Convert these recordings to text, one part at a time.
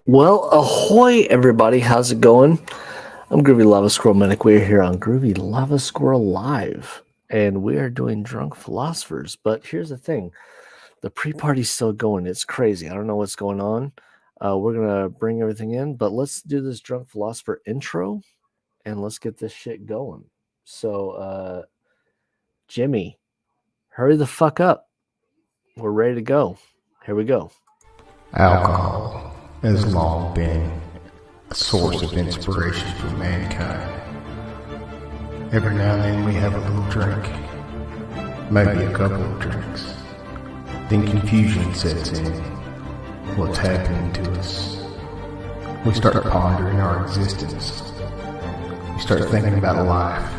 Well, ahoy, everybody. How's it going? I'm Groovy Lava Squirrel Medic. We're here on Groovy Lava Squirrel Live, and we are doing Drunk Philosophers. But here's the thing the pre party's still going. It's crazy. I don't know what's going on. We're going to bring everything in, but let's do this Drunk Philosopher intro and let's get this shit going. So, Jimmy, hurry the fuck up. We're ready to go. Here we go. Alcohol has long been a source of inspiration for mankind. Every now and then we have a little drink, maybe a couple of drinks. Then confusion sets in. What's happening to us? We start pondering our existence. We start thinking about life,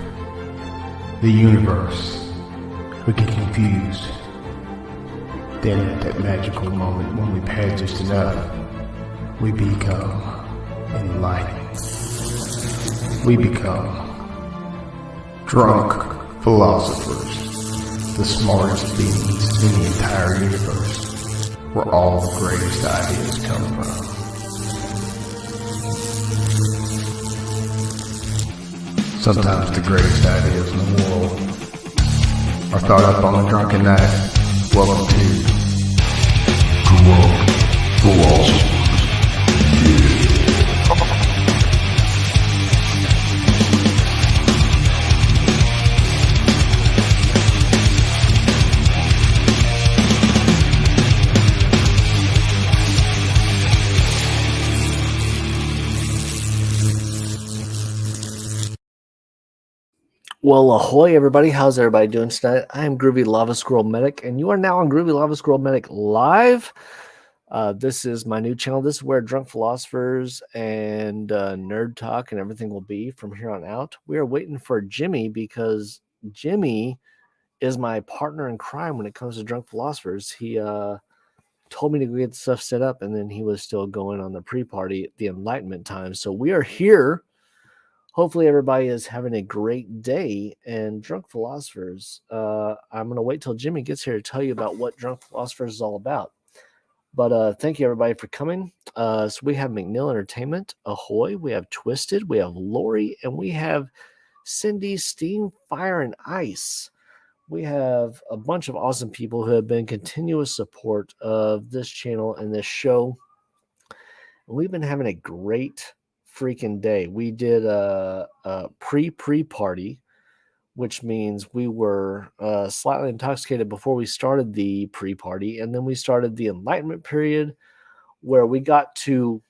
the universe. We get confused. Then at that magical moment when we've had just enough, we become enlightened. We become drunk philosophers, the smartest beings in the entire universe, where all the greatest ideas come from. Sometimes the greatest ideas in the world are thought up on a drunken night. Welcome to Drunk Philosophers. Well, ahoy, everybody. How's everybody doing tonight? I am Groovy Lava Squirrel Medic, and you are now on Groovy Lava Squirrel Medic Live. This is my new channel. This is where Drunk Philosophers and Nerd Talk and everything will be from here on out. We are waiting for Jimmy because Jimmy is my partner in crime when it comes to Drunk Philosophers. He told me to go get stuff set up, and then he was still going on the pre-party, the Enlightenment time. So we are here. Hopefully everybody is having a great day. And Drunk Philosophers, I'm going to wait till Jimmy gets here to tell you about what Drunk Philosophers is all about. But thank you, everybody, for coming. So we have McNeil Entertainment, Ahoy. We have Twisted. We have Lori. And we have Cindy, Steam, Fire, and Ice. We have a bunch of awesome people who have been continuous support of this channel and this show. And we've been having a great freaking day. We did a pre-party, which means we were slightly intoxicated before we started the pre-party, and then we started the Enlightenment period where we got to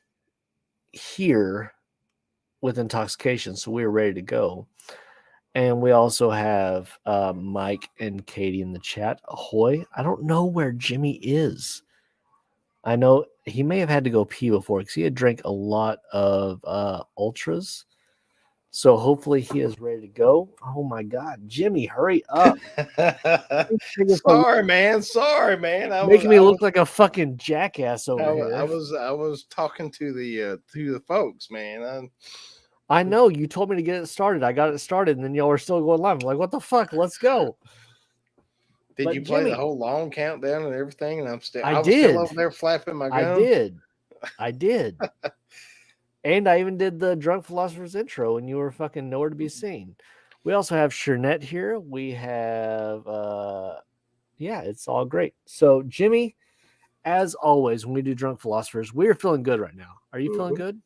here with intoxication, so we were ready to go. And we also have Mike and Katie in the chat. Ahoy. I don't know where Jimmy is. I know he may have had to go pee before because he had drank a lot of ultras. So hopefully he is ready to go. Oh my God, Jimmy, hurry up! Sorry, man. Making me look like a fucking jackass over here. I was talking to the folks, man. I know you told me to get it started. I got it started, and then y'all are still going live. I'm like, what the fuck? Let's go. Did you play the whole long countdown and everything? And I was still over there flapping my gum. I did. And I even did the Drunk Philosopher's intro, and you were fucking nowhere to be seen. We also have Shernette here. We have, it's all great. So, Jimmy, as always, when we do Drunk Philosophers, we're feeling good right now. Are you feeling good?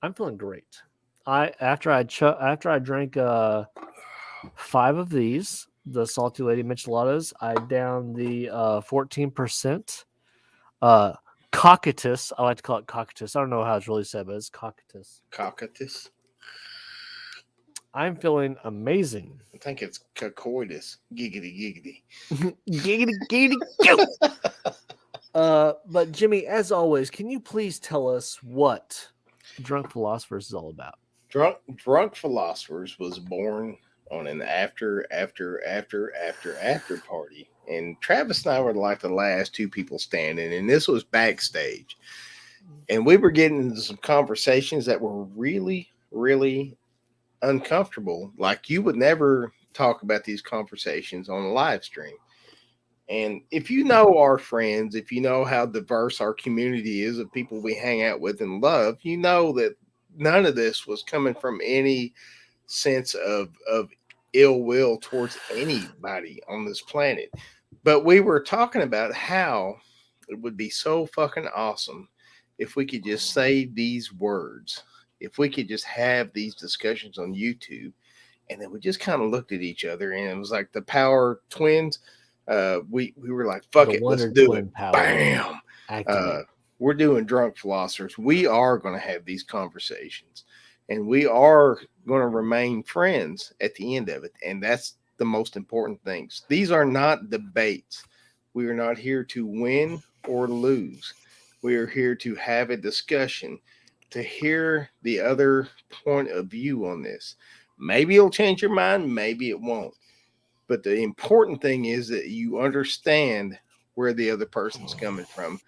I'm feeling great. After I drank 5 of these, the Salty Lady Micheladas, I downed the 14% Cocytus. I like to call it Cocytus. I don't know how it's really said, but it's Cocytus. Cocytus. I'm feeling amazing. I think it's cocoitus. Giggity. Giggity. But Jimmy, as always, can you please tell us what Drunk Philosophers is all about? Drunk Philosophers was born on an after party. And Travis and I were like the last 2 people standing, and this was backstage. And we were getting into some conversations that were really, really uncomfortable. Like, you would never talk about these conversations on a live stream. And if you know our friends, if you know how diverse our community is of people we hang out with and love, you know that none of this was coming from any sense of ill will towards anybody on this planet. But we were talking about how it would be so fucking awesome if we could just say these words, if we could just have these discussions on YouTube, and then we just kind of looked at each other, and it was like the Power Twins. We were like, "Fuck The it, let's Wonder do it!" Twin power Bam. activate. We're doing drunk philosophers. We are going to have these conversations, and we are going to remain friends at the end of it, and that's the most important things. These are not debates. We are not here to win or lose. We are here to have a discussion, to hear the other point of view on this. Maybe it'll change your mind, maybe it won't. But the important thing is that you understand where the other person's coming from.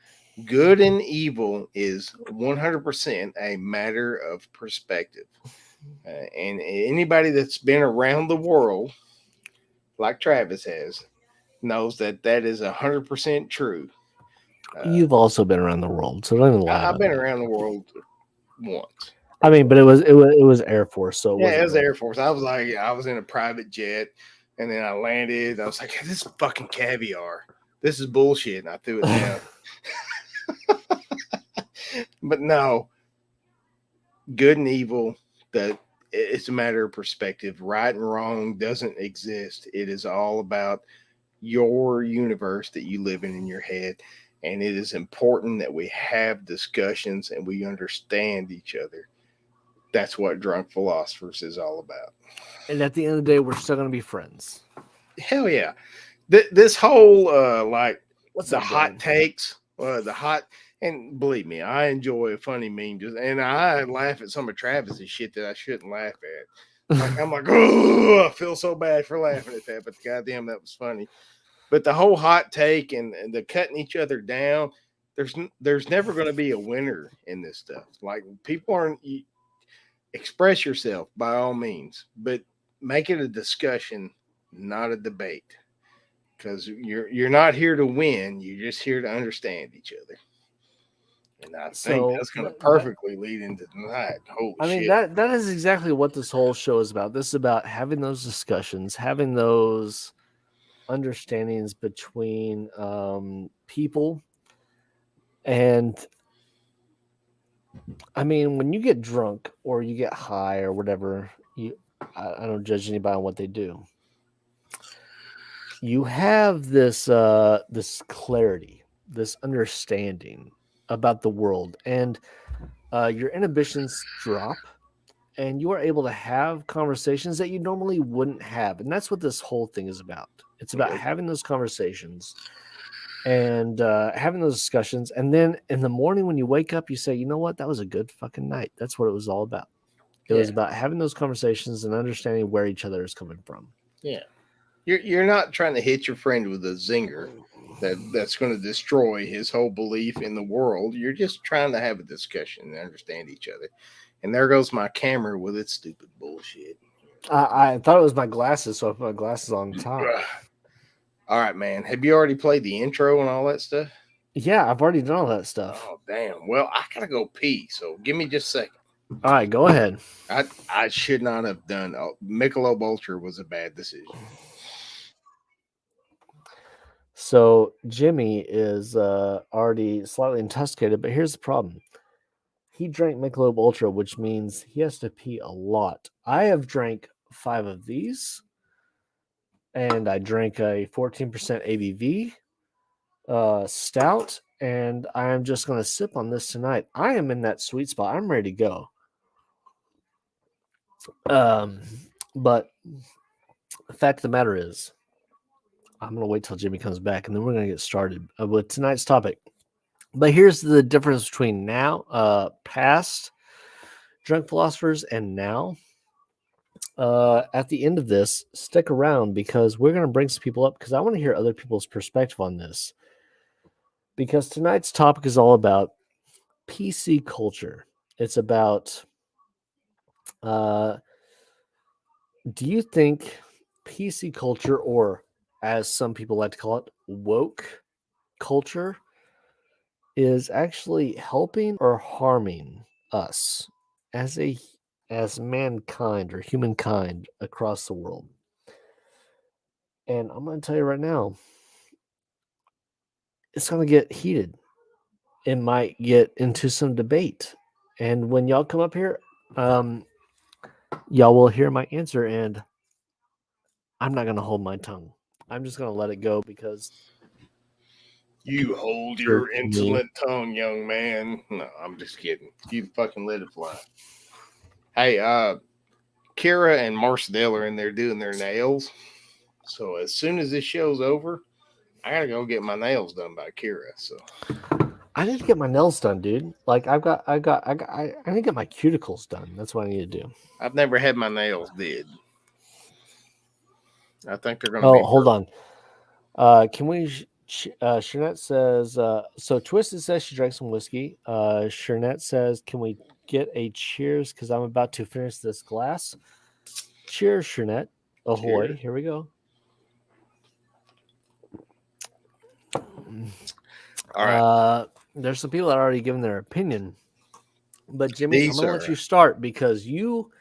Good and evil is 100% a matter of perspective. And anybody that's been around the world, like Travis has, knows that that is 100% true. You've also been around the world, so don't even lie I've about been that. around the world once. I or mean, but twice. it was Air Force, so it Yeah, it wasn't was Air really. Force. I was like, I was in a private jet, and then I landed. I was like, this is fucking caviar. This is bullshit, and I threw it down. But no, good and evil, that it's a matter of perspective. Right and wrong doesn't exist. It is all about your universe that you live in your head. And it is important that we have discussions and we understand each other. That's what Drunk Philosophers is all about. And at the end of the day, we're still gonna be friends. Hell yeah. This whole like What's the up, hot Dylan? takes, the hot, and believe me, I enjoy a funny meme. Just and I laugh at some of Travis's shit that I shouldn't laugh at. Like I'm like, oh, I feel so bad for laughing at that, but goddamn, that was funny. But the whole hot take and the cutting each other down, there's never going to be a winner in this stuff. Like people aren't express yourself by all means, but make it a discussion, not a debate, because you're not here to win. You're just here to understand each other. And I think So that's going to that perfectly lead into tonight. Holy I mean shit! that is exactly what this whole show is about. This is about having those discussions, having those understandings between people. And I mean, when you get drunk or you get high or whatever, I don't judge anybody on what they do. You have this clarity, this understanding about the world, and your inhibitions drop, and you are able to have conversations that you normally wouldn't have. And that's what this whole thing is about. It's about Yep. having those conversations and having those discussions. And then in the morning when you wake up, you say, you know what? That was a good fucking night. That's what it was all about. It was Yeah, about having those conversations and understanding where each other is coming from. yeah. You're not trying to hit your friend with a zinger that's going to destroy his whole belief in the world. You're just trying to have a discussion and understand each other. And there goes my camera with its stupid bullshit. I thought it was my glasses, so I put my glasses on top. All right, man. Have you already played the intro and all that stuff? Yeah, I've already done all that stuff. Oh, damn. Well, I gotta go pee, so give me just a second. All right, go ahead. I should not have done. Michelob Ultra was a bad decision. So Jimmy is already slightly intoxicated, but here's the problem. He drank Michelob Ultra, which means he has to pee a lot. I have drank 5 of these, and I drank a 14% ABV stout, and I am just going to sip on this tonight. I am in that sweet spot. I'm ready to go. But the fact of the matter is, I'm going to wait till Jimmy comes back, and then we're going to get started with tonight's topic. But here's the difference between now, past drunk philosophers, and now. At the end of this, stick around because we're going to bring some people up because I want to hear other people's perspective on this. Because tonight's topic is all about PC culture. It's about do you think PC culture, or as some people like to call it, woke culture is actually helping or harming us as mankind or humankind across the world. And I'm going to tell you right now, it's going to get heated. It might get into some debate. And when y'all come up here, y'all will hear my answer, and I'm not going to hold my tongue. I'm just going to let it go because You hold hurt your me. insolent tongue, young man. No, I'm just kidding. You fucking let it fly. Hey, Kira and Marcel are in there doing their nails. So as soon as this show's over, I gotta go get my nails done by Kira. So I need to get my nails done, dude. Like I need to get my cuticles done. That's what I need to do. I've never had my nails did. I think they're gonna Oh, be hold perfect. on. Can we? Shernette says. So Twisted says she drank some whiskey. Shernette says, "Can we get a cheers? Because I'm about to finish this glass." Cheers, Shernette. Ahoy! Cheers. Here we go. All right. There's some people that are already given their opinion, but Jimmy, I'm These gonna let are you start because you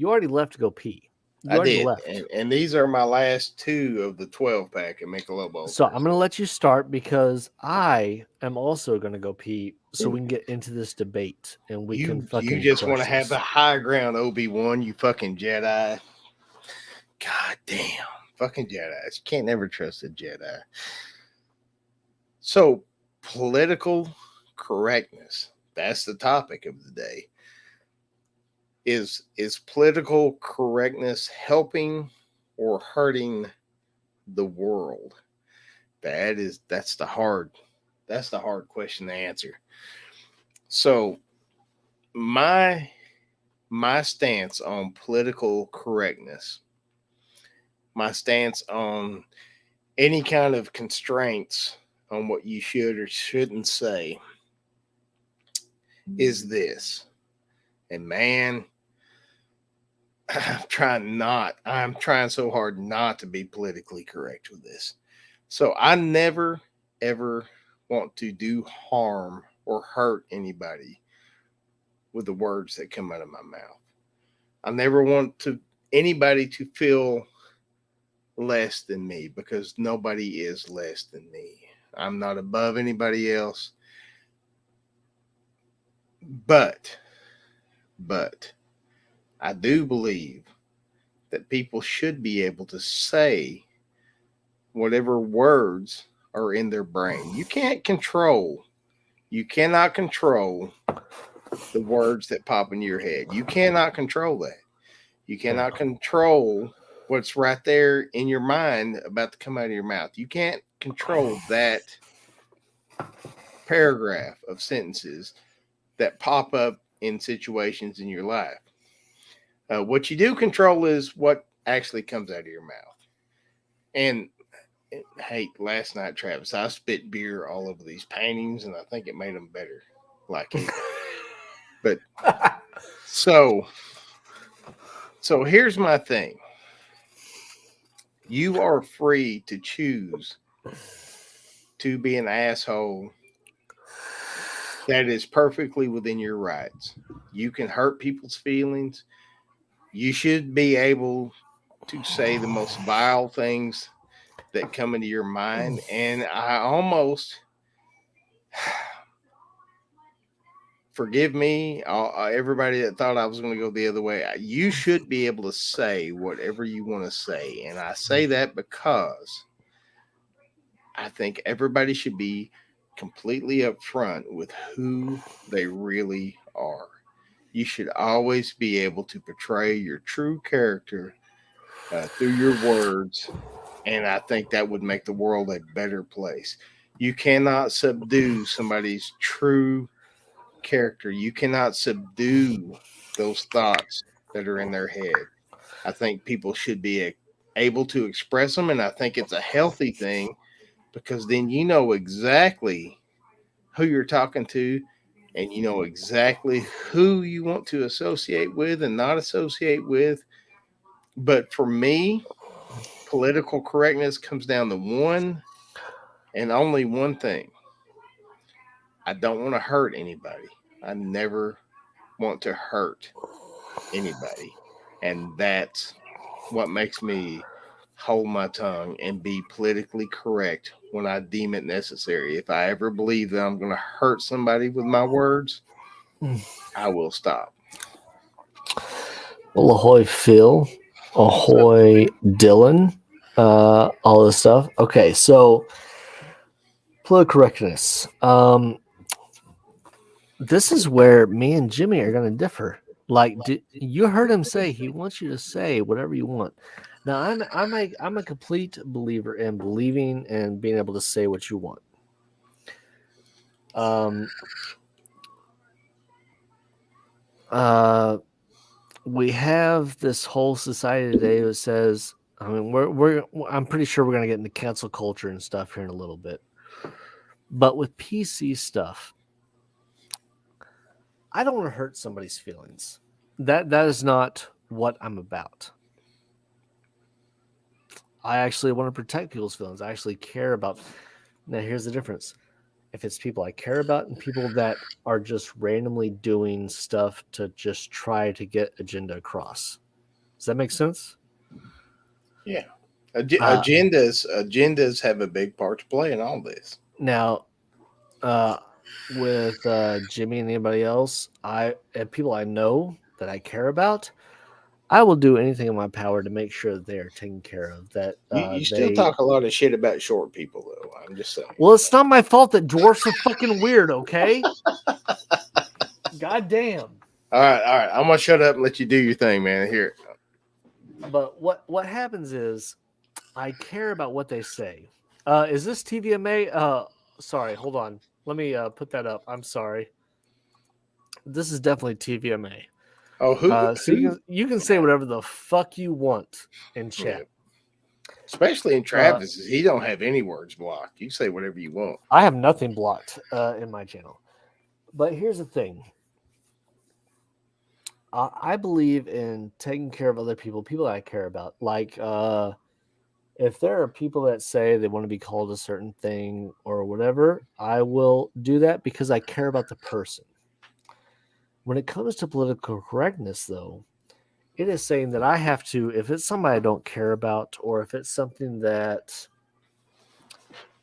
already left to go pee. You I already did, left. and these are my last two of the 12 pack at Michelob So I'm Ultras. going to let you start because I am also going to go pee so we can get into this debate and we can You fucking just want to crush have the this. high ground, Obi-Wan. You fucking Jedi. God damn, fucking Jedi's. You can't never trust a Jedi. So political correctness. That's the topic of the day. Is political correctness helping or hurting the world? That's the hard question to answer. So my stance on political correctness, my stance on any kind of constraints on what you should or shouldn't say is this. And man, I'm trying so hard not to be politically correct with this. So I never ever want to do harm or hurt anybody with the words that come out of my mouth. I never want anybody to feel less than me because nobody is less than me. I'm not above anybody else. But I do believe that people should be able to say whatever words are in their brain. You cannot control the words that pop into your head. You cannot control that. You cannot control what's right there in your mind about to come out of your mouth. You can't control that paragraph of sentences that pop up in situations in your life. What you do control is what actually comes out of your mouth. And hey, last night, Travis, I spit beer all over these paintings, and I think it made them better. Like it. But so here's my thing. You are free to choose to be an asshole. That is perfectly within your rights. You can hurt people's feelings. You should be able to say the most vile things that come into your mind. And I almost, forgive me, everybody that thought I was going to go the other way, you should be able to say whatever you want to say. And I say that because I think everybody should be completely upfront with who they really are. You should always be able to portray your true character through your words, and I think that would make the world a better place. You cannot subdue somebody's true character. You cannot subdue those thoughts that are in their head. I think people should be able to express them, and I think it's a healthy thing because then you know exactly who you're talking to and you know exactly who you want to associate with and not associate with. But for me, political correctness comes down to one And only one thing, I don't want to hurt anybody. I never want to hurt anybody. And that's what makes me hold my tongue and be politically correct when I deem it necessary. If I ever believe that I'm going to hurt somebody with my words, I will stop. Well, ahoy, Phil. Ahoy, Dylan. All this stuff. Okay, so political correctness. This is where me and Jimmy are going to differ. Like, you heard him say he wants you to say whatever you want. Now, I'm a complete believer in believing and being able to say what you want. We have this whole society today that says, I mean, I'm pretty sure we're going to get into cancel culture and stuff here in a little bit. But with PC stuff, I don't want to hurt somebody's feelings. That is not what I'm about. I actually want to protect people's feelings. I actually care about. Now, here's the difference. If it's people I care about and people that are just randomly doing stuff to just try to get agenda across. Does that make sense? Yeah. Agendas have a big part to play in all this. Now, with Jimmy and anybody else, and people I know that I care about, I will do anything in my power to make sure that they are taken care of. That You still talk a lot of shit about short people, though. I'm just saying. Well, it's not my fault that dwarfs are fucking weird, okay? God damn. All right. I'm gonna shut up and let you do your thing, man. Here. But what happens is, I care about what they say. Is this TVMA? Sorry, hold on. Let me put that up. I'm sorry. This is definitely TVMA. Oh, who? So you can say whatever the fuck you want in chat. Yeah. Especially in Travis's, he don't have any words blocked. You say whatever you want. I have nothing blocked in my channel. But here's the thing. I believe in taking care of other people I care about. Like, if there are people that say they want to be called a certain thing or whatever, I will do that because I care about the person. When it comes to political correctness, though, it is saying that I have to, if it's somebody I don't care about, or if it's something that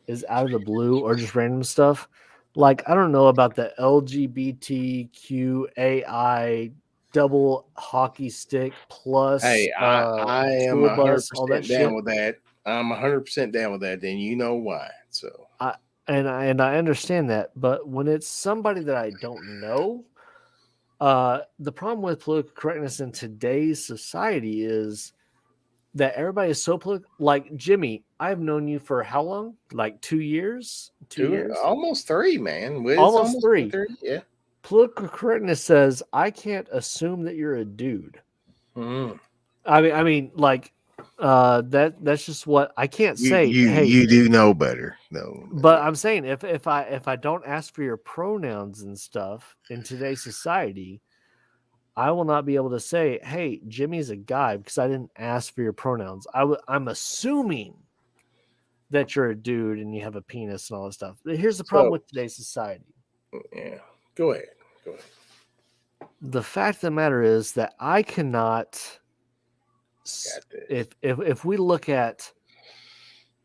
is out of the blue or just random stuff, like, I don't know about the LGBTQAI double hockey stick plus Hey, I am school bus, all 100% that down shit. with that. I'm 100% down with that, and you know why. So I understand that, but when it's somebody that I don't know, the problem with political correctness in today's society is that everybody is so political. Like, Jimmy, I've known you for how long? Like 2 years? 2 years? almost 3, man. It's Almost 3. 3. Yeah. Political correctness says I can't assume that you're a dude. Mm. I mean, like, that's just what I can't say. Hey, you do know better, though. But I'm saying if I don't ask for your pronouns and stuff in today's society, I will not be able to say, "Hey, Jimmy's a guy," because I didn't ask for your pronouns. I'm assuming that you're a dude and you have a penis and all that stuff. But here's the problem with today's society. Yeah, go ahead. The fact of the matter is that I cannot. If we look at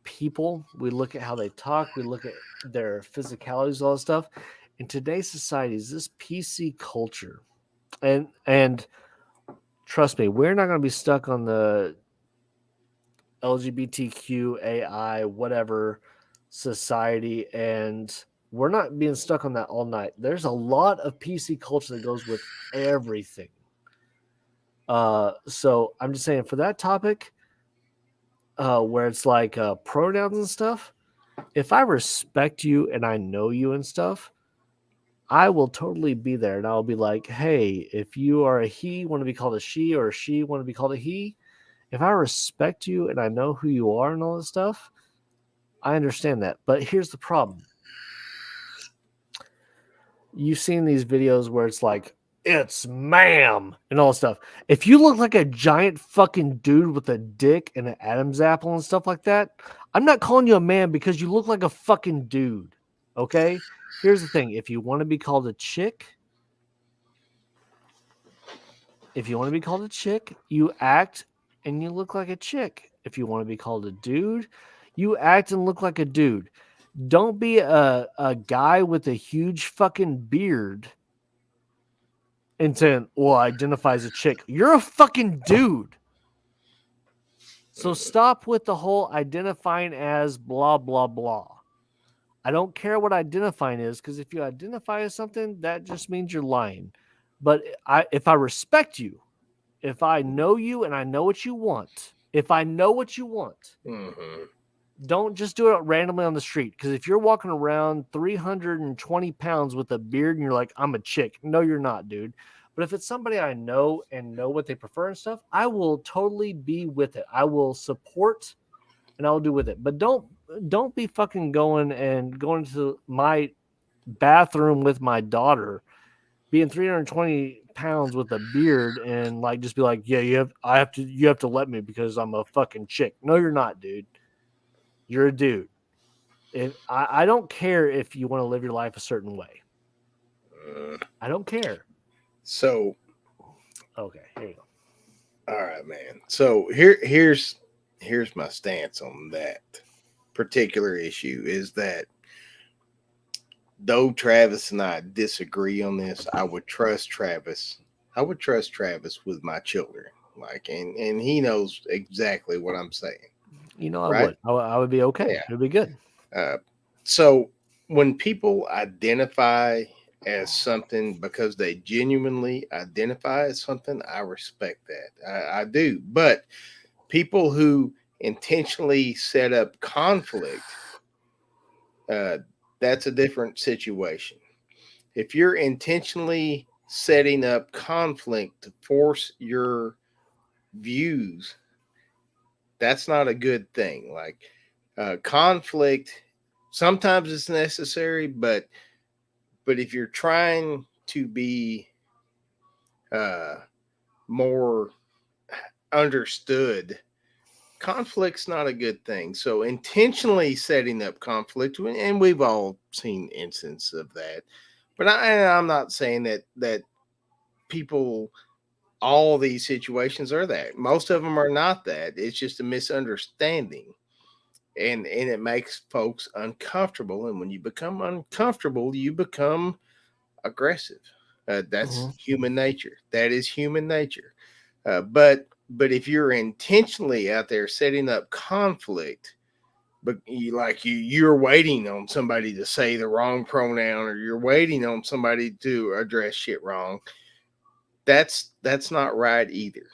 people, we look at how they talk, we look at their physicalities, all that stuff. In today's society, is this PC culture, and trust me, we're not going to be stuck on the LGBTQAI whatever society, and we're not being stuck on that all night. There's a lot of PC culture that goes with everything. So I'm just saying, for that topic, where it's like pronouns and stuff, if I respect you and I know you and stuff, I will totally be there, and I'll be like, hey, if you are a he, want to be called a she, or a she, want to be called a he, if I respect you and I know who you are and all this stuff, I understand that. But here's the problem. You've seen these videos where it's like, it's ma'am and all this stuff. If you look like a giant fucking dude with a dick and an Adam's apple and stuff like that, I'm not calling you a man because you look like a fucking dude. Okay? Here's the thing. If you want to be called a chick, you act and you look like a chick. If you want to be called a dude, you act and look like a dude. Don't be a guy with a huge fucking beard and saying, well, identify as a chick. You're a fucking dude. So stop with the whole identifying as blah, blah, blah. I don't care what identifying is, because if you identify as something, that just means you're lying. But if I respect you, if I know you and I know what you want, Mm-hmm. don't just do it randomly on the street. Because if you're walking around 320 pounds with a beard and you're like, I'm a chick. No, you're not, dude. But if it's somebody I know and know what they prefer and stuff, I will totally be with it. I will support and I'll do with it. But don't be fucking going to my bathroom with my daughter being 320 pounds with a beard and like just be like, yeah, you have to let me because I'm a fucking chick. No, you're not, dude. You're a dude. If I don't care if you want to live your life a certain way. I don't care. So, Okay, here you go. all right, man. So here's my stance on that particular issue is that though Travis and I disagree on this, I would trust Travis. I would trust Travis with my children. Like and he knows exactly what I'm saying. You know, Right? I would be okay. Yeah. It would be good. So when people identify as something because they genuinely identify as something, I respect that. I do. But people who intentionally set up conflict, uh, that's a different situation. If you're intentionally setting up conflict to force your views, that's not a good thing. Like conflict, sometimes it's necessary, but if you're trying to be uh, more understood, conflict's not a good thing. So intentionally setting up conflict, and we've all seen instances of that. But I'm not saying that people, all these situations are that. Most of them are not that. It's just a misunderstanding. And it makes folks uncomfortable. And when you become uncomfortable, you become aggressive. That's human nature. That is human nature. But if you're intentionally out there setting up conflict, but you're waiting on somebody to say the wrong pronoun, or you're waiting on somebody to address shit wrong, that's not right either.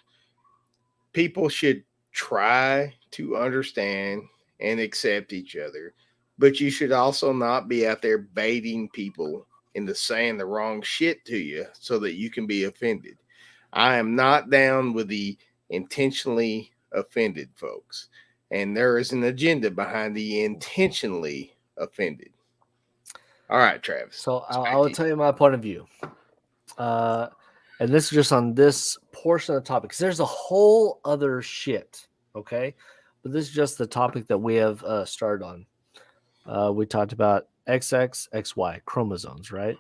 People should try to understand and accept each other, but you should also not be out there baiting people into saying the wrong shit to you so that you can be offended. I am not down with the intentionally offended folks. And there is an agenda behind the intentionally offended. All right, Travis. So It's I back will to you. tell you my point of view. And this is just on this portion of the topic. 'Cause there's a whole other shit, okay? But this is just the topic that we have started on. We talked about XX, XY chromosomes, right?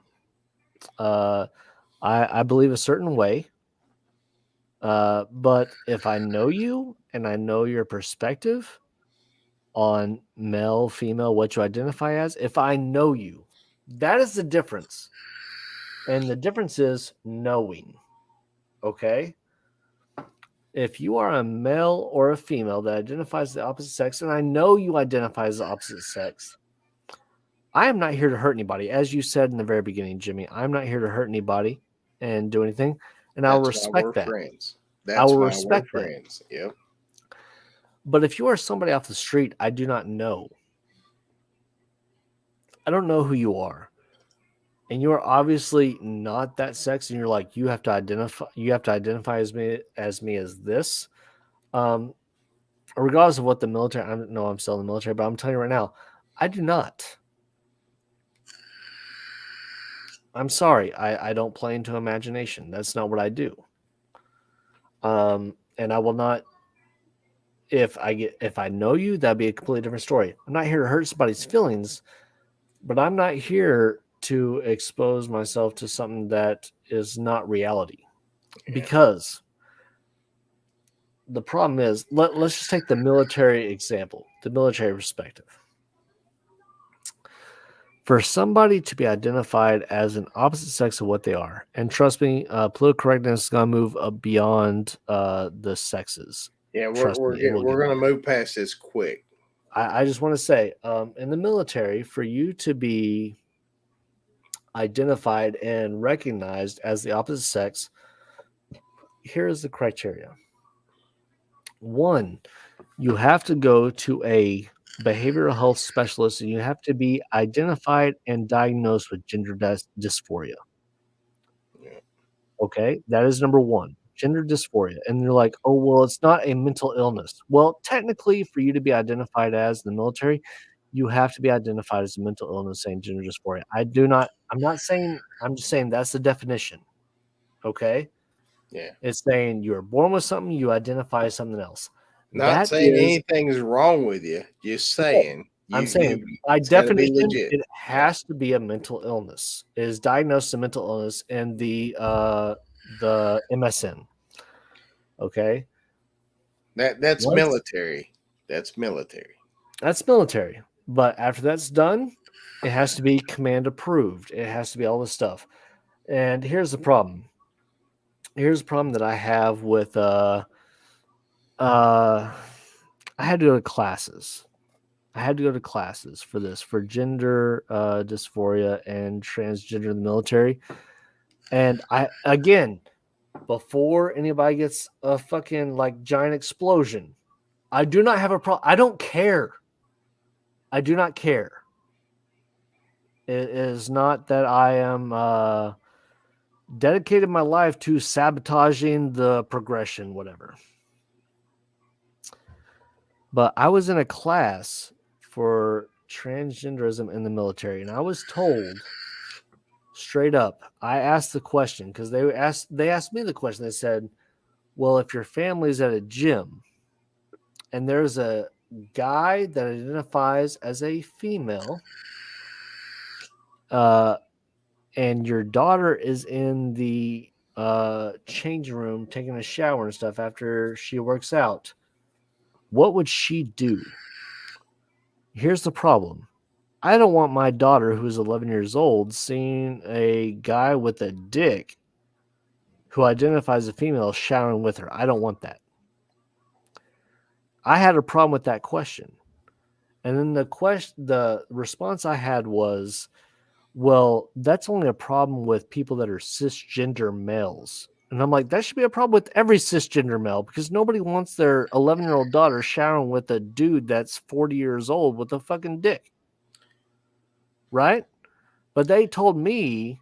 I believe a certain way. But if I know you and I know your perspective on male, female, what you identify as, if I know you, that is the difference. And the difference is knowing. Okay. If you are a male or a female that identifies the opposite sex, and I know you identify as the opposite sex, I am not here to hurt anybody. As you said in the very beginning, Jimmy, I'm not here to hurt anybody and do anything. And I'll That's why we're respect that. friends. I That's will why we're respect that. friends. Yep. But if you are somebody off the street, I do not know. I don't know who you are. And you are obviously not that sex, and you're like, you have to identify as me as this. Regardless of what the military, I don't know I'm still in the military, but I'm telling you right now, I do not. I'm sorry. I don't play into imagination. That's not what I do. And I will not if I know you, that'd be a completely different story. I'm not here to hurt somebody's feelings, but I'm not here to expose myself to something that is not reality. Yeah. Because the problem is, let's just take the military example, the military perspective. For somebody to be identified as an opposite sex of what they are, and trust me, political correctness is going to move beyond the sexes. Yeah, Trust me, it will we're get gonna there. move past this quick. I just want to say, in the military, for you to be identified and recognized as the opposite sex, here is the criteria. One, you have to go to a behavioral health specialist and you have to be identified and diagnosed with gender dysphoria. Yeah. Okay, that is number one, gender dysphoria. And you're like, oh, well, it's not a mental illness. Well, technically, for you to be identified as in the military, you have to be identified as a mental illness saying gender dysphoria. I'm not saying, I'm just saying that's the definition. Okay. Yeah. It's saying you were born with something, you identify as something else. Not That saying is, anything's wrong with you. Just no, saying I'm saying you by it's got to be definition, legit. it Yeah. has to be a mental illness. It is diagnosed as a mental illness in the MSN. Okay. That's Once military. That's military. that's military. But after that's done, it has to be command approved. It has to be all this stuff. And here's the problem. Here's the problem that I have with I had to go to classes. I had to go to classes for this, for gender dysphoria and transgender in the military. And before anybody gets a fucking like giant explosion, I do not have a problem. I don't care. I do not care. It is not that I am dedicated my life to sabotaging the progression, whatever. But I was in a class for transgenderism in the military, and I was told straight up. I asked the question because they asked me the question. They said, "Well, if your family's at a gym and there's a guy that identifies as a female, and your daughter is in the changing room taking a shower and stuff after she works out, what would she do?" Here's the problem. I don't want my daughter, who is 11 years old, seeing a guy with a dick who identifies as a female showering with her. I don't want that. I had a problem with that question. And then the response I had was, well, that's only a problem with people that are cisgender males. And I'm like, that should be a problem with every cisgender male because nobody wants their 11-year-old daughter showering with a dude that's 40 years old with a fucking dick. Right? But they told me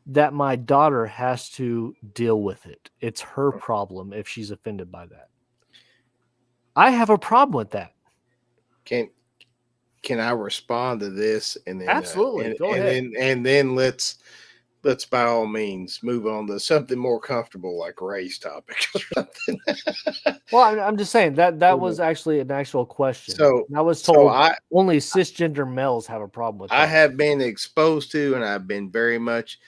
that my daughter has to deal with it. It's her problem if she's offended by that. I have a problem with that. Can I respond to this and then Absolutely. Go ahead. then let's by all means move on to something more comfortable like race topics or something. Well, I'm just saying that was actually an actual question. So And I was so told I only cisgender males have a problem with I that. have been exposed to and I've been very much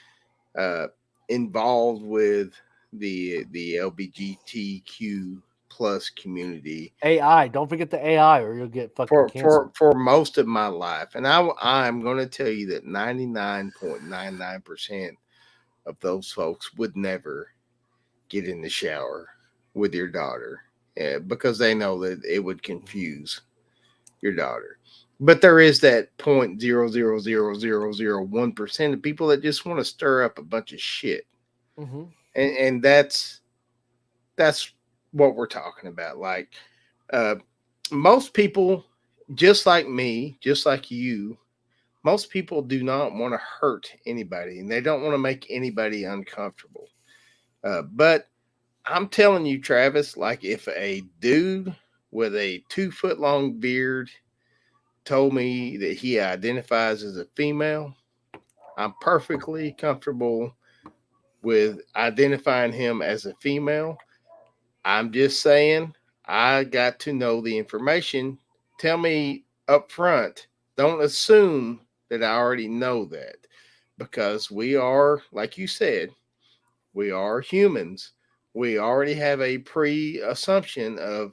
involved with the LGBTQ plus community AI. Don't forget the AI or you'll get fucking canceled. for most of my life, and I'm going to tell you that 99.99% of those folks would never get in the shower with your daughter because they know that it would confuse your daughter. But there is that 0.0000001% of people that just want to stir up a bunch of shit, Mm-hmm. and that's what we're talking about. Like most people, just like me, just like you, most people do not want to hurt anybody, and they don't want to make anybody uncomfortable. But I'm telling you, Travis, like if a dude with a 2 foot long beard told me that he identifies as a female, I'm perfectly comfortable with identifying him as a female. I'm just saying, I got to know the information. Tell me up front. Don't assume that I already know that because we are, like you said, we are humans. We already have a pre assumption of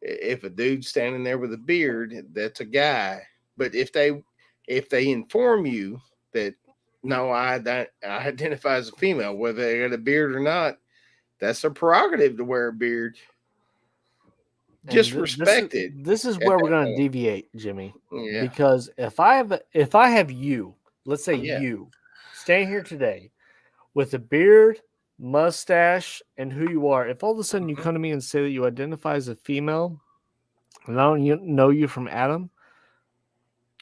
if a dude's standing there with a beard, that's a guy. But if they inform you that no, I identify as a female, whether they got a beard or not, that's their prerogative to wear a beard. And Just respect it this is at where we're that going to point. deviate, Jimmy, Yeah, because if I have you, let's say yeah. you, staying here today with a beard, mustache, and who you are, if all of a sudden you Mhm. come to me and say that you identify as a female, and I don't know you from Adam,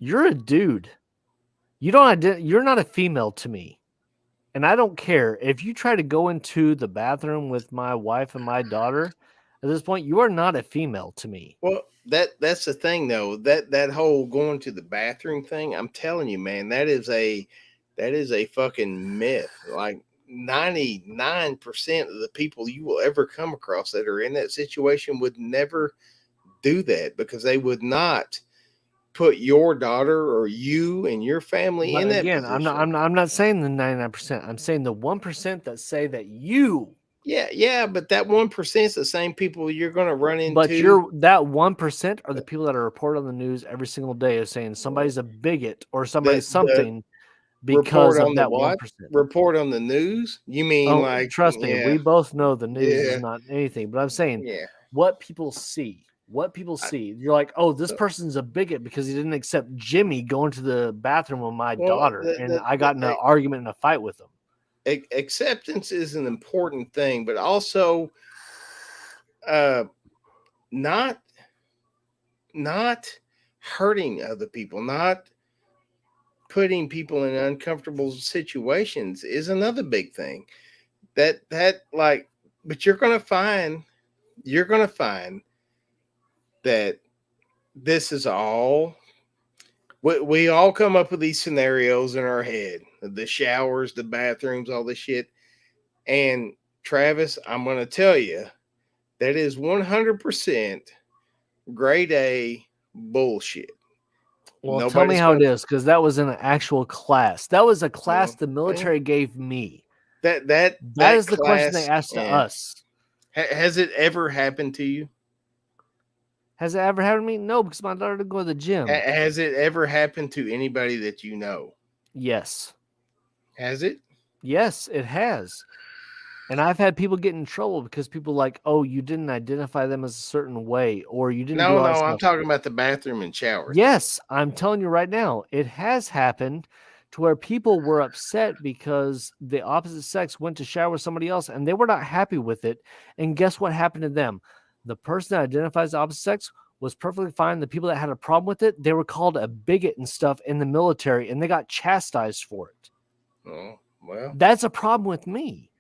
you're a dude. You're not a female to me. And I don't care if you try to go into the bathroom with my wife and my daughter. At this point, you are not a female to me. Well, that's the thing though. That whole going to the bathroom thing, I'm telling you, man, that is a fucking myth. Like 99% of the people you will ever come across that are in that situation would never do that because they would not put your daughter or you and your family But in that again, I'm not. position. I'm not saying the 99%. I'm saying the 1% that say that you. Yeah, yeah, but that 1% is the same people you're going to run But into. you're that 1% are the people that are reported on the news every single day as saying somebody's a bigot or somebody's The something report because of on the that what? 1%. Report on the news? You mean Oh, like, trust me, yeah, we both know the news is yeah, not anything, but I'm saying yeah. what people see. What people I, see. You're like, oh, this so, person's a bigot because he didn't accept Jimmy going to the bathroom with my well, daughter, and I got in an argument and a fight with him. acceptance is an important thing, but also uh, not not hurting other people, not putting people in uncomfortable situations is another big thing. That like, but you're gonna find that this is all we all come up with these scenarios in our head, the showers, the bathrooms, all this shit. And Travis, I'm going to tell you that is 100% grade A bullshit. Well, tell me Nobody's how going it is because that was in an actual class. That was a class to the military gave me. that that That that is the question they class. asked to Yeah. us. Has it ever happened to you? Has it ever happened to me? No, because my daughter didn't go to the gym. Has it ever happened to anybody that you know? Yes. Has it? Yes, it has. And I've had people get in trouble because people like, oh, you didn't identify them as a certain way, or you didn't do No, all that no, I'm stuff. talking about the bathroom and shower thing. Yes, I'm telling you right now, it has happened to where people were upset because the opposite sex went to shower with somebody else and they were not happy with it. And guess what happened to them? The person that identifies the opposite sex was perfectly fine. The people that had a problem with it, they were called a bigot and stuff in the military and they got chastised for it. Oh, well. That's a problem with me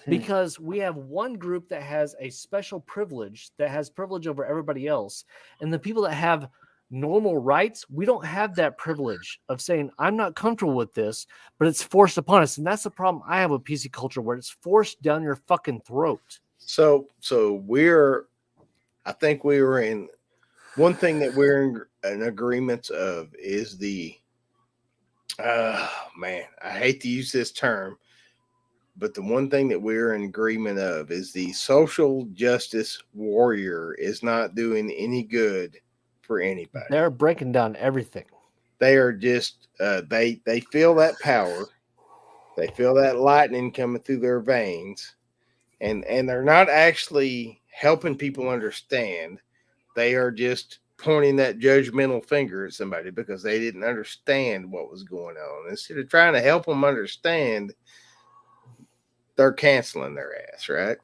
because we have one group that has a special privilege that has privilege over everybody else, and the people that have normal rights, we don't have that privilege of saying I'm not comfortable with this, but it's forced upon us. And that's the problem I have with PC culture, where it's forced down your fucking throat. So I think we were in one thing that we're in agreement of is man, I hate to use this term, but the one thing that we're in agreement of is the social justice warrior is not doing any good for anybody. They're breaking down everything. They are just they feel that power, they feel that lightning coming through their veins, and they're not actually helping people understand. They are just pointing that judgmental finger at somebody because they didn't understand what was going on. Instead of trying to help them understand, they're canceling their ass, right?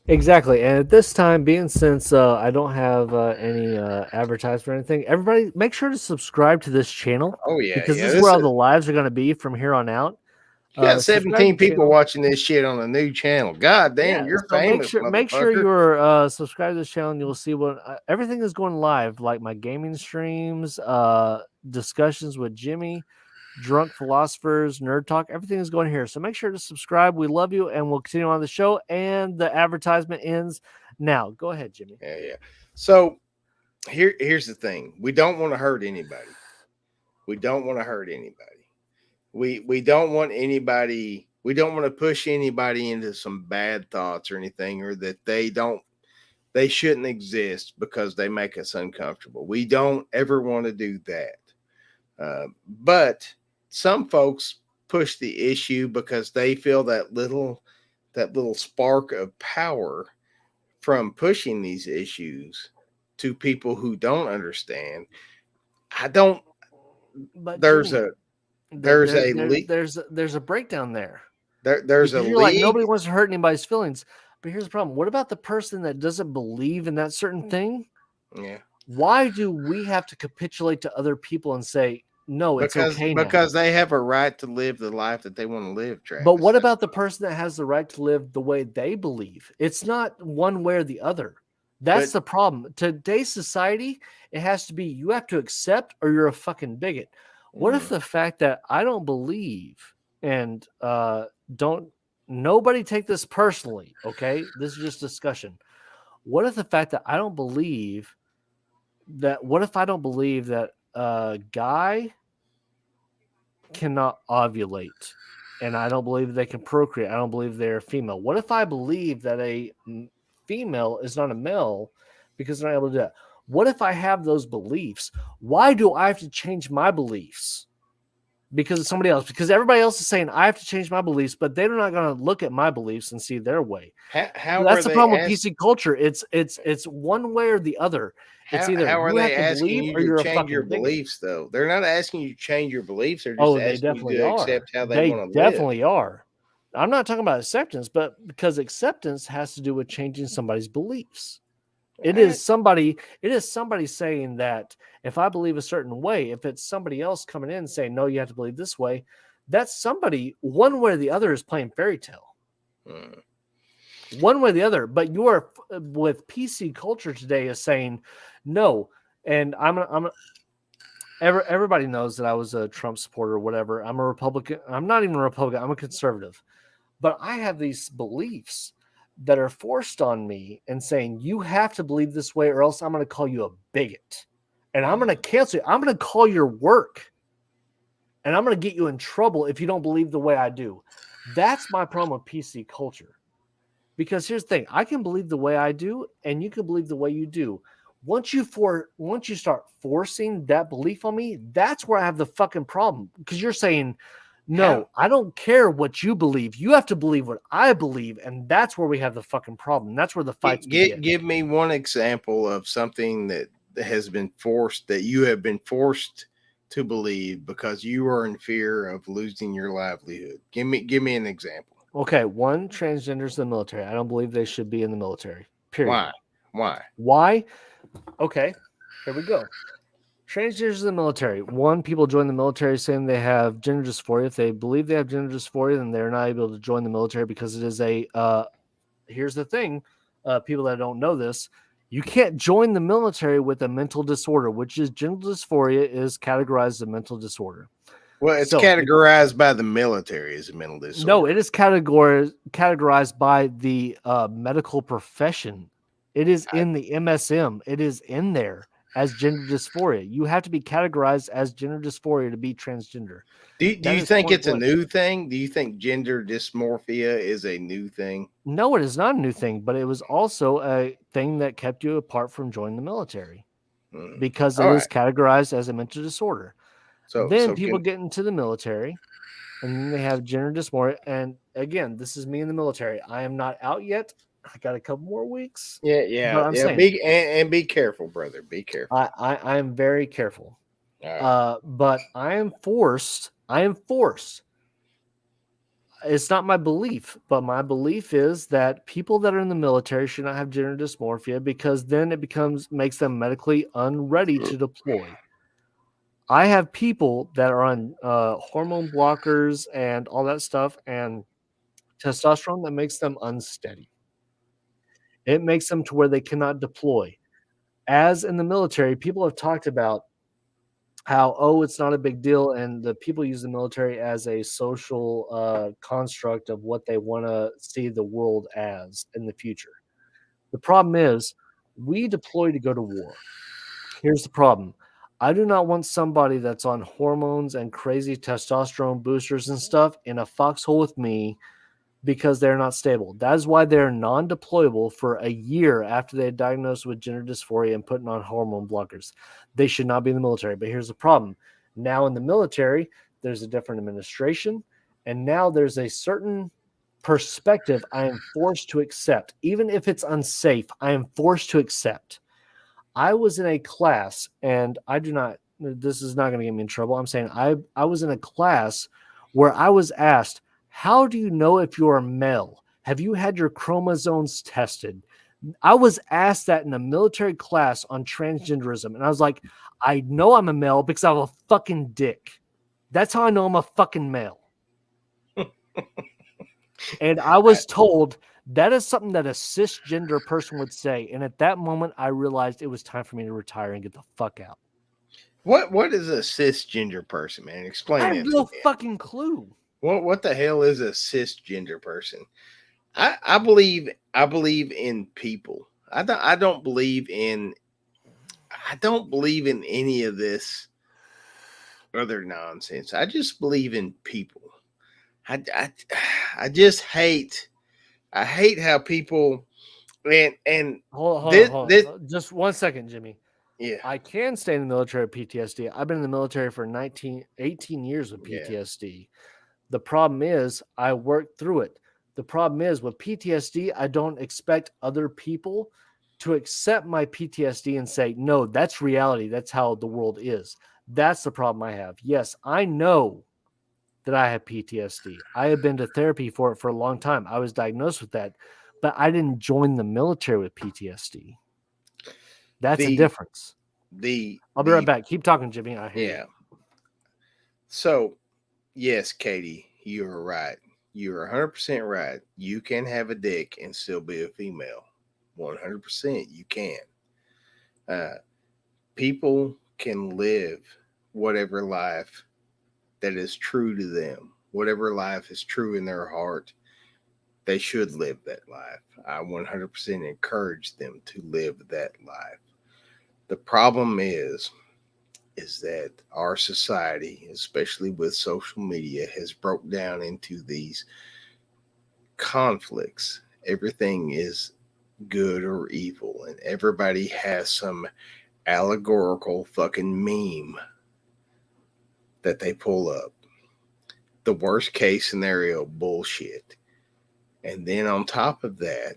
Exactly. And at this time, being since I don't have any advertisement or anything, everybody make sure to subscribe to this channel Oh yeah, because yeah. this is This where all is the lives are going to be from here on out. you got Subscribe to 17 the people channel. watching this shit on a new channel. God damn, Yeah, you're so famous, make sure motherfucker. you're subscribed to this channel and you'll see what everything is going live, like my gaming streams, discussions with Jimmy, Drunk Philosophers, Nerd Talk, everything is going here. So make sure to subscribe. We love you, and we'll continue on the show. And the advertisement ends now. Go ahead, Jimmy. Yeah. So here's the thing: we don't want to hurt anybody. We don't want to hurt anybody. We don't want anybody. We don't want to push anybody into some bad thoughts or anything, or that they shouldn't exist because they make us uncomfortable. We don't ever want to do that. But some folks push the issue because they feel that little spark of power from pushing these issues to people who don't understand. I don't. But There's Jimmy, a there's a league. there's a breakdown there. There's a Because you're like, league. nobody wants to hurt anybody's feelings. But here's the problem. What about the person that doesn't believe in that certain thing? Yeah, Why do we have to capitulate to other people and say, no, it's okay now? because they have a right to live the life that they want to live, Travis. But what about the person that has the right to live the way they believe? It's not one way or the other. That's the problem. Today's society, it has to be you have to accept or you're a fucking bigot. What if the fact that I don't believe and nobody take this personally, okay? This is just discussion. What if the fact that I don't believe that a guy cannot ovulate and I don't believe they can procreate? I don't believe they're female. What if I believe that a female is not a male because they're not able to do that? What if I have those beliefs? Why do I have to change my beliefs? Because of somebody else, because everybody else is saying I have to change my beliefs, but they're not going to look at my beliefs and see their way. That's the problem with PC culture. It's one way or the other. It's either how are you they have to asking believe you or you're to a change fucking your bigot. beliefs, though? They're not asking you to change your beliefs. They're just Oh, they asking you definitely to are. accept how they want to live. Definitely are. I'm not talking about acceptance, but because acceptance has to do with changing somebody's beliefs. It is somebody saying that if I believe a certain way, if it's somebody else coming in saying, no, you have to believe this way, that's somebody, one way or the other, is playing fairy tale. One way or the other. But you are, with PC culture today, is saying, no. And everybody knows that I was a Trump supporter or whatever. I'm a Republican. I'm not even a Republican. I'm a conservative. But I have these beliefs that are forced on me and saying, you have to believe this way or else I'm going to call you a bigot. And I'm going to cancel you. I'm going to call your work. And I'm going to get you in trouble if you don't believe the way I do. That's my problem with PC culture. Because here's the thing. I can believe the way I do, and you can believe the way you do. Once you start forcing that belief on me, that's where I have the fucking problem. Because you're saying, no, I don't care what you believe. You have to believe what I believe, and that's where we have the fucking problem. That's where the fights begin. Give me one example of something that has been forced, that you have been forced to believe because you are in fear of losing your livelihood. Give me an example. Okay, one, transgenders in the military. I don't believe they should be in the military. Period. Why? Okay, here we go. Transgenders in the military. One, people join the military saying they have gender dysphoria. If they believe they have gender dysphoria, then they're not able to join the military because it is here's the thing, people that don't know this, you can't join the military with a mental disorder, which is gender dysphoria is categorized as a mental disorder. Well, it's categorized by the military as a mental disorder. No, it is categorized by the medical profession. It is in the MSM. It is in there as gender dysphoria. You have to be categorized as gender dysphoria to be transgender. Do you think it's a new thing? Do you think gender dysmorphia is a new thing? No, it is not a new thing, but it was also a thing that kept you apart from joining the military because it is categorized as a mental disorder. So then people get into the military and then they have gender dysphoria. And again, this is me in the military. I am not out yet. I got a couple more weeks. Yeah. Be careful, brother. Be careful. I am very careful. But I am forced. It's not my belief, but my belief is that people that are in the military should not have gender dysmorphia because then it makes them medically unready to deploy. I have people that are on hormone blockers and all that stuff and testosterone that makes them unsteady. It makes them to where they cannot deploy. As in the military, people have talked about how, oh, it's not a big deal, and the people use the military as a social construct of what they want to see the world as in the future. The problem is we deploy to go to war. Here's the problem. I do not want somebody that's on hormones and crazy testosterone boosters and stuff in a foxhole with me because they're not stable. That is why they're non-deployable for a year after they're diagnosed with gender dysphoria and putting on hormone blockers. They should not be in the military. But here's the problem. Now in the military, there's a different administration, and now there's a certain perspective I am forced to accept. Even if it's unsafe, I am forced to accept. I was in a class, and I do not, this is not going to get me in trouble. I'm saying I was in a class where I was asked, how do you know if you're a male? Have you had your chromosomes tested? I was asked that in a military class on transgenderism. And I was like, I know I'm a male because I have a fucking dick. That's how I know I'm a fucking male. And I was told that is something that a cisgender person would say. And at that moment, I realized it was time for me to retire and get the fuck out. What is a cisgender person, man? I Explain have that to no me. fucking clue. What the hell is a cisgender person? I believe in people. I don't believe in any of this other nonsense. I just believe in people. I, I, I just hate how people and Hold this on. Just 1 second, Jimmy. yeah, I can stay in the military with PTSD. I've been in the military for 18 years with yeah. PTSD. The problem is I worked through it. The problem is with PTSD, I don't expect other people to accept my PTSD and say, no, that's reality. That's how the world is. That's the problem I have. Yes, I know that I have PTSD. I have been to therapy for it for a long time. I was diagnosed with that, but I didn't join the military with PTSD. That's a The difference. the I'll be right the back. Keep talking, Jimmy. I hear yeah. you. So yes, Katie, you are right. You are 100% right. You can have a dick and still be a female. 100% you can. Uh, People can live whatever life that is true to them, whatever life is true in their heart. They should live that life. I 100% encourage them to live that life. The problem is that our society, especially with social media, has broke down into these conflicts. Everything is good or evil, and everybody has some allegorical fucking meme that they pull up. The worst case scenario bullshit. And then on top of that,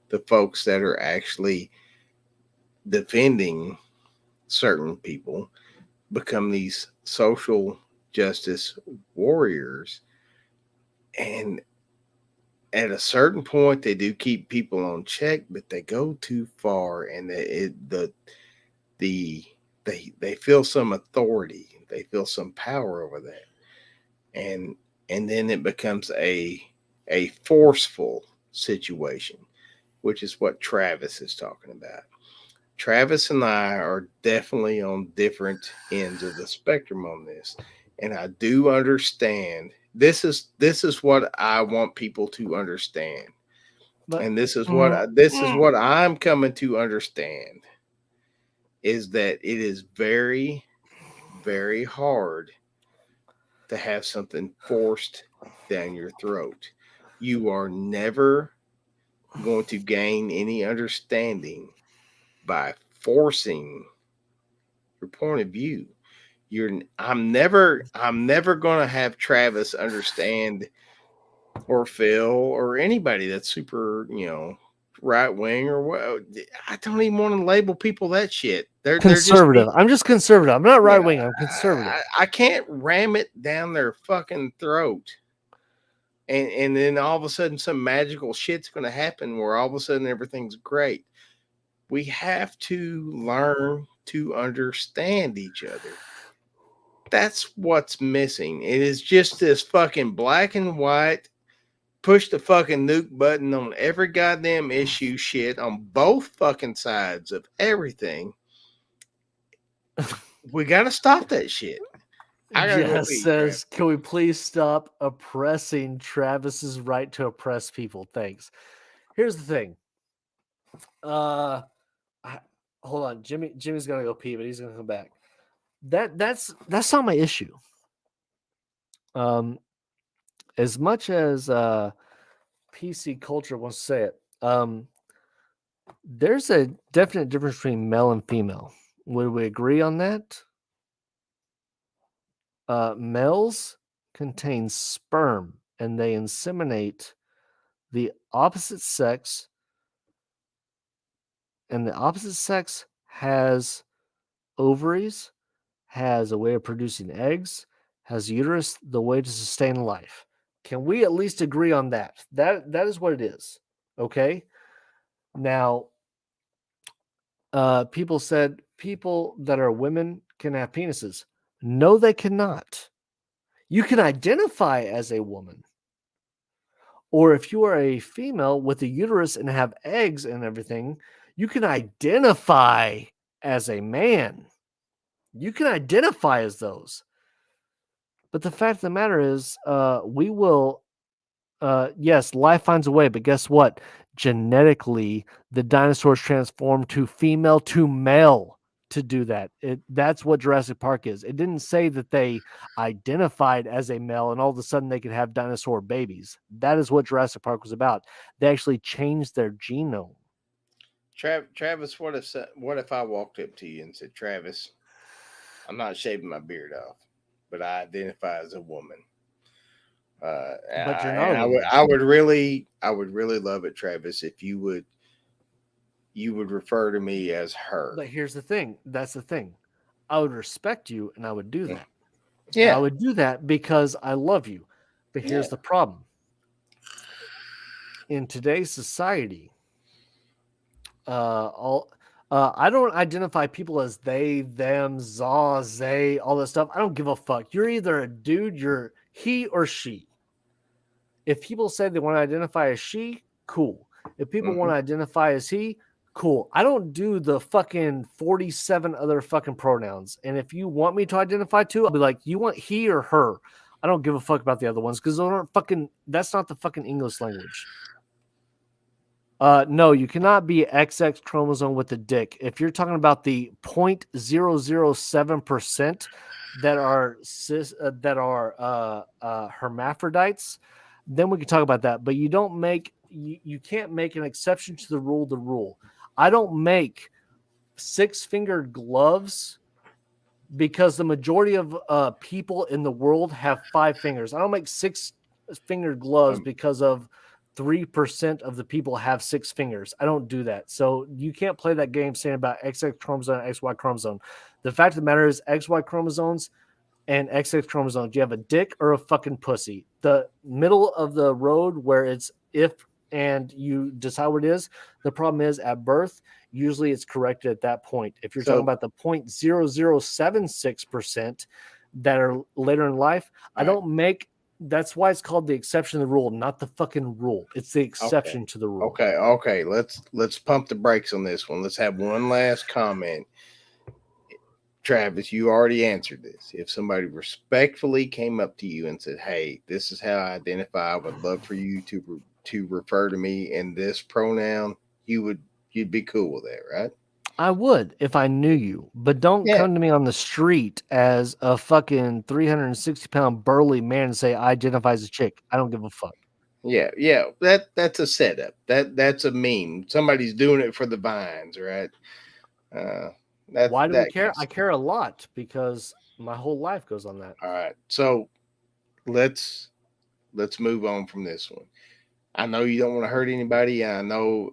the folks that are actually defending certain people become these social justice warriors. And at a certain point, they do keep people on check, but they go too far, and they feel some authority, they feel some power over that, and then it becomes a forceful situation, which is what Travis is talking about. Travis and I are definitely on different ends of the spectrum on this. And I do understand this is what I want people to understand. But And this is what I'm coming to understand is that it is very, very hard to have something forced down your throat. You are never going to gain any understanding by forcing your point of view. I'm never going to have Travis understand, or Phil, or anybody that's super, right wing or what. I don't even want to label people that shit. They're just conservative. I'm just conservative. I'm not right yeah. wing. I'm conservative. I can't ram it down their fucking throat. And then all of a sudden some magical shit's going to happen where all of a sudden everything's great. We have to learn to understand each other. That's what's missing. It is just this fucking black and white, push the fucking nuke button on every goddamn issue shit on both fucking sides of everything. We gotta stop that shit. I gotta go Jess pee, Trav. says, "Can we please stop oppressing Travis's right to oppress people?" Thanks. Here's the thing. Uh, I, hold on, Jimmy's gonna go pee, but he's gonna come back. That's not my issue. Um, as much as PC culture wants to say it, there's a definite difference between male and female. Would we agree on that? Males contain sperm and they inseminate the opposite sex, and the opposite sex has ovaries, has a way of producing eggs, has uterus, the way to sustain life. Can we at least agree on that? That is what it is. Okay. Now, people said people that are women can have penises. No, they cannot. You can identify as a woman. Or if you are a female with a uterus and have eggs and everything, you can identify as a man. You can identify as those. But the fact of the matter is, we will, yes, life finds a way, but guess what? Genetically, the dinosaurs transformed to female to male to do that. That's what Jurassic Park is. It didn't say that they identified as a male and all of a sudden they could have dinosaur babies. That is what Jurassic Park was about. They actually changed their genome. Travis, what if I walked up to you and said, Travis, I'm not shaving my beard off, but I identify as a woman. But you're not And a woman. I would really love it, Travis, if you would refer to me as her. But here's the thing. That's the thing. I would respect you and I would do that. I Yeah, would do that because I love you. But yeah. here's the problem. In today's society, all I don't identify people as they, them, za, they, all that stuff. I don't give a fuck. You're either a dude, you're he or she. If people say they want to identify as she, cool. If people want to identify as he, cool. I don't do the fucking 47 other fucking pronouns. And if you want me to identify to, I'll be like, you want he or her? I don't give a fuck about the other ones because those aren't fucking, that's not the fucking English language. No, you cannot be XX chromosome with a dick. If you're talking about the 0.007% that are hermaphrodites, then we can talk about that. But you don't make you can't make an exception to the rule. The rule. I don't make 6-fingered gloves because the majority of people in the world have 5 fingers. I don't make 6-fingered gloves because of 3% of the people have 6 fingers. I don't do that. So you can't play that game saying about XX chromosome and XY chromosome. The fact of the matter is XY chromosomes and XX chromosomes. Do you have a dick or a fucking pussy? The middle of the road where it's if and you decide what it is. The problem is at birth, usually it's corrected at that point. If you're talking about the 0.0076% that are later in life, I don't make. That's why it's called the exception to the rule, not the fucking rule. It's the exception to the rule. Okay. Let's pump the brakes on this one. Let's have one last comment. Travis, you already answered this. If somebody respectfully came up to you and said, "Hey, this is how I identify. I would love for you to refer to me in this pronoun," you'd be cool with that, right? I would if I knew you, but don't come to me on the street as a fucking 360-pound burly man and say I identify as a chick. I don't give a fuck. Yeah. That's a setup. That's a meme. Somebody's doing it for the vines, right? Why do we care? I care a lot because my whole life goes on that. All right. So let's move on from this one. I know you don't want to hurt anybody. I know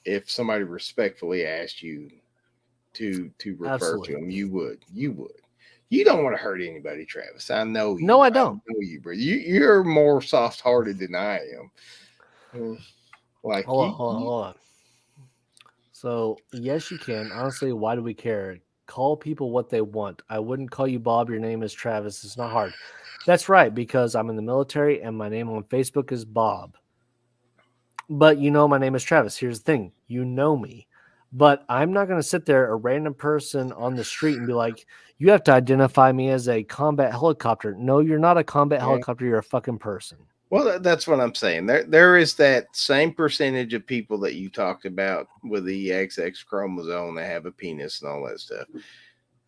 if somebody respectfully asked you to refer to them, you would. You don't want to hurt anybody, Travis. I know you. No, I don't. I know you, bro. You're more soft-hearted than I am. Like, hold on. So, yes, you can. Honestly, why do we care? Call people what they want. I wouldn't call you Bob. Your name is Travis. It's not hard. That's right, because I'm in the military and my name on Facebook is Bob. But you know my name is Travis. Here's the thing. You know me. But I'm not going to sit there, a random person on the street, and be like, you have to identify me as a combat helicopter. No, you're not a combat Yeah. helicopter. You're a fucking person. Well, that's what I'm saying. There is that same percentage of people that you talked about with the XX chromosome that have a penis and all that stuff.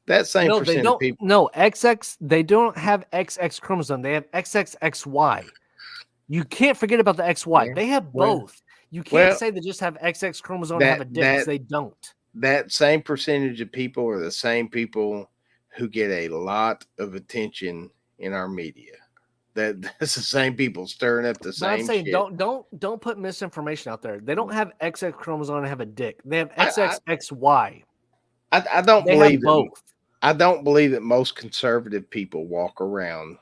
That same No, they percent of don't. people. No, XX, they don't have XX chromosome. They have XXXY. You can't forget about the XY. Yeah. They have Well, both. You can't well, say they just have XX chromosome and have a dick, because they don't. that same percentage of people are the same people who get a lot of attention in our media. That's the same people stirring up the But I'm same saying shit. don't put misinformation out there. They don't have XX chromosome and have a dick. They have I, XXXY. I don't They have believe that. both. I don't believe that most conservative people walk around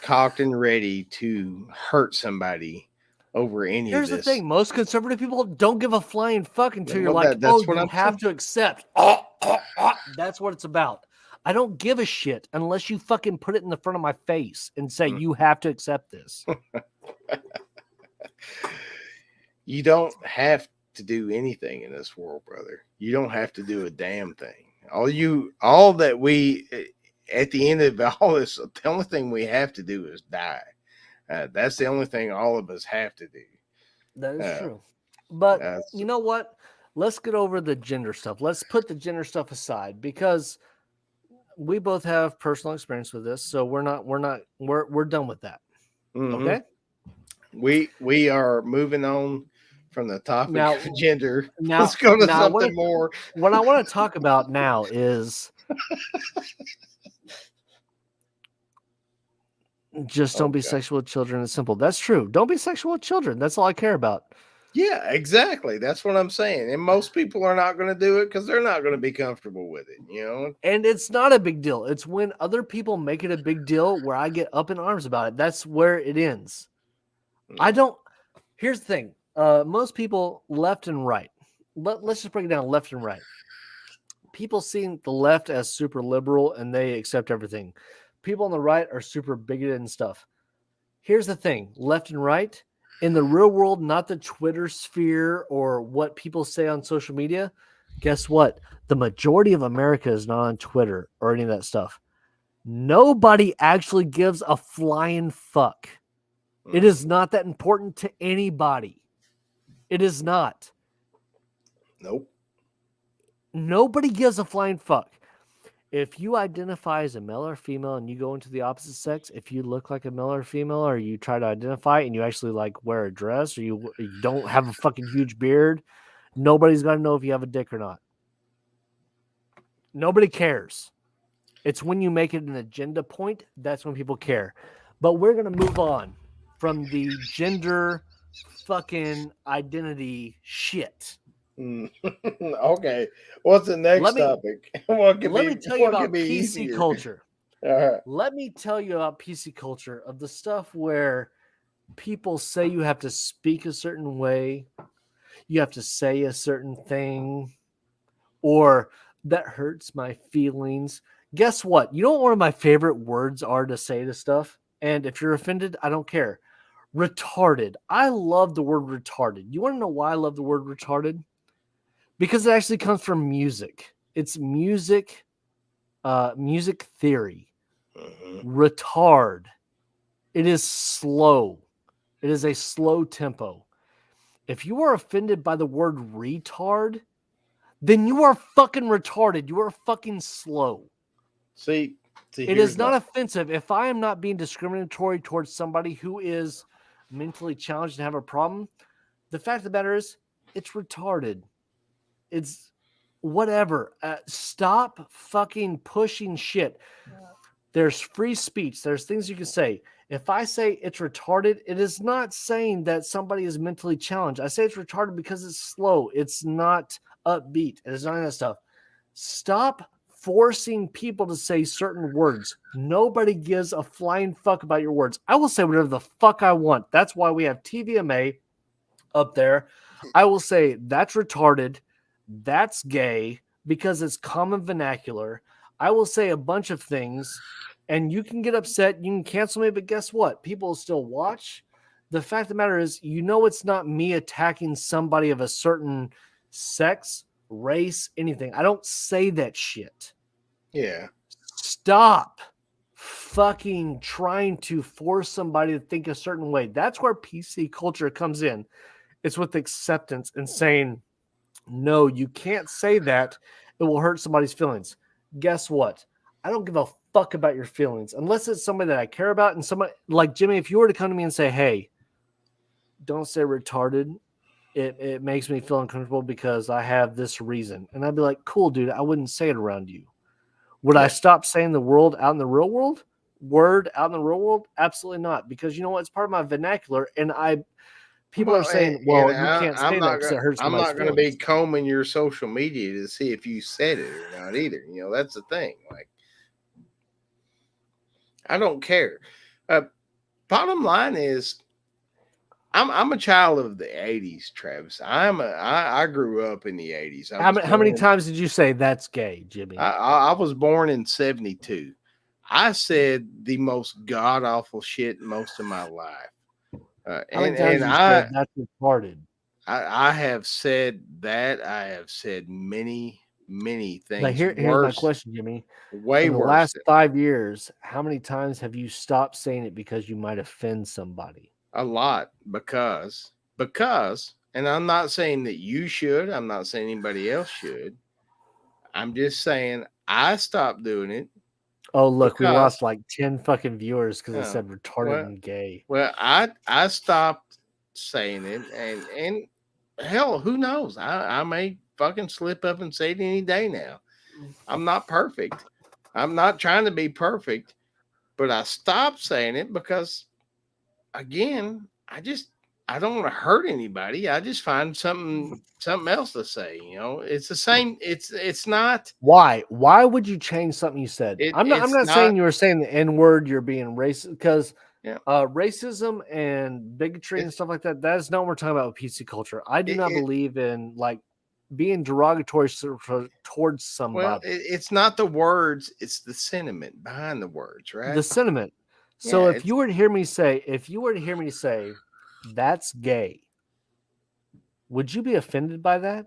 cocked and ready to hurt somebody over any Here's of the this. thing: most conservative people don't give a flying fuck until you're Well, like, that's "Oh, what you I'm have saying. to accept." That's what it's about. I don't give a shit unless you fucking put it in the front of my face and say you have to accept this. You don't have to do anything in this world, brother. You don't have to do a damn thing. All that we, at the end of all this, the only thing we have to do is die. That's the only thing all of us have to do. That is true. But That's- you know what? Let's get over the gender stuff. Let's put the gender stuff aside, because we both have personal experience with this, so we're done with that. Mhm. Okay? We are moving on from the topic Now- of gender. now- Let's go to now I something wanna- more. What I want to talk about now is just don't be Okay. sexual with children. It's simple. That's true. Don't be sexual with children. That's all I care about. Yeah, exactly. That's what I'm saying. And most people are not going to do it because they're not going to be comfortable with it. You know. And it's not a big deal. It's when other people make it a big deal where I get up in arms about it. That's where it ends. I don't. Here's the thing. Most people, left and right. Let's just break it down, left and right. People see the left as super liberal and they accept everything. People on the right are super bigoted and stuff. Here's the thing, left and right, in the real world, not the Twitter sphere or what people say on social media, guess what? The majority of America is not on Twitter or any of that stuff. Nobody actually gives a flying fuck. It is not that important to anybody. It is not. Nope. Nobody gives a flying fuck. If you identify as a male or female and you go into the opposite sex, if you look like a male or female, or you try to identify and you actually like wear a dress, or you don't have a fucking huge beard, nobody's gonna know if you have a dick or not. Nobody cares. It's when you make it an agenda point, that's when people care. But we're gonna move on from the gender fucking identity shit. Okay. What's the next topic? Let me tell you about PC culture. Right. Let me tell you about PC culture, of the stuff where people say you have to speak a certain way, you have to say a certain thing, or that hurts my feelings. Guess what? You know what one of my favorite words are to say to stuff? And if you're offended, I don't care. Retarded. I love the word retarded. You want to know why I love the word retarded? Because it actually comes from music. It's music theory. Retard. It is slow. It is a slow tempo. If you are offended by the word retard, then you are fucking retarded. You are fucking slow. See, it is not offensive if I am not being discriminatory towards somebody who is mentally challenged and have a problem. The fact of the matter is, it's retarded. It's whatever. Stop fucking pushing shit. There's free speech. There's things you can say. If I say it's retarded, it is not saying that somebody is mentally challenged. I say it's retarded because it's slow. It's not upbeat. It's none of that stuff. Stop forcing people to say certain words. Nobody gives a flying fuck about your words. I will say whatever the fuck I want. That's why we have TVMA up there. I will say that's retarded. That's gay, because it's common vernacular. I will say a bunch of things, and you can get upset. You can cancel me, but guess what? People will still watch. The fact of the matter is, it's not me attacking somebody of a certain sex race, anything. I don't say that shit. Yeah. Stop fucking trying to force somebody to think a certain way. That's where PC culture comes in. It's with acceptance and saying, no, you can't say that. It will hurt somebody's feelings. Guess what? I don't give a fuck about your feelings unless it's somebody that I care about. And somebody like Jimmy, if you were to come to me and say, hey, don't say retarded, it makes me feel uncomfortable because I have this reason. And I'd be like, cool, dude, I wouldn't say it around you. Would I Yeah. stop saying the world out in the real world? Word out in the real world? Absolutely not. Because you know what? It's part of my vernacular. And people are Well, saying, and well, you can't say that because it hurts I'm somebody's not gonna be feelings. combing your social media to see if you said it or not either. You know, that's the thing. Like, I don't care. Uh, Bottom line is, I'm a child of the '80s, Travis. I grew up in the '80s. How many times did you say that's gay, Jimmy? I was born in '72. I said the most god awful shit most of my life, How many times did you say that's retarded? I have said that. I have said many Like things here's my worse, question, Jimmy. way In the worse. last 5 years, how many times have you stopped saying it because you might offend somebody? A lot because and I'm not saying that you should, I'm not saying anybody else should. I'm just saying I stopped doing it Oh, look, we because lost like 10 fucking viewers because I uh, said retarded well and gay. I stopped saying it, and hell, who knows? I may fucking slip up and say it any day now. I'm not perfect. I'm not trying to be perfect, but I stopped saying it because, again, I don't want to hurt anybody. I just find something else to say. You know, it's the same. It's not. Why? Why would you change something you said? I'm It's not saying not. you were saying the N word, you're being racist because Yeah. racism and bigotry and It's stuff like that, that is not what we're talking about with PC culture. I do not it. believe in like being derogatory towards Well, somebody. it's not the words. It's the sentiment behind the words, right? The sentiment. Yeah. So if you were to hear me say, that's gay, would you be offended by that?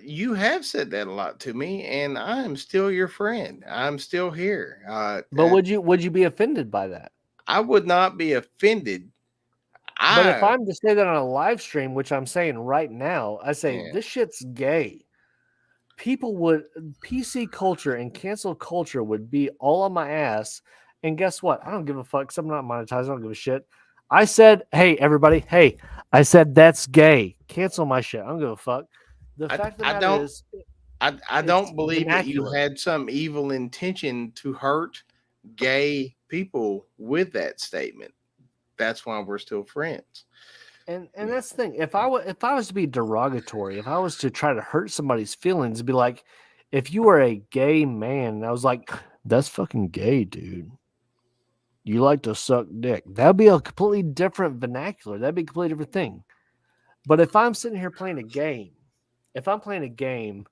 You have said that a lot to me, and I am still your friend. I'm still here. But would you be offended by that? I would not be offended. But if I I'm to say that on a live stream, which I'm saying right now, I say Yeah. this shit's gay. People would PC culture and cancel culture would be all on my ass. And guess what? I don't give a fuck because I'm not monetized. I don't give a shit. I said, hey, everybody, hey, I said that's gay. Cancel my shit. I don't give a fuck. The fact of the I matter don't is, I it's don't believe that you vernacular. had some evil intention to hurt gay people with that statement. That's why we're still friends. And that's the thing. If I was to be derogatory, if I was to try to hurt somebody's feelings, it'd be like, if you were a gay man, and I was like, that's fucking gay, dude. You like to suck dick. That'd be a completely different vernacular. That'd be a completely different thing. But if I'm sitting here playing a game, if I'm playing a game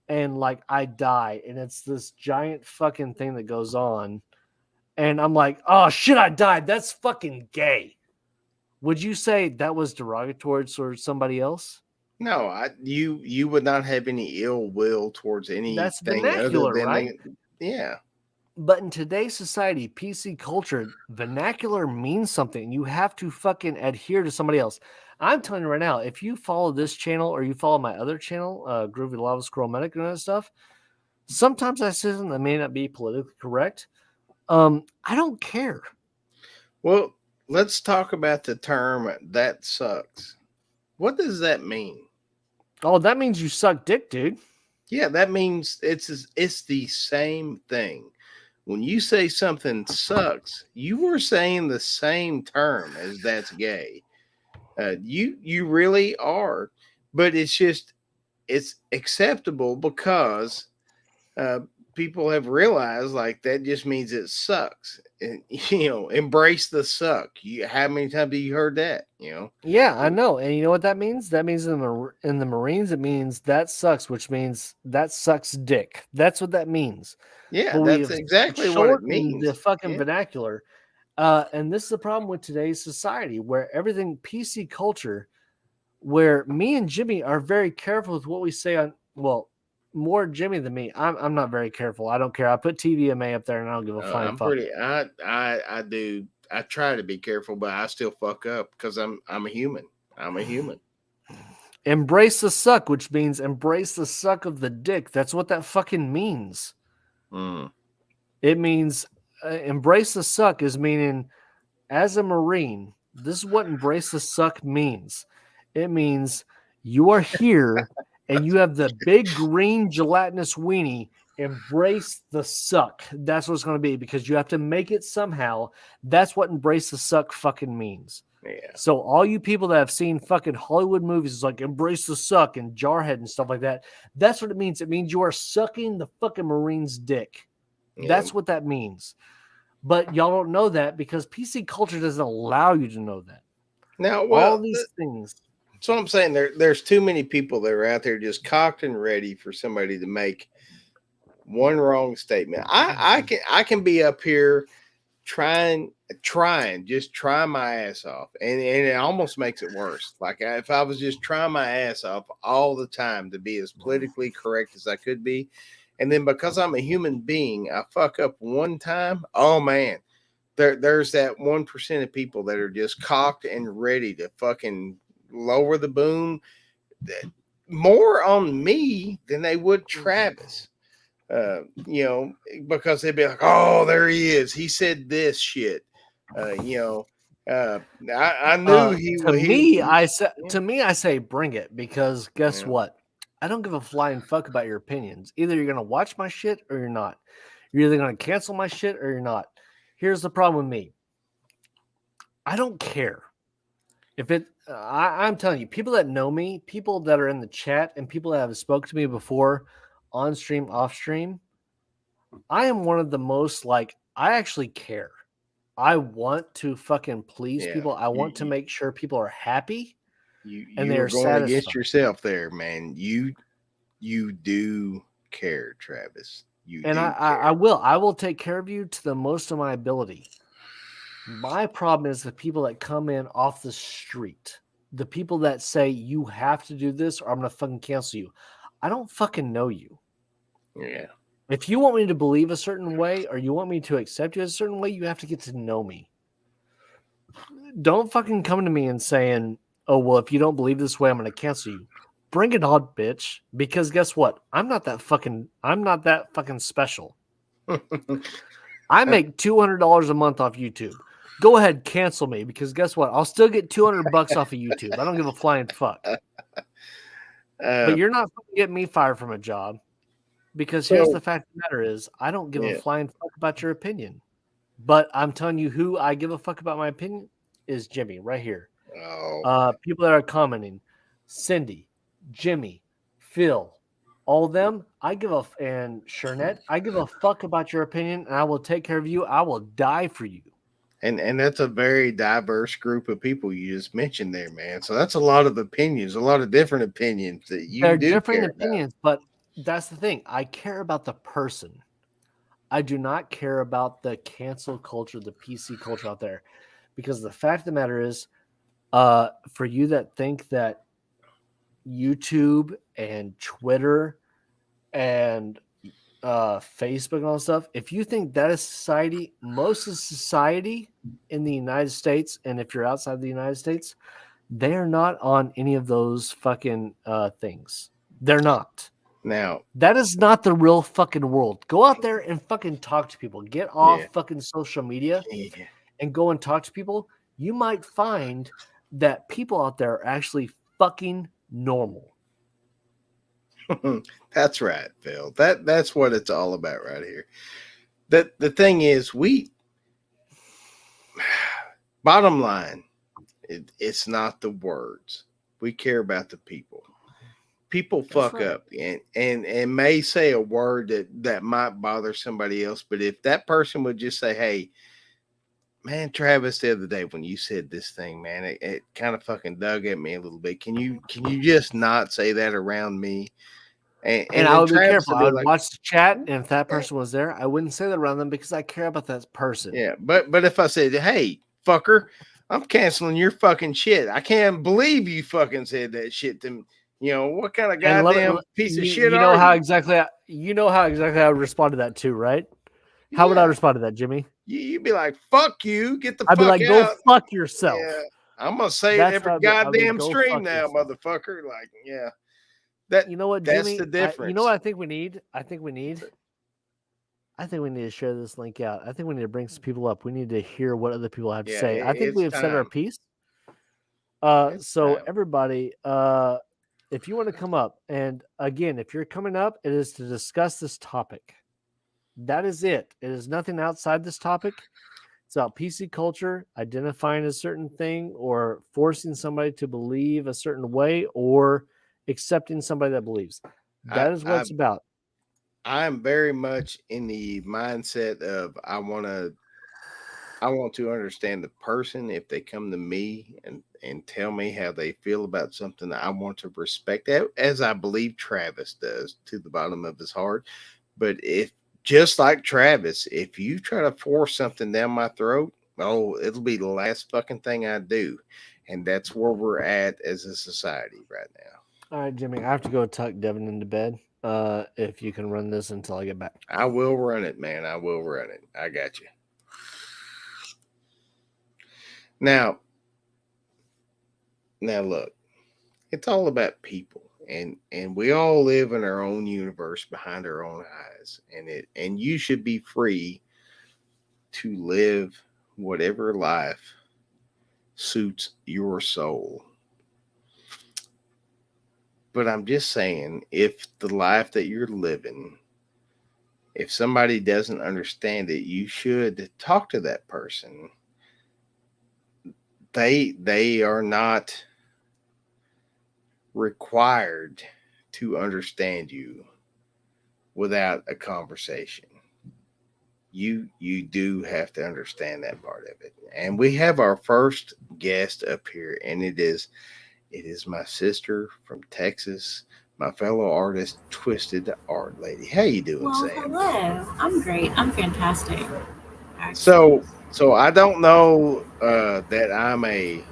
and like I die and it's this giant fucking thing that goes on, and I'm like, oh shit, I died. That's fucking gay. Would you say that was derogatory towards somebody else? No, you would not have any ill will towards That's anything other vernacular, than right? yeah. But in today's society, PC culture, vernacular means something. You have to fucking adhere to somebody else. I'm telling you right now, if you follow this channel or you follow my other channel, Groovy Lava Scroll Medic and that stuff, sometimes I say something that may not be politically correct. I don't care. Well, let's talk about the term that sucks. What does that mean? Oh, that means you suck dick, dude. Yeah, that means it's the same thing. When you say something sucks, you are saying the same term as that's gay. You really are, but it's acceptable because uh, people have realized like that just means it sucks. And embrace the suck. How many times have you heard that? Yeah, I know. And you know what that means? That means in the Marines, it means that sucks, which means that sucks dick. That's what that means. Yeah, But we that's have exactly what it shortened the means. fucking Yeah, vernacular. And this is the problem with today's society where everything PC culture, where me and Jimmy are very careful with what we say on. Well, more Jimmy than me. I'm not very careful. I don't care. I put TVMA up there, and I don't give a flying I'm fuck. pretty. I do. I try to be careful, but I still fuck up because I'm a human. I'm a human. Embrace the suck, which means embrace the suck of the dick. That's what that fucking means. Mm. It means embrace the suck is meaning as a Marine, this is what embrace the suck means. It means you are here and you have the big green gelatinous weenie. Embrace the suck. That's what it's going to be because you have to make it somehow. That's what embrace the suck fucking means. Yeah. So all you people that have seen fucking Hollywood movies like Embrace the Suck and Jarhead and stuff like that, that's what it means. It means you are sucking the fucking Marine's dick. Yeah. That's what that means. But y'all don't know that because PC culture doesn't allow you to know that. Now, well, all these things. So I'm saying there's too many people that are out there just cocked and ready for somebody to make one wrong statement. I can be up here trying my ass off, and it almost makes it worse. Like if I was just trying my ass off all the time to be as politically correct as I could be, and then because I'm a human being, I fuck up one time. Oh man, there's that 1% of people that are just cocked and ready to fucking lower the boom more on me than they would Travis. Because they'd be like, "Oh, there he is. He said this shit." I knew he. To me, I say bring it because guess what? I don't give a flying fuck about your opinions. Either you're gonna watch my shit or you're not. You're either gonna cancel my shit or you're not. Here's the problem with me. I don't care. If it, I'm telling you, people that know me, people that are in the chat, and people that have spoken to me before, on stream, off stream, I am one of the most like I actually care. I want to fucking please people. I want to make sure people are happy. And they're going satisfied. Against yourself there, man. You do care, Travis. I will take care of you to the most of my ability. My problem is the people that come in off the street, the people that say you have to do this or I'm gonna fucking cancel you. I don't fucking know you. Yeah. If you want me to believe a certain way or you want me to accept you a certain way, you have to get to know me. Don't fucking come to me and saying, "Oh well, if you don't believe this way, I'm gonna cancel you." Bring it on, bitch. Because guess what? I'm not that fucking special. I make $200 a month off YouTube. Go ahead, cancel me because guess what? I'll still get $200 off of YouTube. I don't give a flying fuck. But you're not getting me fired from a job because here's the fact of the matter is I don't give a flying fuck about your opinion. But I'm telling you who I give a fuck about my opinion is Jimmy right here. People that are commenting, Cindy, Jimmy, Phil, all of them, and Shernette, I give a fuck about your opinion and I will take care of you. I will die for you. And that's a very diverse group of people you just mentioned there, man. So that's a lot of opinions, a lot of different opinions that you They're do different care opinions, about. But that's the thing. I care about the person. I do not care about the cancel culture, the PC culture out there. Because the fact of the matter is, for you that think that YouTube and Twitter and Facebook and all that stuff, if you think that is society, most of society in the United States, and if you're outside the United States, they are not on any of those fucking things. They're not. Now, that is not the real fucking world. Go out there and fucking talk to people. Get off fucking social media and go and talk to people. You might find that people out there are actually fucking normal. That's right, Phil. That's what it's all about right here. The thing is, bottom line, it's not the words. We care about the people. People fuck up and may say a word that might bother somebody else, but if that person would just say, "Hey, man, Travis, the other day when you said this thing, man, it kind of fucking dug at me a little bit. Can you just not say that around me?" And I would be careful. I would watch the chat, and if that person was there, I wouldn't say that around them because I care about that person. Yeah, but if I said, "Hey, fucker, I'm canceling your fucking shit. I can't believe you fucking said that shit to me. What kind of And goddamn piece of shit you know are how you? exactly I would respond to that too, right? How would I Yeah. respond to that, Jimmy? You'd be like, fuck you, get the I'd be fuck like, go out. fuck Yeah. yourself. I'm gonna say it That's every what I'd be. goddamn Go stream fuck now, yourself. motherfucker. Like, yeah. That You know what, that's the Jimmy? You know difference. what I think we need? I think we need to share this link out. I think we need to bring some people up. We need to hear what other people have to Yeah, say. I think we it's have said our time. piece. It's So time. everybody, if you want to come up, and again, if you're coming up, it is to discuss this topic. That is it. It is nothing outside this topic. It's about PC culture, identifying a certain thing, or forcing somebody to believe a certain way, or accepting somebody that believes. I, That is what I it's about. I'm very much in the mindset of I want to understand the person. If they come to me and tell me how they feel about something, I want to respect that, as I believe Travis does to the bottom of his heart. But if just like Travis, if you try to force something down my throat, oh, it'll be the last fucking thing I do. And that's where we're at as a society right now. All right, Jimmy, I have to go tuck Devin into bed. If you can run this until I get back. I will run it, man. I will run it. I got you. Now, now look, it's all about people. And we all live in our own universe behind our own eyes. And you should be free to live whatever life suits your soul. But I'm just saying, if the life that you're living, if somebody doesn't understand it, you should talk to that person. They are not required to understand you without a conversation. You do have to understand that part of it. And we have our first guest up here, and it is my sister from Texas, my fellow artist, Twisted Art Lady. How you doing, Well, Sam? hello. I'm great. I'm fantastic, actually. So I don't know that I'm a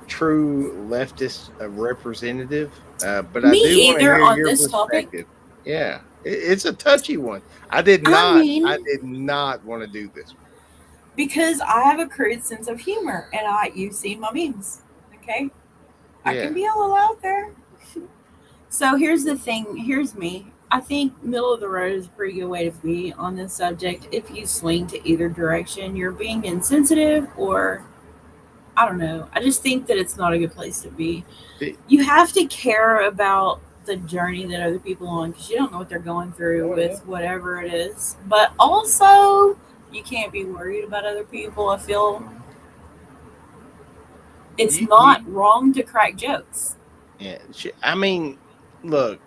true leftist representative, but I Me do want to either hear on your this topic. perspective. Yeah, it's a touchy one. I did I not I mean, did not want to do this because I have a crude sense of humor, and you've seen my memes, okay? one. I Yeah, can be a little out there. So here's the thing. Here's me. I think middle of the road is a pretty good way to be on this subject. If you swing to either direction, you're being insensitive, or I don't know. I just think that it's not a good place to be. The- You have to care about the journey that other people on, because you don't know what they're going through oh yeah. with whatever it is. But also, you can't be worried about other people. I feel it's You not wrong to crack jokes. yeah. I mean, look,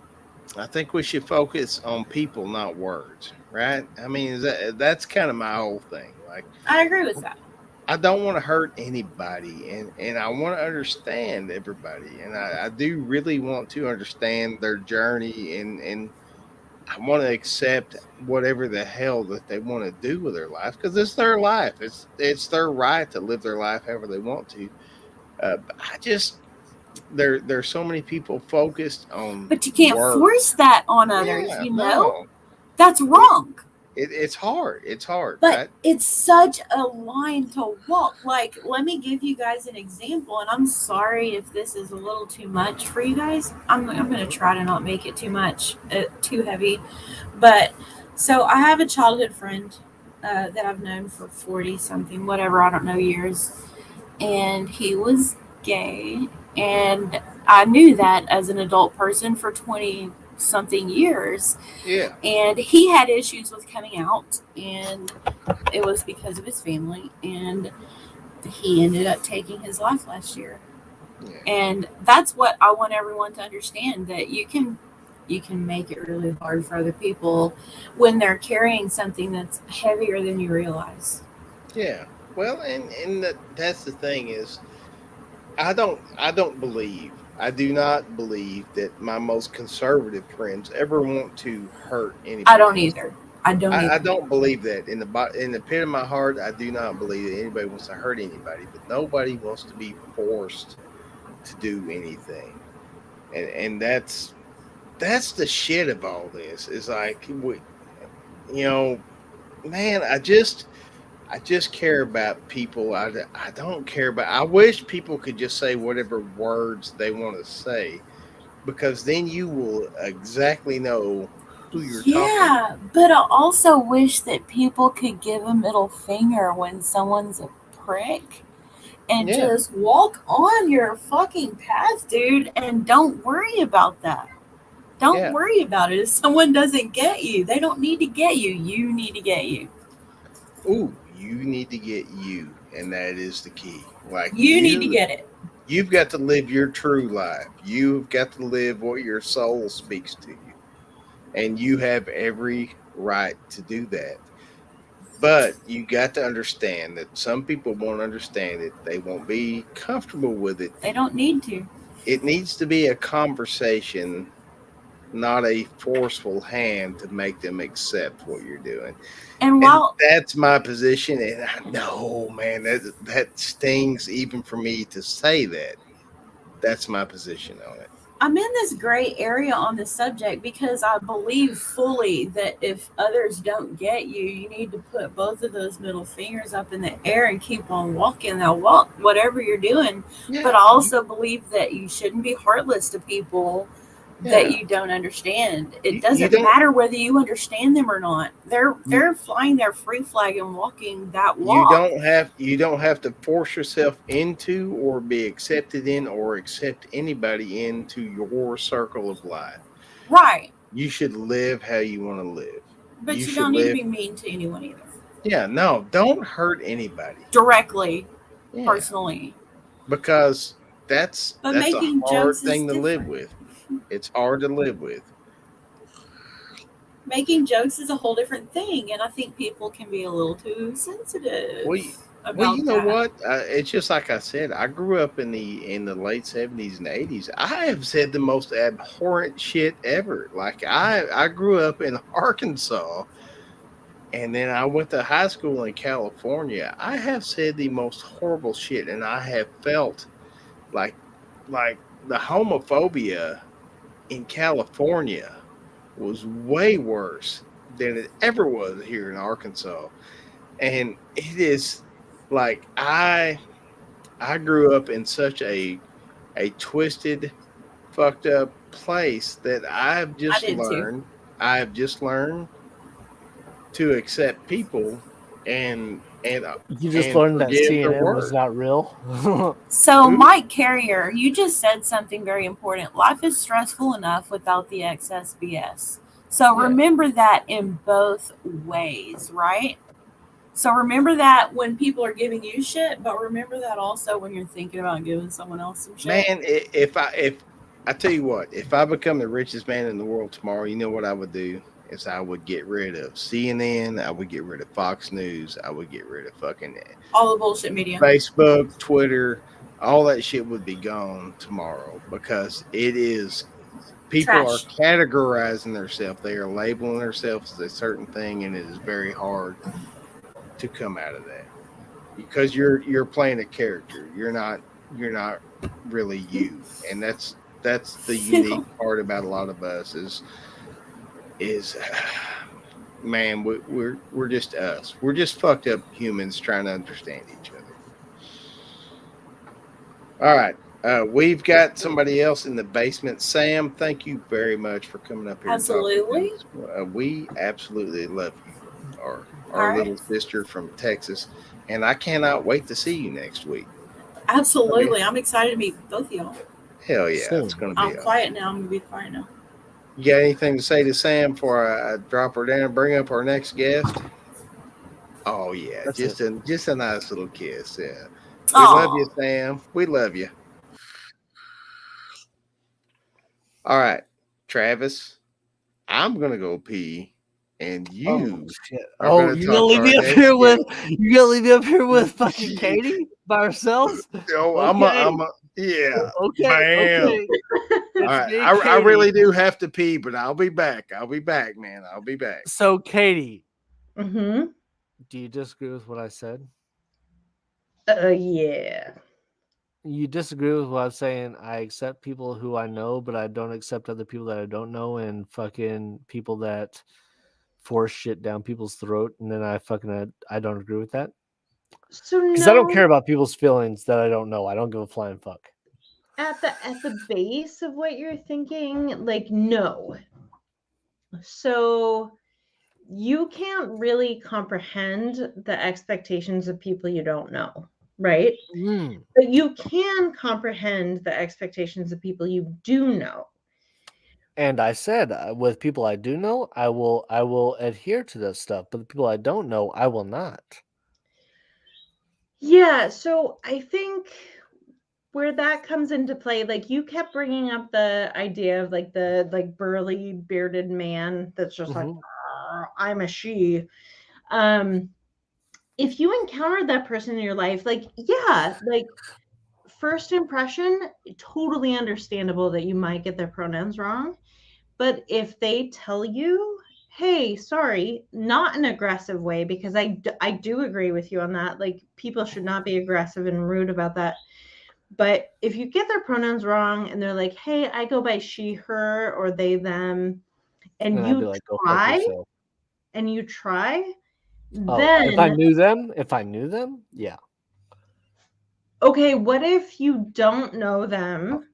I think we should focus on people, not words, right? I mean, that's kind of my whole thing. Like, I agree with that. I don't want to hurt anybody, and I want to understand everybody, and I do really want to understand their journey, and I want to accept whatever the hell that they want to do with their life, because it's their life. It's their right to live their life however they want to. But I just there's so many people focused on But you can't words. force that on others, Yeah, you know? no, That's it, wrong. it's hard. It's hard, But right? it's such a line to walk. Like, let me give you guys an example, and I'm sorry if this is a little too much for you guys. I'm going to try to not make it too much, too heavy. But so I have a childhood friend that I've known for 40 something, whatever, I don't know, years. And he was gay. And I knew that as an adult person for 20 something years. Yeah, And he had issues with coming out, and it was because of his family. And he ended up taking his life last year. yeah, And that's what I want everyone to understand, that you can make it really hard for other people when they're carrying something that's heavier than you realize. yeah. Well, that's the thing is, I do not believe that my most conservative friends ever want to hurt I don't anybody else. either. I don't I either. don't believe that in the pit of my heart. I do not believe that anybody wants to hurt anybody, but nobody wants to be forced to do anything, and that's the shit of all this. Is like you know, man. I just care about people. I don't care about. I wish people could just say whatever words they want to say, because then you will exactly know who you're talking about. Yeah, but I also wish that people could give a middle finger when someone's a prick and Yeah, just walk on your fucking path, dude, and don't worry about that. Don't yeah. worry about it. If someone doesn't get you, they don't need to get you. You need to get you. Ooh, you need to get you, and that is the key. Like You need to get it. you've got to live your true life. You've got to live what your soul speaks to you, and you have every right to do that. But you got to understand that some people won't understand it. They won't be comfortable with it. They don't need to. It needs to be a conversation, not a forceful hand to make them accept what you're doing. And And while that's my position. And I know, man, that stings even for me to say that. That's my position on it. I'm in this gray area on this subject because I believe fully that if others don't get you, you need to put both of those middle fingers up in the air and keep on walking. Now, walk whatever you're doing. But Yeah, I also believe that you shouldn't be heartless to people that yeah. you don't understand. It You doesn't don't matter whether you understand them or not. They're flying their free flag and walking that you walk. don't have to force yourself into or be accepted in or accept anybody into your circle of life. Right. You should live how you want to live. But You you should don't need to live. be mean to anyone either. Yeah, no, don't hurt anybody. Directly, Yeah, personally. because that's But that's a making hard jokes is thing to live different. with. It's hard to live with. Making jokes is a whole different thing, and I think people can be a little too sensitive We well, you about know that. what? It's just like I said. I grew up in the late '70s and '80s. I have said the most abhorrent shit ever. Like I grew up in Arkansas, and then I went to high school in California. I have said the most horrible shit, and I have felt like like the homophobia in California was way worse than it ever was here in Arkansas. And it is like I grew up in such a twisted, fucked up place that I did too. I've just learned to accept people and and uh, You just and learned that forgive their CNN was word. not real. So, Who? Mike Carrier, you just said something very important. Life is stressful enough without the excess BS. So, Yeah. remember that in both ways, right? So, remember that when people are giving you shit, but remember that also when you're thinking about giving someone else some Man, shit. if I tell you what, if I become the richest man in the world tomorrow, you know what I would do? Is I would get rid of CNN, I would get rid of Fox News, I would get rid of fucking All the bullshit media. Facebook, Twitter, all that shit would be gone tomorrow because it is people are Trash. categorizing themselves. They are labeling themselves as a certain thing, and it is very hard to come out of that because you're playing a character. You're not really you, and that's the unique part about a lot of us is man, we're just us. We're just fucked up humans trying to understand each other. All right. We've got somebody else in the basement. Sam, thank you very much for coming up here and talking to Absolutely. us. We absolutely love you, All our right. little sister from Texas, and I cannot wait to see you next week. Okay. Absolutely. I'm excited to meet both of y'all. Hell yeah, it's Same. going to be I'm awesome. quiet now. I'm going to be quiet now. You got anything to say to Sam before I drop her down and bring up our next guest? Oh yeah, That's it. just a nice little kiss. Yeah, we love you, Oh, Sam. We love you. All right, Travis, I'm gonna go pee, and Oh you shit! are Oh, gonna you gonna talk to leave our me up next here with guest. fucking Katie by ourselves? No, Okay, I'm a, yeah, okay, bam. okay. It's right, me, I Katie. really do have to pee, but I'll be back. I'll be back, man. I'll be back. So, Katie, Mm-hmm. do you disagree with what I said? Yeah. You disagree with what I'm saying? I accept people who I know, but I don't accept other people that I don't know, and fucking people that force shit down people's throat, and then I don't agree with that. So Because I don't no, care about people's feelings that I don't know. I don't give a flying fuck. at the base of what you're thinking, like no. So you can't really comprehend the expectations of people you don't know, right? Mm. But you can comprehend the expectations of people you do know. And I said, with people I do know, I will adhere to this stuff. But the people I don't know, I will not. Yeah, so I think where that comes into play, like you kept bringing up the idea of like the like burly bearded man that's just like, Mhm. I'm a she. If you encountered that person in your life, like, yeah, like first impression, totally understandable that you might get their pronouns wrong. But if they tell you, hey, sorry, not an aggressive way, because I do agree with you on that. Like, people should not be aggressive and rude about that. But if you get their pronouns wrong and they're like, hey, I go by she, her, or they, them, And and I'd be you like, go fuck try yourself. and you try, Oh, if I then, knew them, yeah. okay, what if you don't know them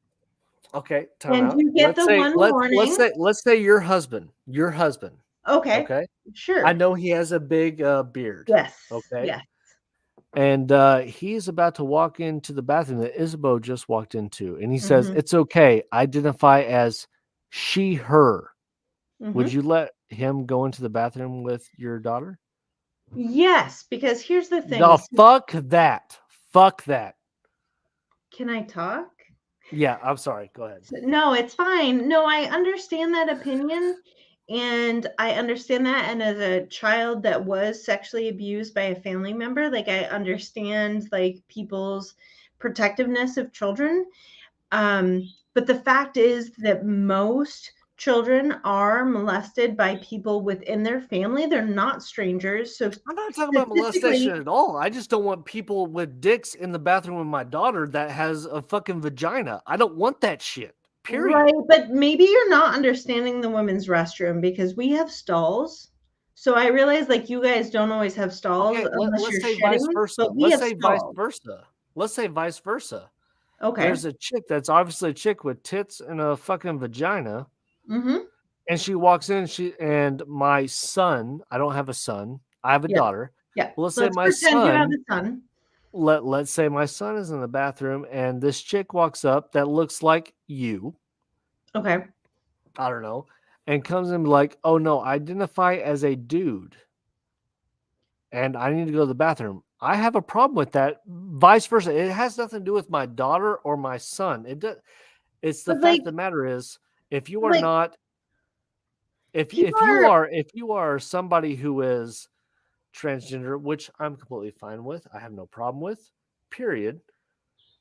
Okay, time and out. you get the one warning? Let's say your husband. Okay, Okay, sure. I know he has a big beard. Yes. Okay, Yes. and he's about to walk into the bathroom that Isabeau just walked into, and he says, Mhm. "It's okay. Identify as she, her." Would Mhm. you let him go into the bathroom with your daughter? Yes, because here's the thing. No, fuck that. Fuck that. Can I talk? Yeah, I'm sorry. Go ahead. No, it's fine. No, I understand that opinion. And I understand that. And as a child that was sexually abused by a family member, like I understand like people's protectiveness of children. But the fact is that most children are molested by people within their family. They're not strangers. So I'm not talking about molestation at all. I just don't want people with dicks in the bathroom with my daughter that has a fucking vagina. I don't want that shit. Period. right, but maybe you're not understanding the women's restroom because we have stalls. So I realize like you guys don't always have stalls Okay, unless let's you're say vice shitting, versa. but we Let's have say vice stalls. versa. Let's say vice versa. Okay. There's a chick that's obviously a chick with tits and a fucking vagina, Mm-hmm. and she walks in. And my son. I don't have a son. I have a Yeah. daughter. Yeah. Well, let's Let's say my pretend you have son. a son. Let's say my son is in the bathroom, and this chick walks up that looks like you. Okay. I don't know, and comes in like, oh no, identify as a dude, and I need to go to the bathroom. I have a problem with that. Vice versa. It has nothing to do with my daughter or my son. It's the But fact like of the matter is, if you are not, people are if you are somebody who is transgender, which I'm completely fine with, I have no problem with, period.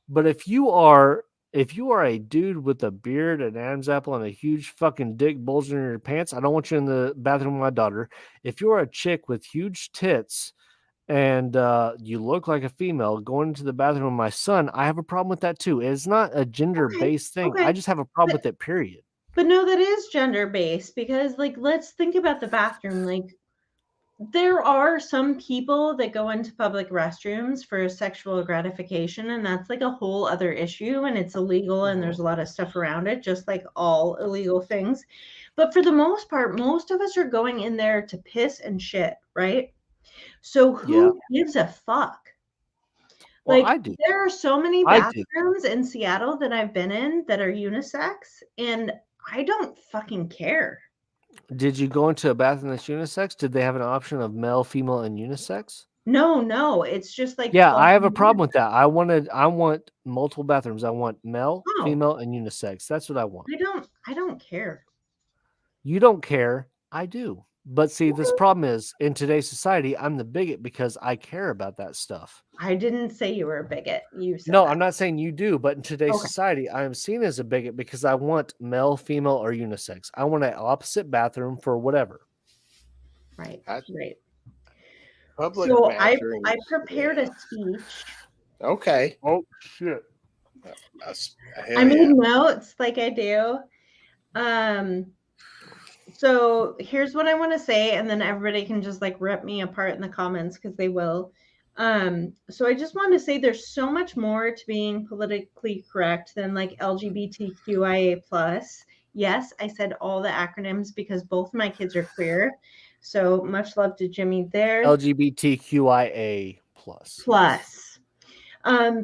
But if you are a dude with a beard, an Adam's apple, and a huge fucking dick bulging in your pants, I don't want you in the bathroom with my daughter. If you are a chick with huge tits and you look like a female going into the bathroom with my son, I have a problem with that too. It's not a gender-based thing. I okay. just have a problem But with it, period. but no, that is gender based because like let's think about the bathroom. Like there are some people that go into public restrooms for sexual gratification, and that's like a whole other issue, and it's illegal, and there's a lot of stuff around it, just like all illegal things. But for the most part, most of us are going in there to piss and shit, right? So Yeah. who gives a fuck? Well, Like I do. there are so many I do. bathrooms in Seattle that I've been in that are unisex, and I don't fucking care. Did you go into a bathroom that's unisex? Did they have an option of male, female, and unisex? No, it's just like Yeah, I have a fucking problem with that. I want multiple bathrooms. I want male, no. female, and unisex. That's what I want. I don't care. You don't care. I do. But see, this problem is in today's society, I'm the bigot because I care about that stuff. I didn't say you were a bigot. You said No, that. I'm not saying you do, but in today's Okay. society, I am seen as a bigot because I want male, female, or unisex. I want an opposite bathroom for whatever. Right. I- Right. Public So I bathrooms. prepared Yeah. a speech. Okay. Oh shit! Hell I made yeah. notes like I do. So here's what I want to say, and then everybody can just like rip me apart in the comments because they will. So I just want to say there's so much more to being politically correct than like LGBTQIA plus. Yes, I said all the acronyms because both my kids are queer. So much love to Jimmy there. LGBTQIA plus. Plus.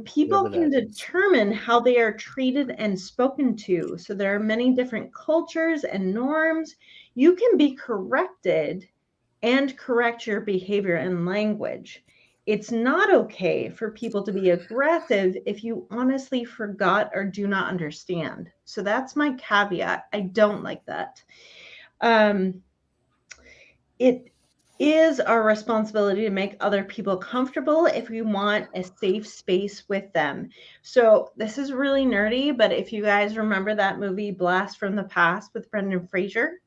People Whatever can that is. determine how they are treated and spoken to. So there are many different cultures and norms. You can be corrected and correct your behavior and language. It's not okay for people to be aggressive if you honestly forgot or do not understand. So that's my caveat. I don't like that. It is our responsibility to make other people comfortable if we want a safe space with them. So this is really nerdy, but if you guys remember that movie Blast from the Past with Brendan Fraser,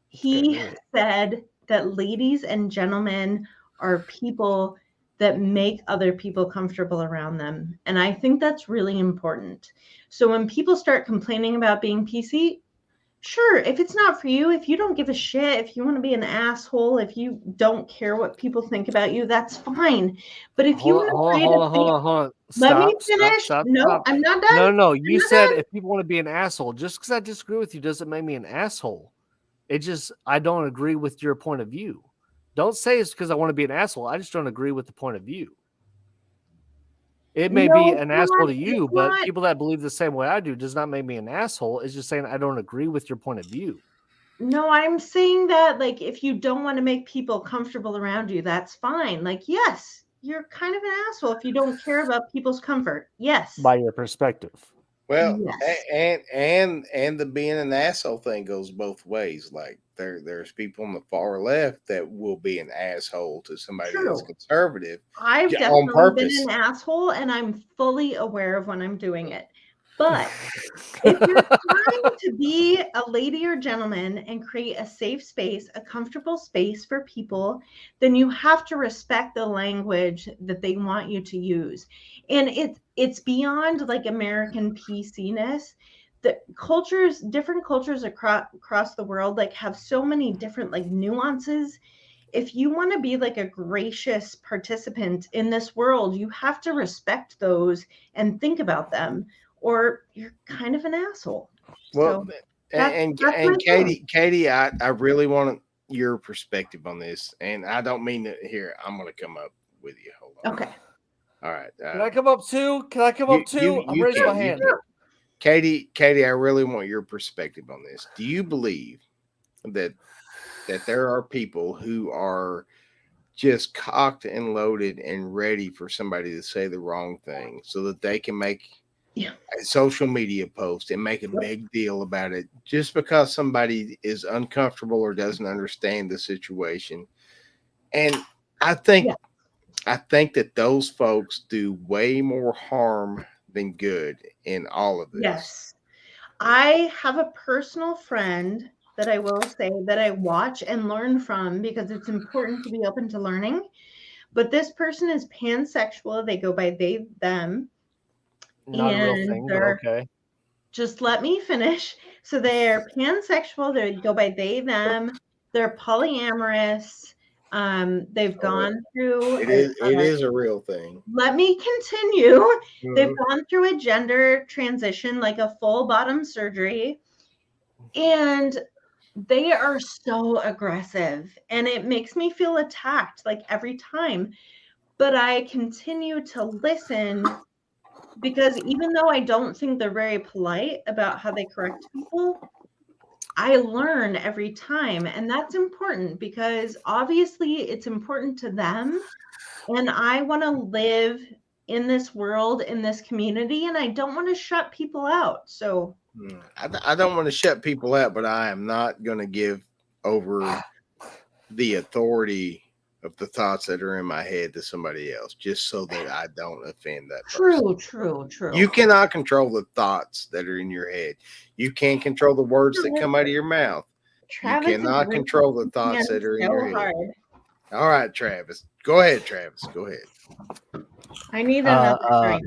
he said that ladies and gentlemen are people that make other people comfortable around them. And I think that's really important. So when people start complaining about being PC, sure, if it's not for you, if you don't give a shit, if you want to be an asshole, if you don't care what people think about you, that's fine. But if you Hold on. let me Stop, finish. stop. No, I'm not done. No. You not said done. if people want to be an asshole, just because I disagree with you doesn't make me an asshole. It just I don't agree with your point of view. Don't say it's because I want to be an asshole. I just don't agree with the point of view. It may be an asshole to you, but people that believe the same way I do does not make me an asshole. It's just saying I don't agree with your point of view. No, I'm saying that like if you don't want to make people comfortable around you, that's fine. Like, yes, you're kind of an asshole if you don't care about people's comfort. Yes. By your perspective. Well, yes. and the being an asshole thing goes both ways. Like there's people on the far left that will be an asshole to somebody that's conservative. I've definitely been an asshole, and I'm fully aware of when I'm doing it. But if you're trying to be a lady or gentleman and create a safe space, a comfortable space for people, then you have to respect the language that they want you to use. And it's beyond like American PC-ness. The cultures, different cultures across the world, like have so many different like nuances. If you want to be like a gracious participant in this world, you have to respect those and think about them, or you're kind of an asshole. Well, so and Katie, I really want your perspective on this, and I don't mean to. Here, I'm going to come up with you. Hold on. Okay. All right. Can I come up too? I'll raise my hand. Katie, I really want your perspective on this. Do you believe that there are people who are just cocked and loaded and ready for somebody to say the wrong thing so that they can make a social media post and make a big deal about it just because somebody is uncomfortable or doesn't understand the situation? And I think that those folks do way more harm than good in all of this. Yes. I have a personal friend that I will say that I watch and learn from because it's important to be open to learning. But this person is pansexual. They go by they, them. Not a real thing, but okay. Just let me finish. So they're pansexual. They go by they, them. They're polyamorous. They've gone through. It is a real thing. Let me continue. Mm-hmm. They've gone through a gender transition, like a full bottom surgery. And they are so aggressive. And it makes me feel attacked like every time. But I continue to listen because even though I don't think they're very polite about how they correct people, I learn every time. And that's important because obviously it's important to them. And I want to live in this world, in this community, and I don't want to shut people out. So I don't want to shut people out, but I am not going to give over the authority of the thoughts that are in my head to somebody else, just so that I don't offend that person. True. You cannot control the thoughts that are in your head. You can't control the words that come out of your mouth. Travis You cannot control the thoughts that are in your head. All right, Travis. Go ahead, Travis. Go ahead. I need another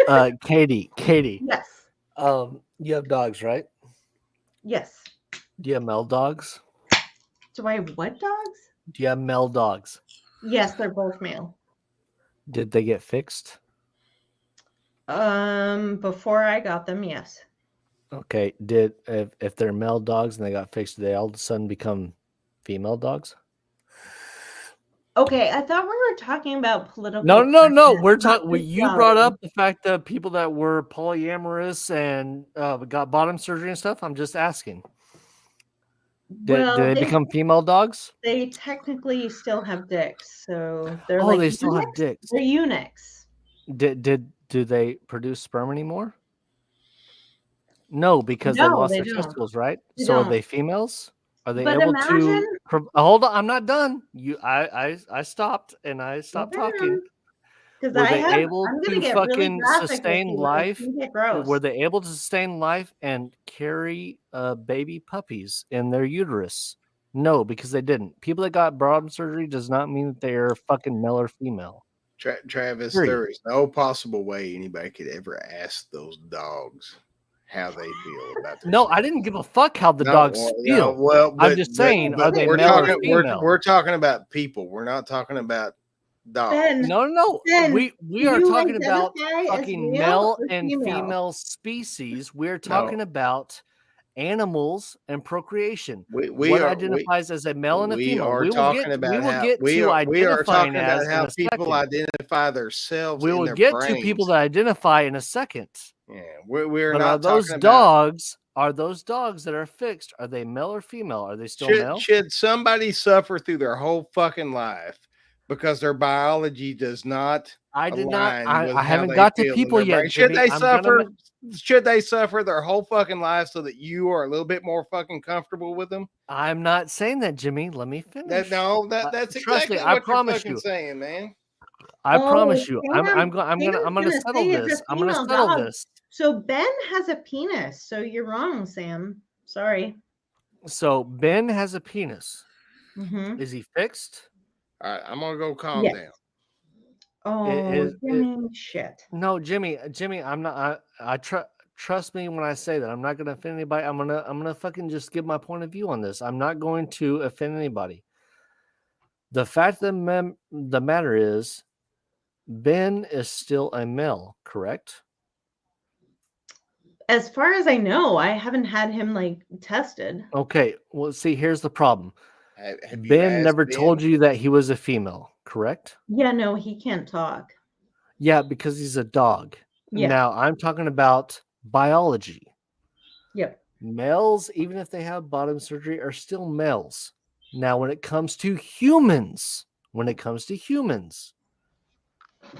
drink. Katie. Yes. You have dogs, right? Yes. Do you have male dogs? Do I have what dogs? Do you have male dogs? Yes, they're both male. Did they get fixed? Before I got them, yes. Okay. If they're male dogs and they got fixed, did they all of a sudden become female dogs? Okay, I thought we were talking about political. No. We're talking. You sexuality. brought up the fact that people that were polyamorous and got bottom surgery and stuff. I'm just asking. Did they become female dogs? They technically still have dicks, so they're They still have dicks. They're eunuchs. Do they produce sperm anymore? No, because they lost their testicles, right? So are they females? Are they able to? Hold on, I'm not done. I stopped and I stopped talking. Were they able to fucking sustain life? Were they able to sustain life and carry baby puppies in their uterus? No, because they didn't. People that got bottom surgery does not mean that they are fucking male or female. Travis, there is no possible way anybody could ever ask those dogs how they feel about this. No, I didn't give a fuck how the dogs feel. I'm just saying, are they male or female? We're talking about people. We're not talking about dogs. No. We are talking about fucking male and female species. We're talking about animals and procreation. What identifies as a male and a female? We will get to identifying as how people identify themselves. We will get to people that identify in a second. Yeah, we're but not. Are those dogs? Are those dogs that are fixed? Are they male or female? Are they still male? Should somebody suffer through their whole fucking life because their biology does not? I haven't got to people yet. Should they suffer? Should they suffer their whole fucking life so that you are a little bit more fucking comfortable with them? I'm not saying that, Jimmy. Let me finish. That's exactly what you're fucking saying, man. I promise you. I'm gonna settle this. I'm gonna settle this. So Ben has a penis. So you're wrong, Sam. Sorry. So Ben has a penis. Mm-hmm. Is he fixed? All right, I'm gonna go calm down. Oh, shit. No, Jimmy, I'm not. I trust me when I say that. I'm not gonna offend anybody. I'm gonna fucking just give my point of view on this. I'm not going to offend anybody. The fact of the matter is, Ben is still a male, correct? As far as I know, I haven't had him tested. Okay, well, see, here's the problem. Ben never told you that he was a female, correct? Yeah, no, he can't talk. Yeah, because he's a dog. Yeah. Now, I'm talking about biology. Yep. Males, even if they have bottom surgery, are still males. Now, when it comes to humans,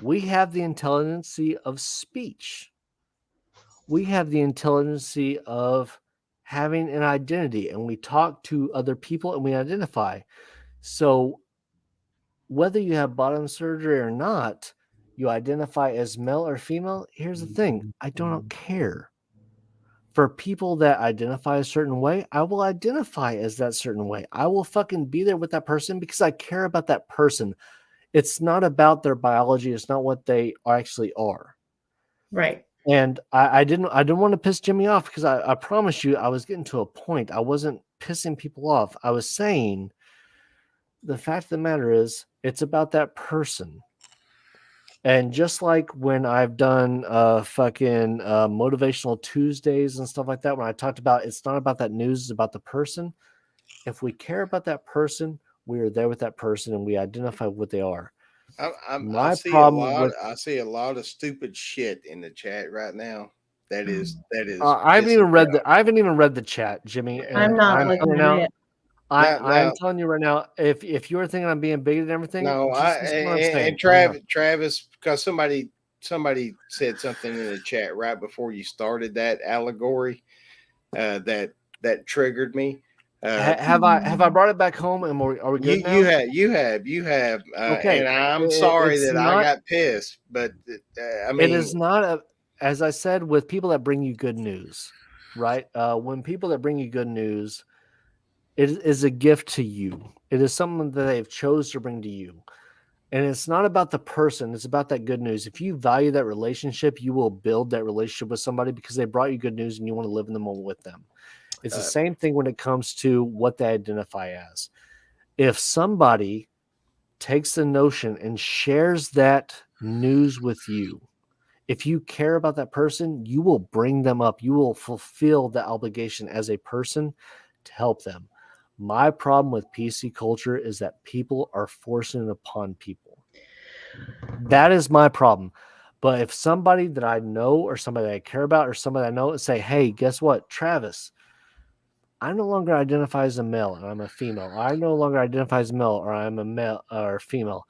we have the intelligence of speech. We have the intelligence of having an identity, and we talk to other people and we identify. So whether you have bottom surgery or not, you identify as male or female. Here's the thing. I don't care. For people that identify a certain way, I will identify as that certain way. I will fucking be there with that person because I care about that person. It's not about their biology. It's not what they actually are. Right. And I didn't want to piss Jimmy off because I promise you I was getting to a point. I wasn't pissing people off. I was saying the fact of the matter is it's about that person. And just like when I've done fucking motivational Tuesdays and stuff like that, when I talked about it's not about that news, it's about the person. If we care about that person, we are there with that person and we identify what they are. I see a lot of stupid shit in the chat right now. That is. I haven't even read the chat, Jimmy. I'm not looking at it. I'm telling you right now, if you're thinking I'm being bigoted and everything, and Travis, because somebody said something in the chat right before you started that allegory, that triggered me. Have I brought it back home? And are we good now? You have. Okay, And I'm sorry it's that I not. got pissed, but I It is mean, not as I said, with people that bring you good news, right? When people that bring you good news, it is a gift to you. It is something that they've chose to bring to you. And it's not about the person, it's about that good news. If you value that relationship, you will build that relationship with somebody because they brought you good news and you want to live in the moment with them. It's the same thing when it comes to what they identify as. If somebody takes the notion and shares that news with you, if you care about that person, you will bring them up. You will fulfill the obligation as a person to help them. My problem with PC culture is that people are forcing it upon people. That is my problem. But if somebody that I know or somebody that I care about or somebody I know say, hey, guess what, Travis, I no longer identify as a male and I'm a female. I no longer identify as a male or I'm a male or female.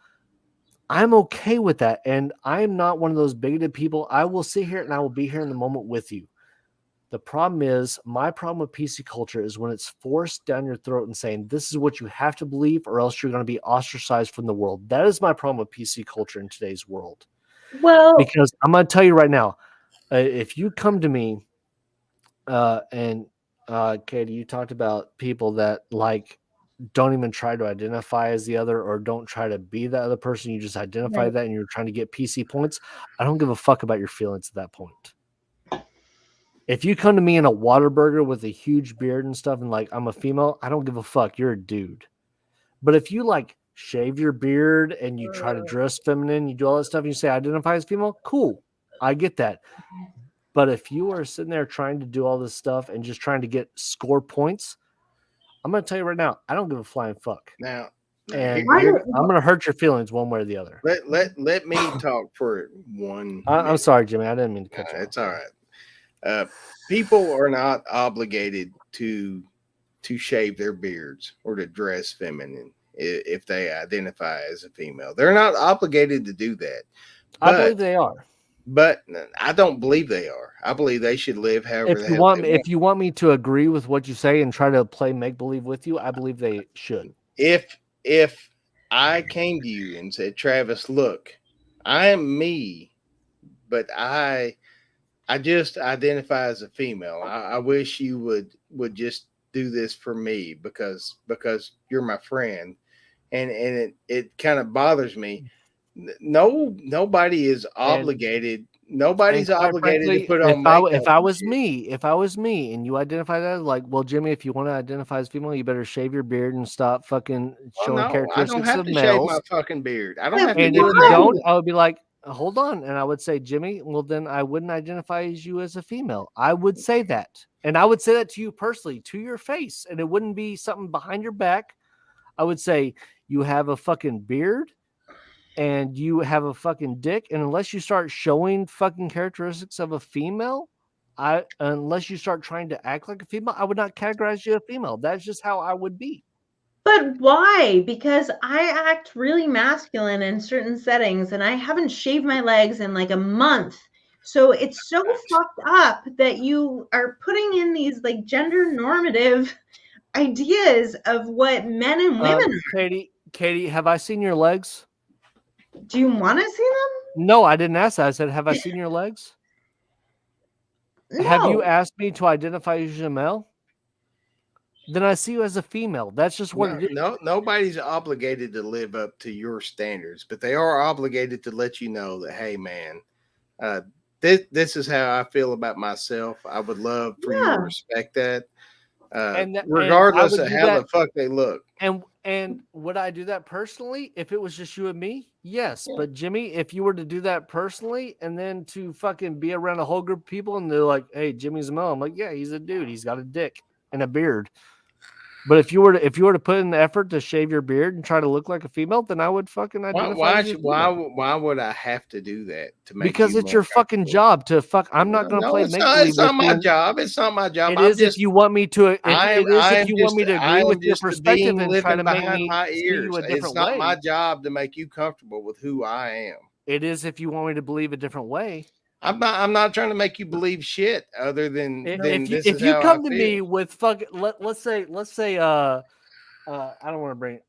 I'm okay with that. And I'm not one of those bigoted people. I will sit here and I will be here in the moment with you. The problem is, my problem with PC culture is when it's forced down your throat and saying, this is what you have to believe or else you're going to be ostracized from the world. That is my problem with PC culture in today's world. Well, Because I'm going to tell you right now, if you come to me and Katie, you talked about people that like don't even try to identify as the other or don't try to be that other person. You just identify right. that and you're trying to get PC points. I don't give a fuck about your feelings at that point. If you come to me in a Whataburger with a huge beard and stuff and like I'm a female, I don't give a fuck. You're a dude. But if you like shave your beard and you try to dress feminine, you do all that stuff and you say identify as female, cool. I get that. But if you are sitting there trying to do all this stuff and just trying to get score points, I'm going to tell you right now, I don't give a flying fuck. now And here, I'm going to hurt your feelings one way or the other. let me talk for 1 I'm minute. sorry, Jimmy. I didn't mean to cut you off. It's all right. People are not obligated to shave their beards or to dress feminine if they identify as a female. They're not obligated to do that. I believe they are. But I don't believe they are. I believe they should live however If you want me to agree with what you say and try to play make believe with you, I believe they should. If I came to you and said, Travis, look, I am me, but I just identify as a female. I wish you would just do this for me because you're my friend, and it kind of bothers me. Nobody is obligated. Nobody's obligated frankly, to put on makeup. If I was me, and you identify that like, well, Jimmy, if you want to identify as female, you better shave your beard and stop fucking showing I characteristics don't have of to males. shave my fucking beard. I don't have to And do if it. you don't, I would be like, hold on, and I would say, Jimmy, well, then I wouldn't identify as you as a female. I would say that, and I would say that to you personally, to your face, and it wouldn't be something behind your back. I would say you have a fucking beard. And you have a fucking dick, and unless you start showing fucking characteristics of a female, unless you start trying to act like a female, I would not categorize you a female. That's just how I would be. But why? Because I act really masculine in certain settings and I haven't shaved my legs in like a month. So it's so fucked up that you are putting in these like gender normative ideas of what men and women are. Katie, have I seen your legs? Do you want to see them? No, I didn't ask that. I said, have I seen your legs? No. Have you asked me to identify you as a male? Then I see you as a female. That's just what it is. No, nobody's obligated to live up to your standards, but they are obligated to let you know that, hey, man, this is how I feel about myself. I would love for you to respect that, regardless of how the fuck they look. And would I do that personally if it was just you and me? Yes. But Jimmy, if you were to do that personally and then to fucking be around a whole group of people and they're like, hey, Jimmy's a male, I'm like, yeah, he's a dude. He's got a dick and a beard. But if you were to put in the effort to shave your beard and try to look like a female, then I would fucking identify. Why would I have to do that to make? Because it's your fucking job to fuck. I'm not going to play make believe. It's not my job. It's not my job. It is if you want me to. If you want me to agree with your perspective and try to make me see you a different way. It's not my job to make you comfortable with who I am. It is if you want me to believe a different way. I'm not trying to make you believe shit other than this If is you how come I to feel. me with fucking let's say I don't want to bring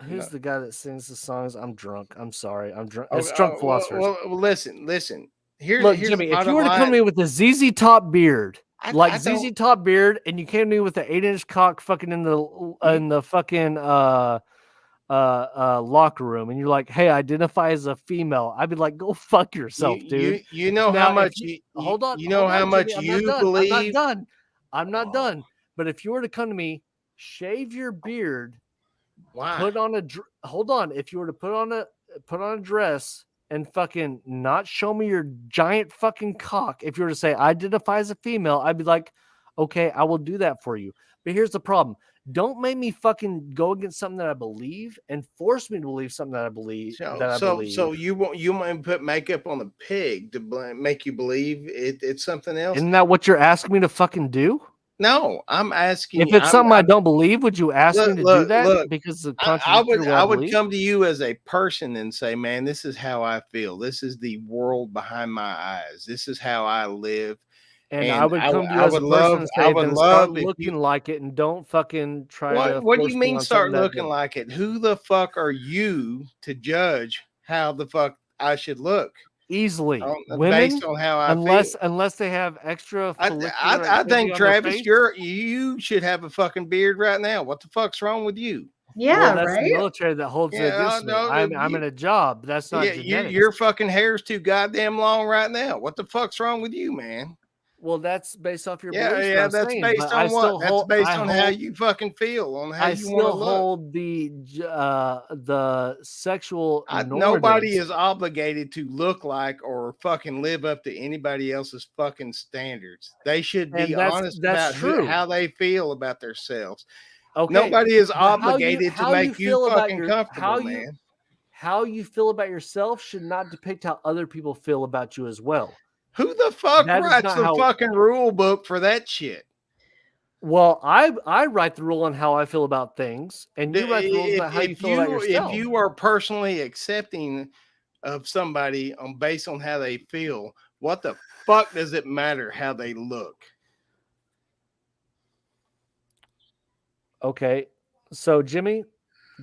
who's the guy that sings the songs? I'm drunk. I'm sorry. I'm drunk. It's Drunk Philosophers. Well, listen. Look, Here's Jimmy, the if you bottom were to come line. to me with a ZZ Top beard, like I ZZ don't. Top beard, and you came to me with an 8-inch cock fucking in the fucking locker room, and you're like, "Hey, identify as a female," I'd be like, "Go fuck yourself, dude." You know how Now, if much hold on, you know how Jimmy, much I'm not you done. I'm not believe. done. I'm not Oh, done. But if you were to come to me, shave your beard, why? put on a hold on. If you were to put on a dress and fucking not show me your giant fucking cock, if you were to say identify as a female, I'd be like, okay, I will do that for you. But here's the problem. Don't make me fucking go against something that I believe and force me to believe something that I believe. So you want to put makeup on the pig to make you believe it's something else? Isn't that what you're asking me to fucking do? No, I'm asking. If it's something I don't believe, would you ask me to do that? Look. Because of I contradictory what I would believe? come to you as a person and say, man, this is how I feel. This is the world behind my eyes. This is how I live. And I would come to you I as a would person love, and I say, would then start love if looking you. like it and don't fucking try to What do force you me mean on start something that looking like it? Who the fuck are you to judge how the fuck I should look? Easily. Based Women, on how I feel. unless they have extra follicular I activity think on their Travis, face. you should have a fucking beard right now. What the fuck's wrong with you? Well, Yeah, that's the right? military that holds it Yeah, against me. I'm in a job. That's not genetics. your fucking hair's too goddamn long right now. What the fuck's wrong with you, man? Well, that's based off your Yeah, beliefs. yeah, I'm that's saying, based but I on what? still That's hold. based on how you fucking feel, on how I you want to still look. hold the sexual Nobody normatives. is obligated to look like or fucking live up to anybody else's fucking standards. They should be And honest that's about true. how they feel about themselves. Okay, Nobody is but obligated to make you fucking comfortable, man. how you feel about yourself should not depict how other people feel about you as well. Who the fuck That is writes not the how. fucking rule book for that shit? Well, I write the rule on how I feel about things, and you write the rules about how you feel about If yourself. you are personally accepting of somebody based on how they feel, what the fuck does it matter how they look? Okay, so Jimmy,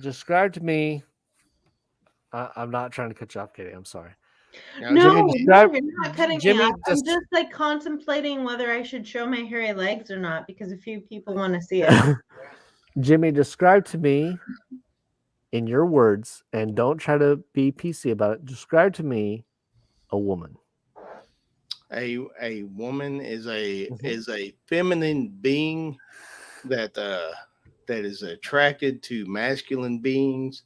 describe to me. I'm not trying to cut you off, Katie. I'm sorry. No, Jimmy, no, you're not cutting Jimmy, me off. I'm just like contemplating whether I should show my hairy legs or not because a few people want to see it. Jimmy, describe to me in your words, and don't try to be PC about it. Describe to me a woman. A woman is a feminine being that is attracted to masculine beings.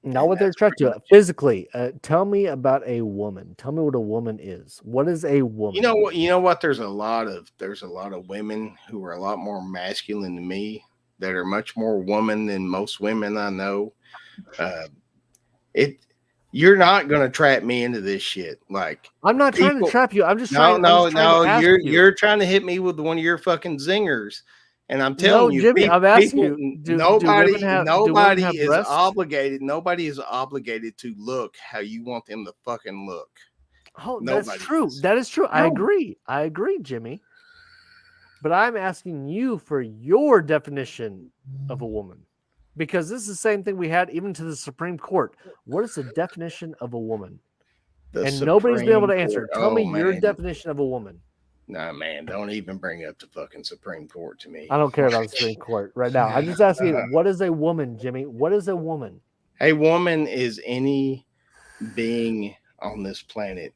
Not what they're attracted to physically. Tell me about a woman. Tell me what a woman is. What is a woman? You know what? There's a lot of women who are a lot more masculine than me, that are much more woman than most women I know. You're not gonna trap me into this shit. Like, I'm not trying to trap you. I'm just trying. You're trying to hit me with one of your fucking zingers. And I'm telling you, Jimmy, I'm asking you, nobody is breasts? obligated. Nobody is obligated to look how you want them to fucking look. Oh, that's true. That is true. I agree. I agree, Jimmy. But I'm asking you for your definition of a woman, because this is the same thing we had even to the Supreme Court. What is the definition of a woman? And nobody's been able to answer. Tell me your definition of a woman. Nah, man, don't even bring up the fucking Supreme Court to me. I don't care about the Supreme Court right now. I'm just asking you, what is a woman, Jimmy? What is a woman? A woman is any being on this planet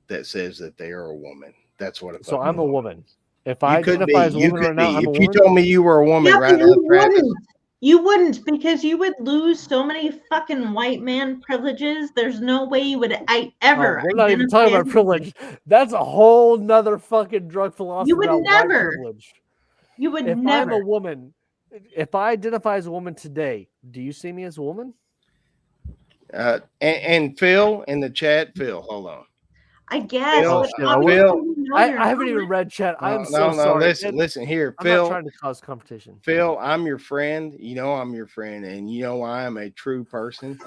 that says that they are a woman. That's what. So I'm a woman. If I identify as a woman right now, I'm a woman. If you told me you were a woman right now, Travis. You wouldn't, because you would lose so many fucking white man privileges. There's no way you would ever. We're not even talking about privilege. That's a whole nother fucking drug philosophy. You would about never. White privilege. You would if never. I'm a woman, if I identify as a woman today, do you see me as a woman? And Phil in the chat, Phil, hold on. I guess. Phil, you're I haven't not. even read chat. I am No, so no. sorry. Listen, And listen here, I'm not Phil. trying to cause competition. Phil, I'm your friend. You know I'm your friend, and you know why I'm a true person.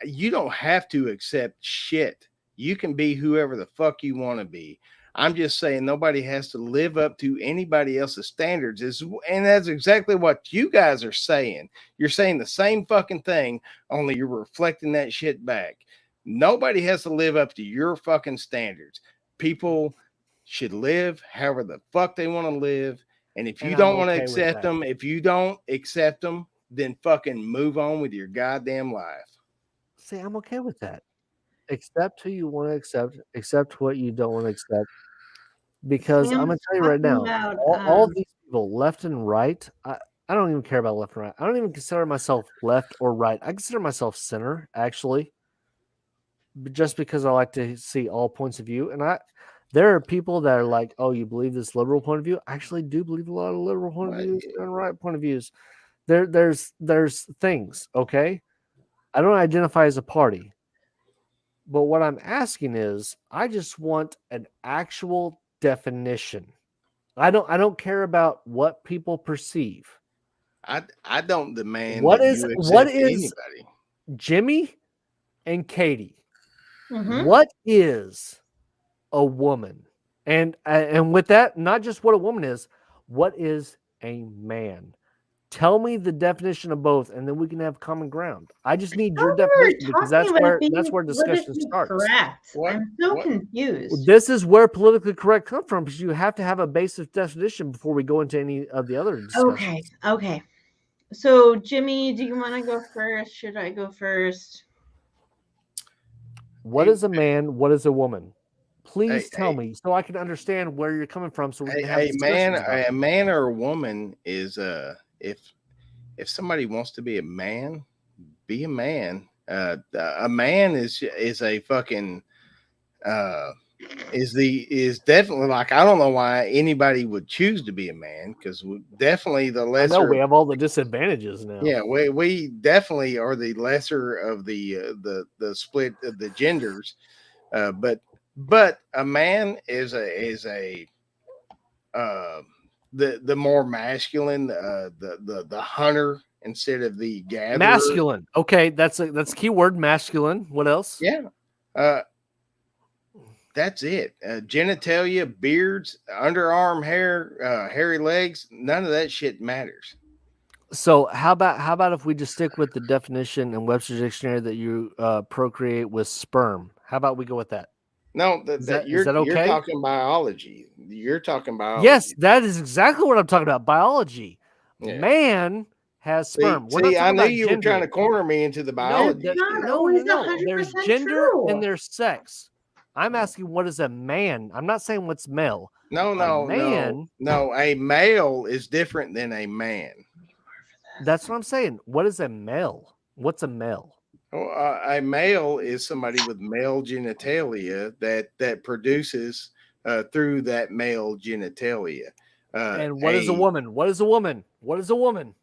You don't have to accept shit. You can be whoever the fuck you want to be. I'm just saying nobody has to live up to anybody else's standards. And that's exactly what you guys are saying. You're saying the same fucking thing, only you're reflecting that shit back. Nobody has to live up to your fucking standards. People should live however the fuck they want to live. And if you And I'm don't want to okay with accept that. them, if you don't accept them, then fucking move on with your goddamn life. See, I'm okay with that. Accept who you want to accept what you don't want to accept. Because I'm gonna Sam's tell you right talking now, about all these people, left and right, I don't even care about left and right. I don't even consider myself left or right. I consider myself center, actually, just because I like to see all points of view. And there are people that are like, "Oh, you believe this liberal point of view?" I actually do believe a lot of liberal point of Well, views and right point of views. There's things, okay? I don't identify as a party. But what I'm asking is, I just want an actual definition. I don't care about what people perceive. I don't demand What that is you what accept is anybody. Jimmy and Katie? mhm. What is a woman? And with that, not just what a woman is, what is a man? Tell me the definition of both, and then we can have common ground. I just need your Thought we definition were because talking about being that's where discussion politically starts. correct. What- I'm so what- confused. This is where politically correct comes from because you have to have a basic definition before we go into any of the other discussions. Okay. So, Jimmy, do you want to go first? Should I go first? What Hey, is a man? What is a woman? Please tell hey, me so I can understand where you're coming from so we can have a man, discussions about it. a man or a woman is if somebody wants to be a man, be a man. A man is a fucking is definitely like I don't know why anybody would choose to be a man because definitely the I know lesser. we have all the disadvantages now. Yeah, we definitely are the lesser of the split of the genders, but a man is a the more masculine the hunter instead of the gatherer. Masculine. Okay, that's key word. Masculine. What else? Yeah, that's it. Genitalia, beards, underarm hair, hairy legs. None of that shit matters. So how about if we just stick with the definition in Webster's dictionary that you procreate with sperm? How about we go with that? No, Is that that you're okay? talking biology. You're talking biology. Yes, that is exactly what I'm talking about. Biology. Yeah. Man has sperm. We're not See, I talking knew about you were trying gender. to corner me into the No, biology. That's not shit. always no. There's 100% gender true. and there's sex. I'm asking what is a man. I'm not saying what's male. No, man. no. A male is different than a man. That's what I'm saying. What is a male? What's a male? A male is somebody with male genitalia that produces through that male genitalia. And what is a woman? What is a woman? What is a woman?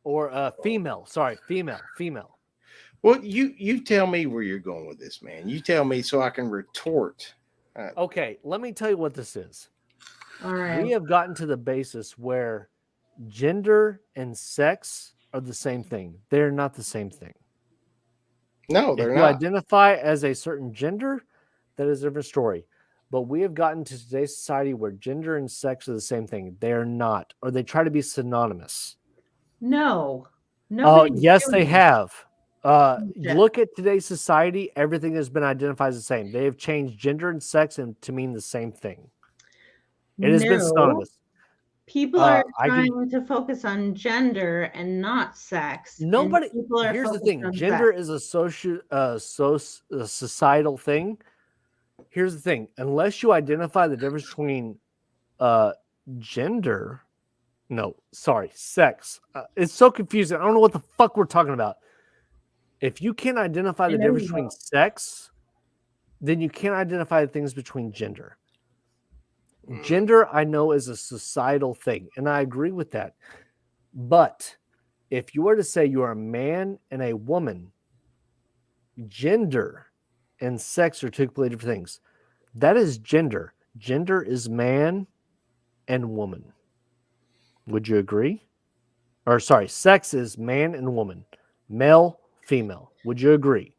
Or a female. Sorry, female. Well, you tell me where you're going with this, man. You tell me so I can retort. Okay, let me tell you what this is. All right. We have gotten to the basis where gender and sex are the same thing. They're not the same thing. No, If they're you not. identify as a certain gender, that is a different story. But we have gotten to today's society where gender and sex are the same thing. They are not, or they try to be synonymous. No. Oh, Nobody's yes, doing they that. have. Bullshit. Look at today's society. Everything has been identified as the same. They have changed gender and sex to mean the same thing. It has been No. synonymous. People are I can- trying to focus on gender and not sex. and Nobody. people are Here's the focused thing: on gender sex. is a societal thing. Here's the thing: unless you identify the difference between gender, sex. It's so confusing. I don't know what the fuck we're talking about. If you can't identify the know difference you between don't. sex, then you can't identify the things between gender. Gender, I know, is a societal thing, and I agree with that. But if you were to say you are a man and a woman, gender and sex are two completely different things. That is gender. Gender is man and woman. Would you agree? Or sorry, sex is man and woman, male, female. Would you agree?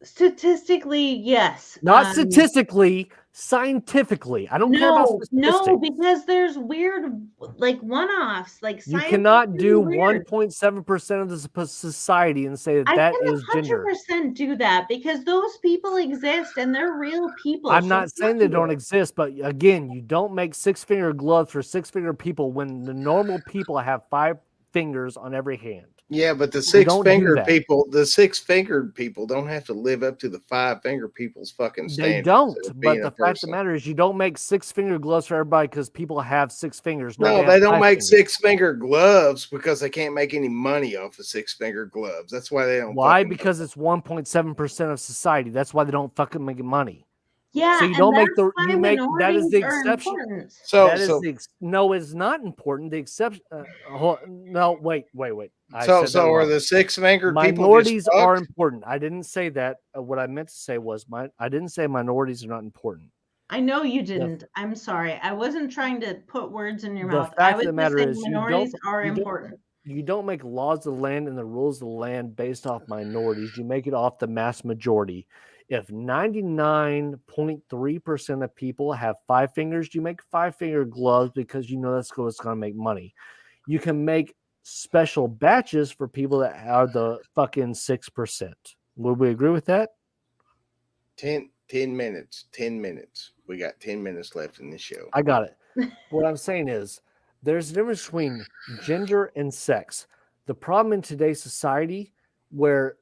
Statistically, yes. Not statistically, scientifically. I don't care about No, statistics. because there's weird, like one-offs, like You science. cannot do weird. 1.7% of the society and say that I that can is gender. 100% do that because those people exist and they're real people. I'm so not saying they fuck don't you. exist, but again, you don't make six-finger gloves for six-finger people when the normal people have 5 fingers on every hand. Yeah, but the You don't do six-fingered that. people, the six-fingered people don't have to live up to the five-finger people's fucking They standards. don't, of but being the a fact of person. the matter is you don't make six-finger gloves for everybody because people have 6 fingers. No, they they have don't 5 make fingers. six-finger gloves because they can't make any money off of six-finger gloves. That's why they don't. Why? fucking Because it's 1.7% of society. That's why they don't fucking make money. Yeah, So you and don't make that's the why you make that is minorities the are exception. important. That is no, it's not important. The exception. No, wait. I said that so are wrong. the six-fingered people Minorities just are fucked? important. I didn't say that. What I meant to say was I didn't say minorities are not important. I know you didn't. I'm sorry. I wasn't trying to put words in your The mouth. I fact was of the just matter saying is minorities are important. you don't make laws of the land and the rules of the land based off minorities. You make it off the mass majority. If 99.3% of people have 5 fingers, you make 5-finger gloves because you know that's what's going to make money. You can make special batches for people that are the fucking 6%. Would we agree with that? 10 minutes. 10 minutes. We got 10 minutes left in this show. I got it. What I'm saying is there's a difference between gender and sex. The problem in today's society where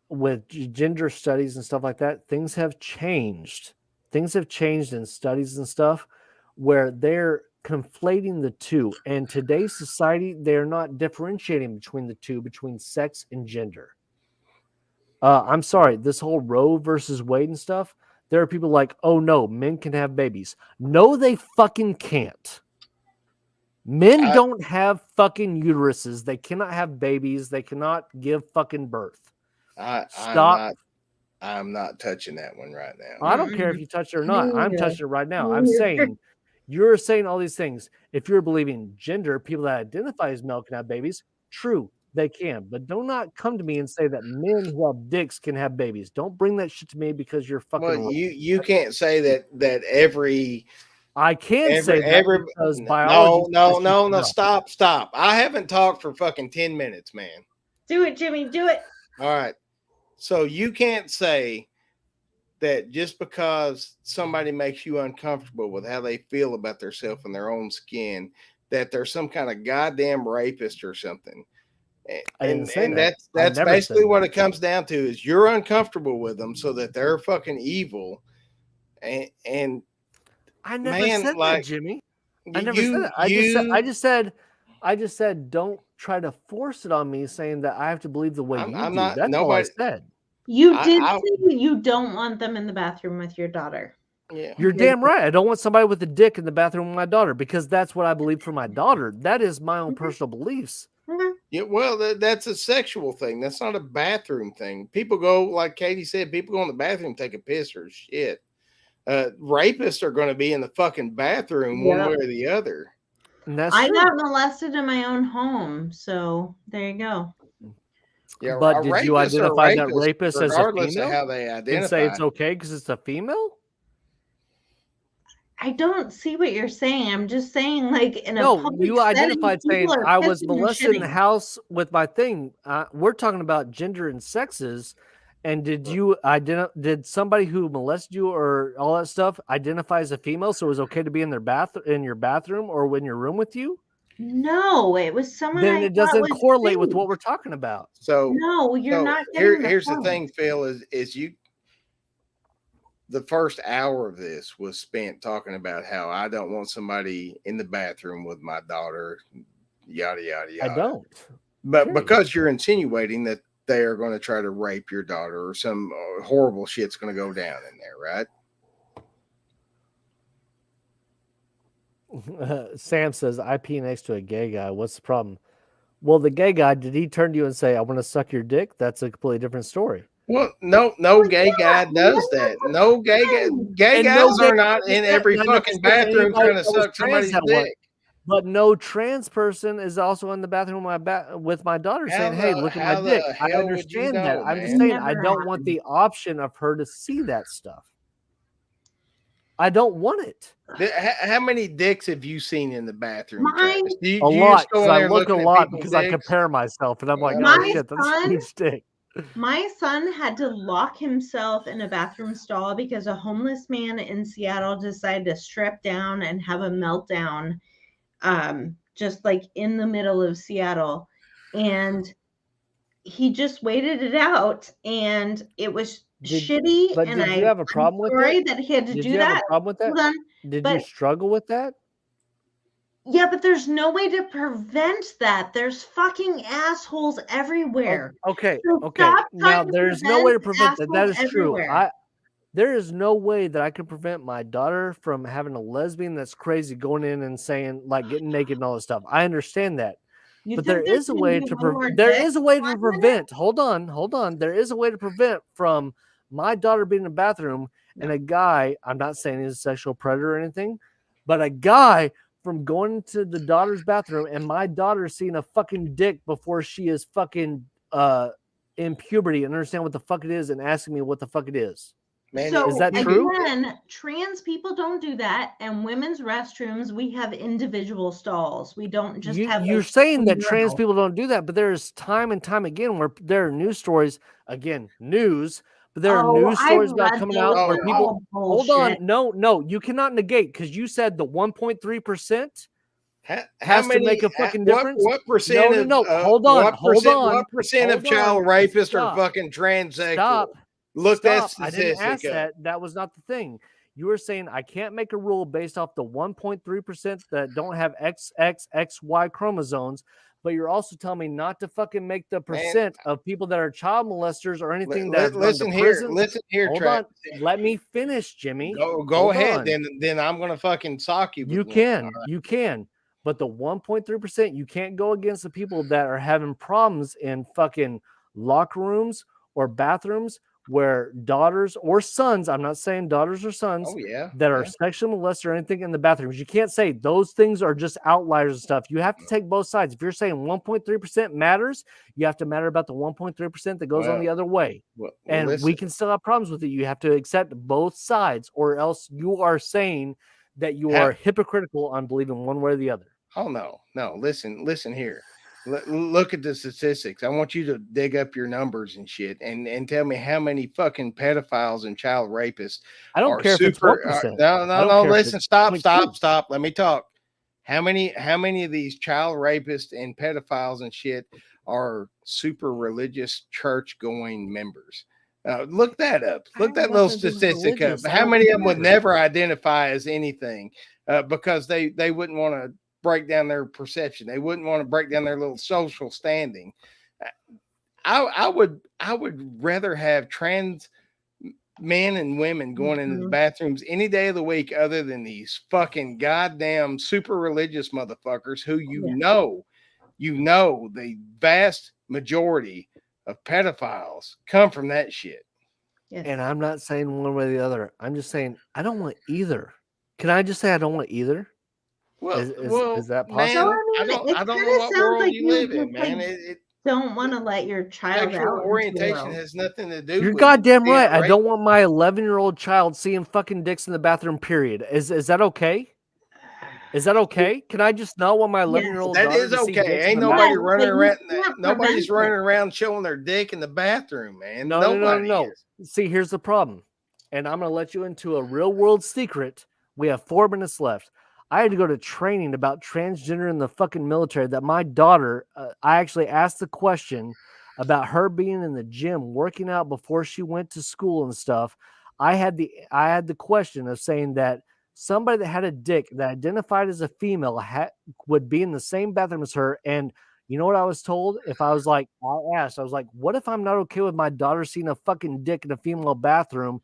with gender studies and stuff like that, things have changed. Things have changed in studies and stuff where they're conflating the two. And today's society, they're not differentiating between the two, between sex and gender. I'm sorry, this whole Roe versus Wade and stuff, there are people like, oh no, men can have babies. No, they fucking can't. Men don't have fucking uteruses. They cannot have babies. They cannot give fucking birth. Stop. I'm not touching that one right now. I don't care if you touch it or not. I'm touching it right now. I'm saying you're saying all these things. If you're believing gender, people that identify as male can have babies. True, they can, but do not come to me and say that men who have dicks can have babies. Don't bring that shit to me because you're fucking. Well, you can't say that every. I can say that because biology. No. Stop. I haven't talked for fucking 10 minutes, man. Do it, Jimmy. Do it. All right. So you can't say that just because somebody makes you uncomfortable with how they feel about themselves and their own skin, that they're some kind of goddamn rapist or something. And that's basically what it comes down to is you're uncomfortable with them so that they're fucking evil. And I never said that, Jimmy. I never said that. I just said don't try to force it on me saying that I have to believe the way you do. That's all I said. You did say you don't want them in the bathroom with your daughter. Yeah. You're damn right. I don't want somebody with a dick in the bathroom with my daughter because that's what I believe for my daughter. That is my own personal beliefs. Yeah, well, that's a sexual thing. That's not a bathroom thing. People go, like Katie said, people go in the bathroom, take a piss or shit. Rapists are going to be in the fucking bathroom one way or the other. And that's I true. got molested in my own home, so there you go. Yeah, but did you identify that rapist as a regardless female? of how they identify? And say it's okay because it's a female? I don't see what you're saying. I'm just saying, like, in a public you identified setting, saying I was molested in the house with my thing. We're talking about gender and sexes. And did you did somebody who molested you or all that stuff identify as a female, so it was okay to be in their in your bathroom or in your room with you? No, it was someone. Then it doesn't correlate with what we're talking about. So no, you're not. Here's the thing, Phil, is you. The first hour of this was spent talking about how I don't want somebody in the bathroom with my daughter, yada yada yada. I don't. But because you're insinuating that they are going to try to rape your daughter or some horrible shit's going to go down in there, right? Sam says, I pee next to a gay guy. What's the problem? Well, the gay guy, did he turn to you and say, I want to suck your dick? That's a completely different story. Well, no Well, gay guy does yeah, that. No gay guy. Gay And no guys gay are not did in that, every and I never fucking said that bathroom anybody trying to that was suck trans somebody's that was. dick. But no trans person is also in the bathroom with my daughter saying, "Hey, look at my How dick." the I hell would you understand that. know, I'm just man? saying I Never don't want happened. the option of her to see that stuff. I don't want it. How many dicks have you seen in the bathroom, Mine, Travis? Do A you lot just go because in I there look a looking at lot people's because I dicks? compare myself and I'm like, No, oh my shit, that's a son, huge dick. my son had to lock himself in a bathroom stall because a homeless man in Seattle decided to strip down and have a meltdown, just like in the middle of Seattle, and he just waited it out, and it was shitty. But And did you have a I'm problem with sorry it? that he had to Did do you have a that. problem with that? Hold on, Did you but struggle with that? yeah, but there's no way to prevent that. There's fucking assholes everywhere. Okay. So stop Now trying to there's no way to prevent that. That assholes is true. everywhere. There is no way that I could prevent my daughter from having a lesbian that's crazy going in and saying like getting naked and all this stuff. I understand that. You But there think there's is a gonna way be to one more there dick is a way to in 1 minute? prevent. Hold on. There is a way to prevent from my daughter being in the bathroom and a guy, I'm not saying he's a sexual predator or anything, but a guy from going to the daughter's bathroom and my daughter seeing a fucking dick before she is fucking in puberty and understand what the fuck it is and asking me what the fuck it is. Man, So Is that true? again, trans people don't do that, and women's restrooms, we have individual stalls. We don't just have You're like saying that trans urinal. people don't do that, but there's time and time again where there are news stories, again, news, but there are Oh, news I've stories about read coming those. out where They're people all hold on. bullshit. No, you cannot negate because you said the 1.3% how has to many? make a fucking difference. What percent of No. Hold on. what percent of Hold on. child rapists are Stop. fucking transsexual? Stop. Look that Stop. I didn't statistic ask up. that. That was not the thing. You were saying I can't make a rule based off the 1.3% that don't have XXXY chromosomes, but you're also telling me not to fucking make the percent of people that are child molesters or anything that have gone to Listen prison. here, Hold Travis. on. Let me finish, Jimmy. Go Hold ahead. on. Then I'm gonna fucking sock you with You one. can. But the 1.3%, you can't go against the people that are having problems in fucking locker rooms or bathrooms where daughters or sons, I'm not saying daughters or sons, Oh yeah, that are yeah. sexually molested or anything in the bathrooms. You can't say those things are just outliers and stuff. You have to take both sides. If you're saying 1.3% matters, you have to matter about the 1.3% that goes on the other way. Well, And listen. we can still have problems with it. You have to accept both sides, or else you are saying that you are hypocritical on believing one way or the other. Oh no. Listen here. Look at the statistics. I want you to dig up your numbers and shit, and tell me how many fucking pedophiles and child rapists I don't are care if it's super. 1%. No. Listen, stop. 0.2. Let me talk. How many of these child rapists and pedophiles and shit are super religious church going members? Look that up. Look that little statistic up. How many of them would never identify as anything because they wouldn't want to break down their perception. They wouldn't want to break down their little social standing. I would rather have trans men and women going into the bathrooms any day of the week other than these fucking goddamn super religious motherfuckers who you know the vast majority of pedophiles come from that shit. Yes. And I'm not saying one way or the other. I'm just saying I don't want either. Can I just say I don't want either? Well, Is that man, possible? I don't know kinda what sounds world like you you live just, in, man. like, don't want to let your child Sexual out into the orientation world. has nothing to do You're with goddamn being right. I raped. don't want my 11-year-old child seeing fucking dicks in the bathroom, period. Is that okay? Is that okay? Can I just not want my 11-year-old That daughter is to see okay. dicks in Ain't the nobody bathroom? running around. can't Nobody's prevent running around showing their dick in the bathroom, man. No. Nobody is. See, here's the problem. And I'm going to let you into a real world secret. We have 4 minutes left. I had to go to training about transgender in the fucking military that my daughter, I actually asked the question about her being in the gym working out before she went to school and stuff. I had the question of saying that somebody that had a dick that identified as a female would be in the same bathroom as her. And you know what I was told? If I was like, I asked, I was like, what if I'm not okay with my daughter seeing a fucking dick in a female bathroom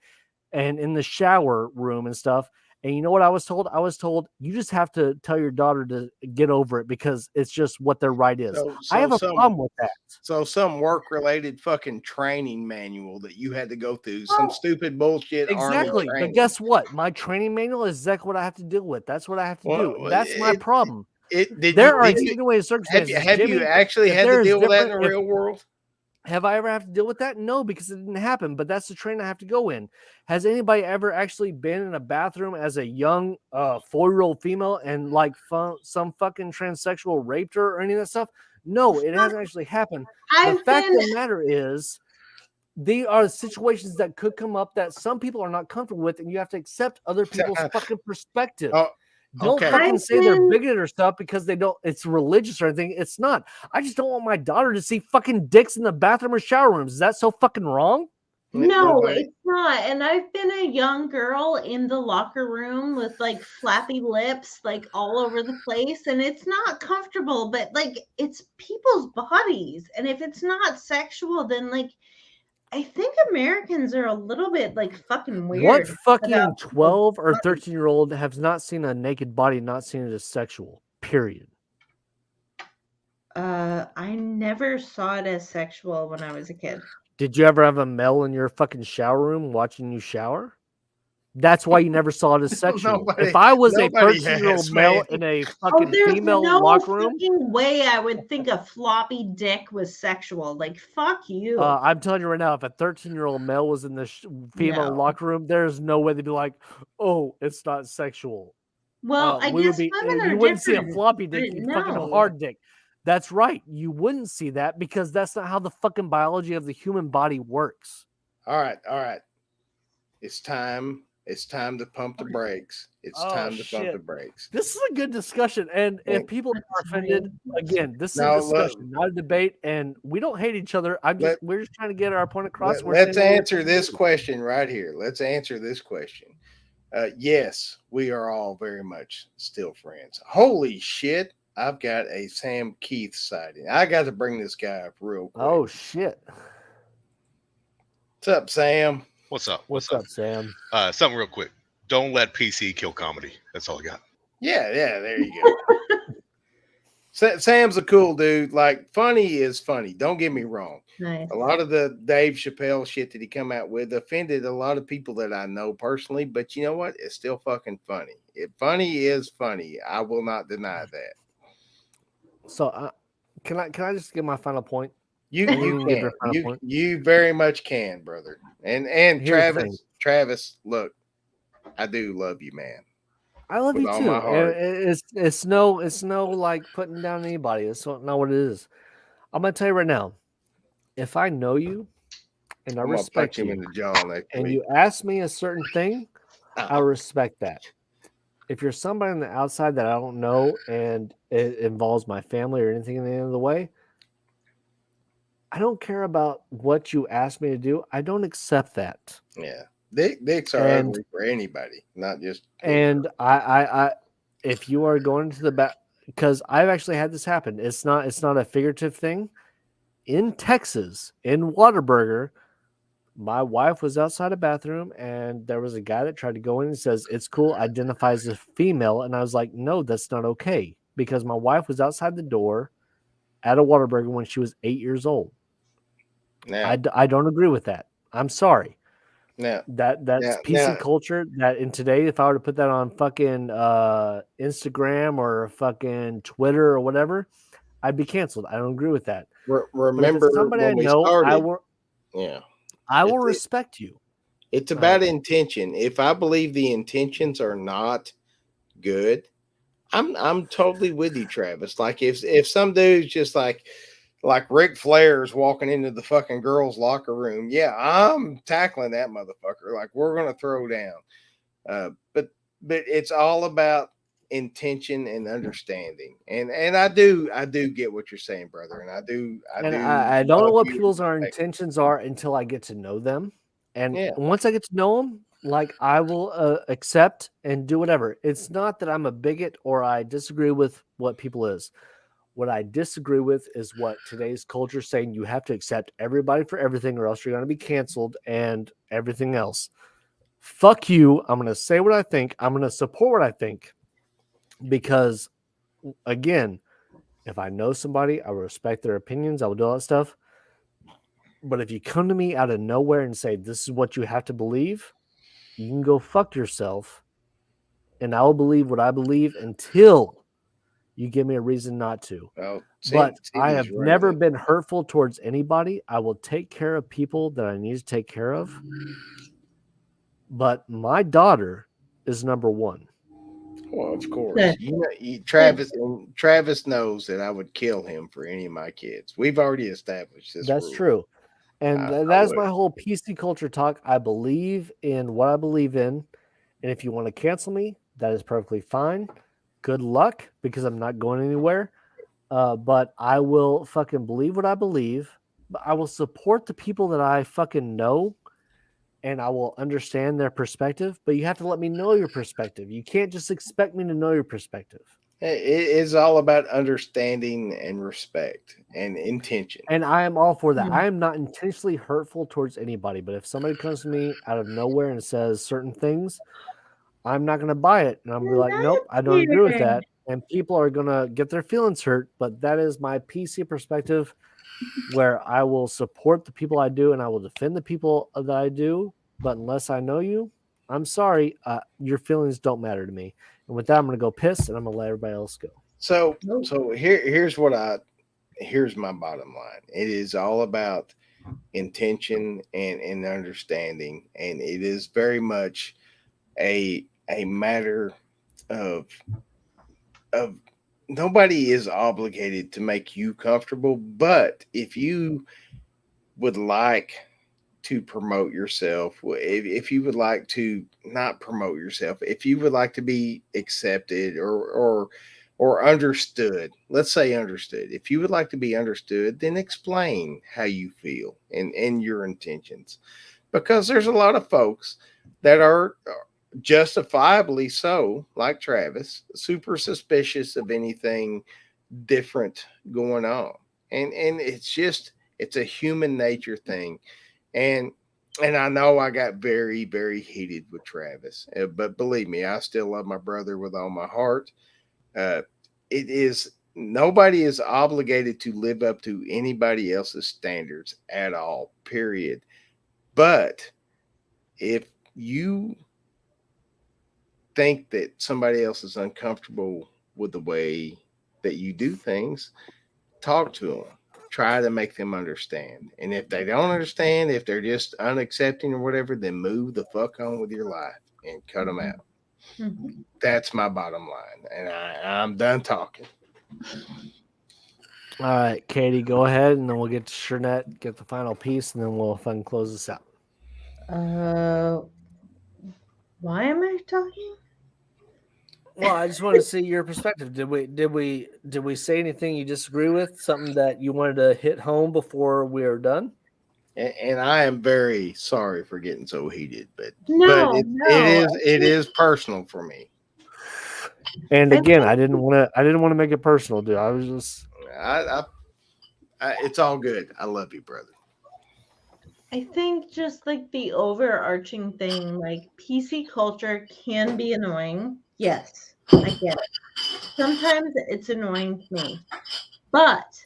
and in the shower room and stuff? And you know what I was told? I was told you just have to tell your daughter to get over it because it's just what their right is. I have a problem with that. So some work-related fucking training manual that you had to go through, some Oh, stupid bullshit Exactly. army But training. guess what? My training manual is exactly what I have to deal with. That's what I have to do. Well, That's my problem. Did There are you extenuating circumstances. have you Jimmy, actually if had there to is deal with that in different, the if real world? have I ever have to deal with that? No, because it didn't happen. But that's the training I have to go in. Has anybody ever actually been in a bathroom as a young 4-year-old female and like some fucking transsexual raped her or any of that stuff? No, it hasn't actually happened. The I've fact been of the matter is, they are situations that could come up that some people are not comfortable with, and you have to accept other people's fucking perspective. Oh, Don't okay. fucking I've say they're been- bigoted or stuff because they don't. It's religious or anything. It's not. I just don't want my daughter to see fucking dicks in the bathroom or shower rooms. Is that so fucking wrong? No, Nobody. it's not. And I've been a young girl in the locker room with like flappy lips, like all over the place, and it's not comfortable, but like it's people's bodies. And if it's not sexual, then like I think Americans are a little bit like fucking What weird fucking about 12 or bodies. 13-year-old has not seen a naked body, not seen it as sexual? Period. I never saw it as sexual when I was a kid. Did you ever have a male in your fucking shower room watching you shower? That's why you never saw it as sexual. If I was a Nobody 13-year-old has, male man. in a Oh, fucking there's female no locker room, fucking way I would think a floppy dick was sexual. Like, fuck you. I'm telling you right now, if a 13-year-old male was in the female No. locker room, there's no way they'd be like, "Oh, it's not sexual." Well, I We would guess be. women You are wouldn't see a different, floppy but dick, you fucking no. hard dick. That's right. You wouldn't see that because that's not how the fucking biology of the human body works. All right. It's time to pump the brakes. It's time to pump the brakes. This is a good discussion, and if people are offended, again, this is Now, a discussion, not a debate, and we don't hate each other. We're just trying to get our point across. Let's answer this question right here. Let's answer this question. Yes, we are all very much still friends. Holy shit. I've got a Sam Keith sighting. I got to bring this guy up real quick. Oh, shit. What's up, Sam? What's up? What's up, Sam? Something real quick. Don't let PC kill comedy. That's all I got. Yeah, there you go. Sam's a cool dude. Like, funny is funny. Don't get me wrong. Nice. A lot of the Dave Chappelle shit that he come out with offended a lot of people that I know personally, but you know what? It's still fucking funny. Funny is funny. I will not deny that. So, can I just give my final point? You can give can. your final point. You very much can, brother. And Here's the thing. Travis, look, I do love you, man. I love With you all too. my heart. It's no like putting down anybody. It's not what it is. I'm gonna tell you right now. If I know you and I I'm gonna respect punch him you, in the jaw next and week. you ask me a certain thing, I respect that. If you're somebody on the outside that I don't know and it involves my family or anything in the end of the way, I don't care about what you ask me to do. I don't accept that. Yeah. Dicks are ugly for anybody, not just. And I if you are going to the back, because I've actually had this happen. It's not a figurative thing. In Texas, in Whataburger, my wife was outside a bathroom and there was a guy that tried to go in and says, "It's cool, identifies as female." And I was like, "No, that's not okay." Because my wife was outside the door at a Whataburger when she was 8 years old. Now, I don't agree with that. I'm sorry. Now, That's now- PC now- culture. That in today, if I were to put that on fucking Instagram or fucking Twitter or whatever, I'd be canceled. I don't agree with that. remember somebody when I we know, started? I will respect you. It's about intention. If I believe the intentions are not good, I'm totally with you, Travis. Like if some dude's just like Ric Flair's walking into the fucking girls' locker room, yeah, I'm tackling that motherfucker. Like we're gonna throw down. But it's all about intention and understanding. And I do get what you're saying, brother. And I don't know what people's intentions are until I get to know them. And once I get to know them, like I will accept and do whatever. It's not that I'm a bigot or I disagree with what people is. What I disagree with is what today's culture is saying. You have to accept everybody for everything or else you're going to be canceled and everything else. fuck you. I'm going to say what I think. I'm going to support what I think because, again, if I know somebody, I will respect their opinions. I will do all that stuff. But if you come to me out of nowhere and say, this is what you have to believe, you can go fuck yourself. And I will believe what I believe until you give me a reason not to. Well, But I Cindy's have right never about been hurtful towards anybody. I will take care of people that I need to take care of. But my daughter is number one. Well, of course. Good. Travis knows that I would kill him for any of my kids. We've already established this That's rule. true. And I that's would. my whole PC culture talk. I believe in what I believe in. And if you want to cancel me, that is perfectly fine. Good luck because I'm not going anywhere. But I will fucking believe what I believe. But I will support the people that I fucking know and I will understand their perspective. But you have to let me know your perspective. You can't just expect me to know your perspective. It is all about understanding and respect and intention. And I am all for that. Mhm. I am not intentionally hurtful towards anybody. But if somebody comes to me out of nowhere and says certain things, I'm not going to buy it. And I'm gonna be like, nope, I don't agree with that. And people are going to get their feelings hurt. But that is my PC perspective where I will support the people I do and I will defend the people that I do. But unless I know you, I'm sorry. Your feelings don't matter to me. And with that, I'm going to go piss and I'm going to let everybody else go. So Nope. here's my bottom line. It is all about intention and understanding, and it is very much a matter of of nobody is obligated to make you comfortable, but if you would like to promote yourself, if you would like to not promote yourself, if you would like to be accepted or understood, let's say understood. If you would like to be understood, then explain how you feel and your intentions, because there's a lot of folks that are justifiably so, like Travis, super suspicious of anything different going on, and it's a human nature thing, and I know I got very, very heated with Travis, but believe me, I still love my brother with all my heart. Uh, it is nobody is obligated to live up to anybody else's standards at all. Period. But if you think that somebody else is uncomfortable with the way that you do things, talk to them. Try to make them understand. And if they don't understand, if they're just unaccepting or whatever, then move the fuck on with your life and cut them out. Mhm. That's my bottom line. And I'm done talking. All right, Katie, go ahead and then we'll get to Shernette, get the final piece, and then we'll fucking close this out. Why am I talking? Well, I just want to see your perspective. Did we say anything you disagree with? Something that you wanted to hit home before we are done? And I am very sorry for getting so heated, but No, it is personal for me. And I again, think- I didn't want to make it personal, dude. I was just It's all good. I love you, brother. I think just like the overarching thing, like PC culture can be annoying. Yes, I get it. Sometimes it's annoying to me. But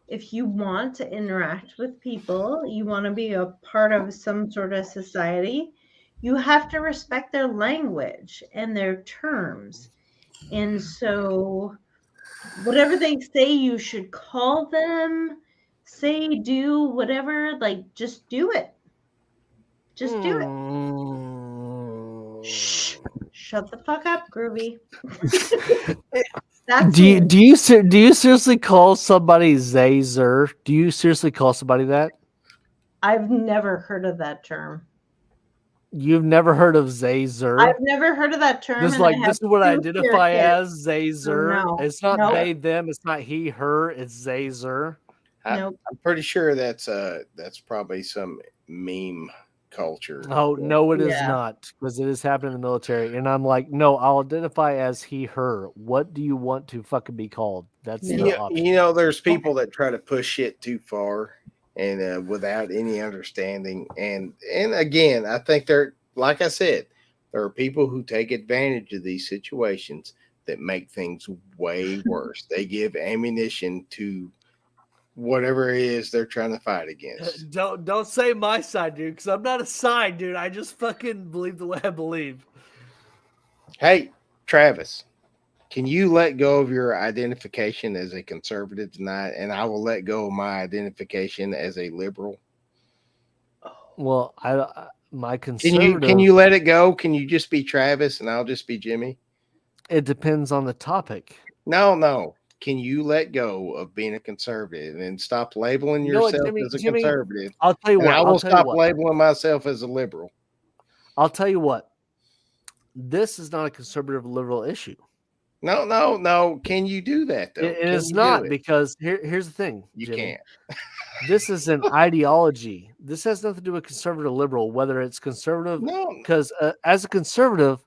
if you want to interact with people, you want to be a part of some sort of society, you have to respect their language and their terms. And so, whatever they say you should call them, say, do, whatever, like just do it. Just do it. Shh. Shut the fuck up, Groovy. That's me. do you seriously call somebody Zazer? Do you seriously call somebody that? I've never heard of that term. You've never heard of Zazer? I've never heard of that term. This and I this have is what I 2 identify kids. as Zazer. No, It's not nope. they, them. It's not he, her. It's Zazer. Nope. I'm pretty sure that's probably some meme culture. Oh no, it is Yeah. not, because it is happening in the military. And I'm like, no, I'll identify as he, her. What do you want to fucking be called? That's Yeah. the option. You know, there's people that try to push shit too far and without any understanding. And again, I think like I said, there are people who take advantage of these situations that make things way worse. They give ammunition to whatever it is they're trying to fight against. Don't say my side, dude, because I'm not a side, dude. I just fucking believe the way I believe. Hey, Travis, can you let go of your identification as a conservative tonight, and I will let go of my identification as a liberal? Well, my Can conservative. you let it go? Can you just be Travis and I'll just be Jimmy? It depends on the topic. No. Can you let go of being a conservative and stop labeling You know what, yourself Jimmy? as a Jimmy, conservative? I'll tell you And what. I will I'll tell you stop what. labeling myself as a liberal. I'll tell you what. This is not a conservative liberal issue. No. Can you do that though? It Can is you not, do it? because here's the thing. You Jimmy. can't. This is an ideology. This has nothing to do with conservative liberal, whether it's conservative, No. because as a conservative,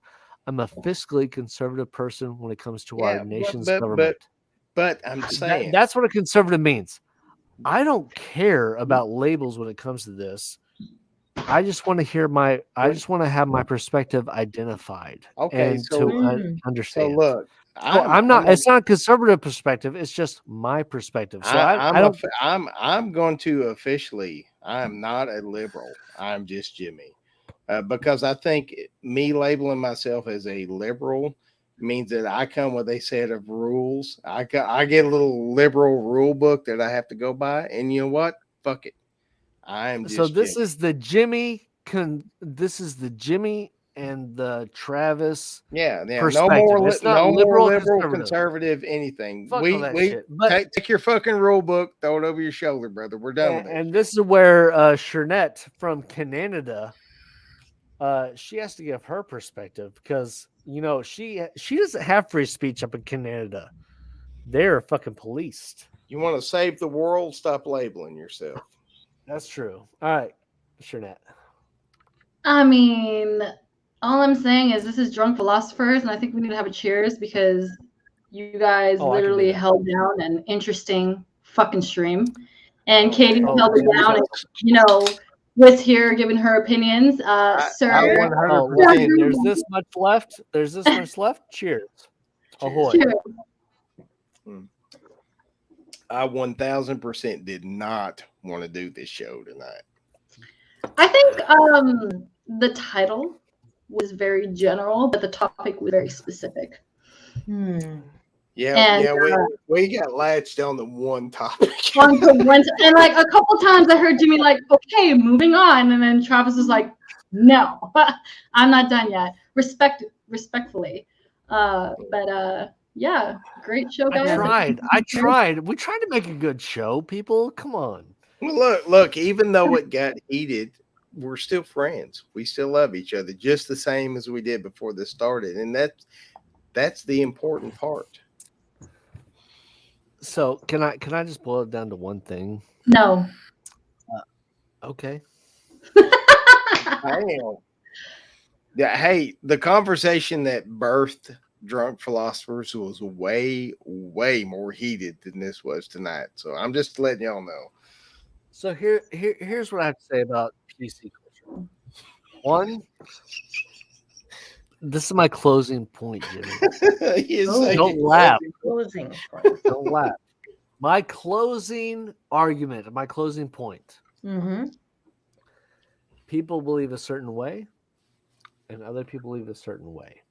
I'm a fiscally conservative person when it comes to our Yeah, nation's government. but I'm saying That's what a conservative means. I don't care about labels when it comes to this. I just want to have my perspective identified okay. and So to understand. look, So I'm not. It's not a conservative perspective. It's just my perspective. So I don't. I'm going to officially. I'm not a liberal. I'm just Jimmy, because I think me labeling myself as a liberal means that I come with a set of rules. I get a little liberal rule book that I have to go by, and you know what? Fuck it. I am just So this Jimmy. is the Jimmy. This is the Jimmy and the Travis. Yeah. Perspective. It's not no more liberal or liberal, conservative. anything. Anything. Fuck all that shit. But Take your fucking rule book, throw it over your shoulder, brother. We're done with it. and this is where Shernette from Canada, she has to give her perspective, because she doesn't have free speech up in Canada. They're fucking policed. You want to save the world? Stop labeling yourself. That's true. All right, Shernette. I mean, all I'm saying is this is Drunk Philosophers, and I think we need to have a cheers because you guys literally held down an interesting fucking stream. And Katie held it down and, was here giving her opinions. Sir. There's this much left. Cheers. Ahoy. Cheers. I 1000% did not want to do this show tonight. I think the title was very general, but the topic was very specific. Yeah, we got latched on the one topic. And like a couple times I heard Jimmy like, okay, moving on. And then Travis was like, no, I'm not done yet. Respectfully. Yeah, great show, guys. I tried. We tried to make a good show, people. Come on. Well, look, even though it got heated, we're still friends. We still love each other just the same as we did before this started. And that's the important part. So can I just boil it down to one thing? No. Okay. Yeah. Hey, the conversation that birthed Drunk Philosophers was way, way more heated than this was tonight. So I'm just letting y'all know. So here's what I have to say about PC culture. One, this is my closing point, Jimmy. Don't laugh. Don't laugh. My closing argument, my closing point. Mm-hmm. People believe a certain way, and other people believe a certain way.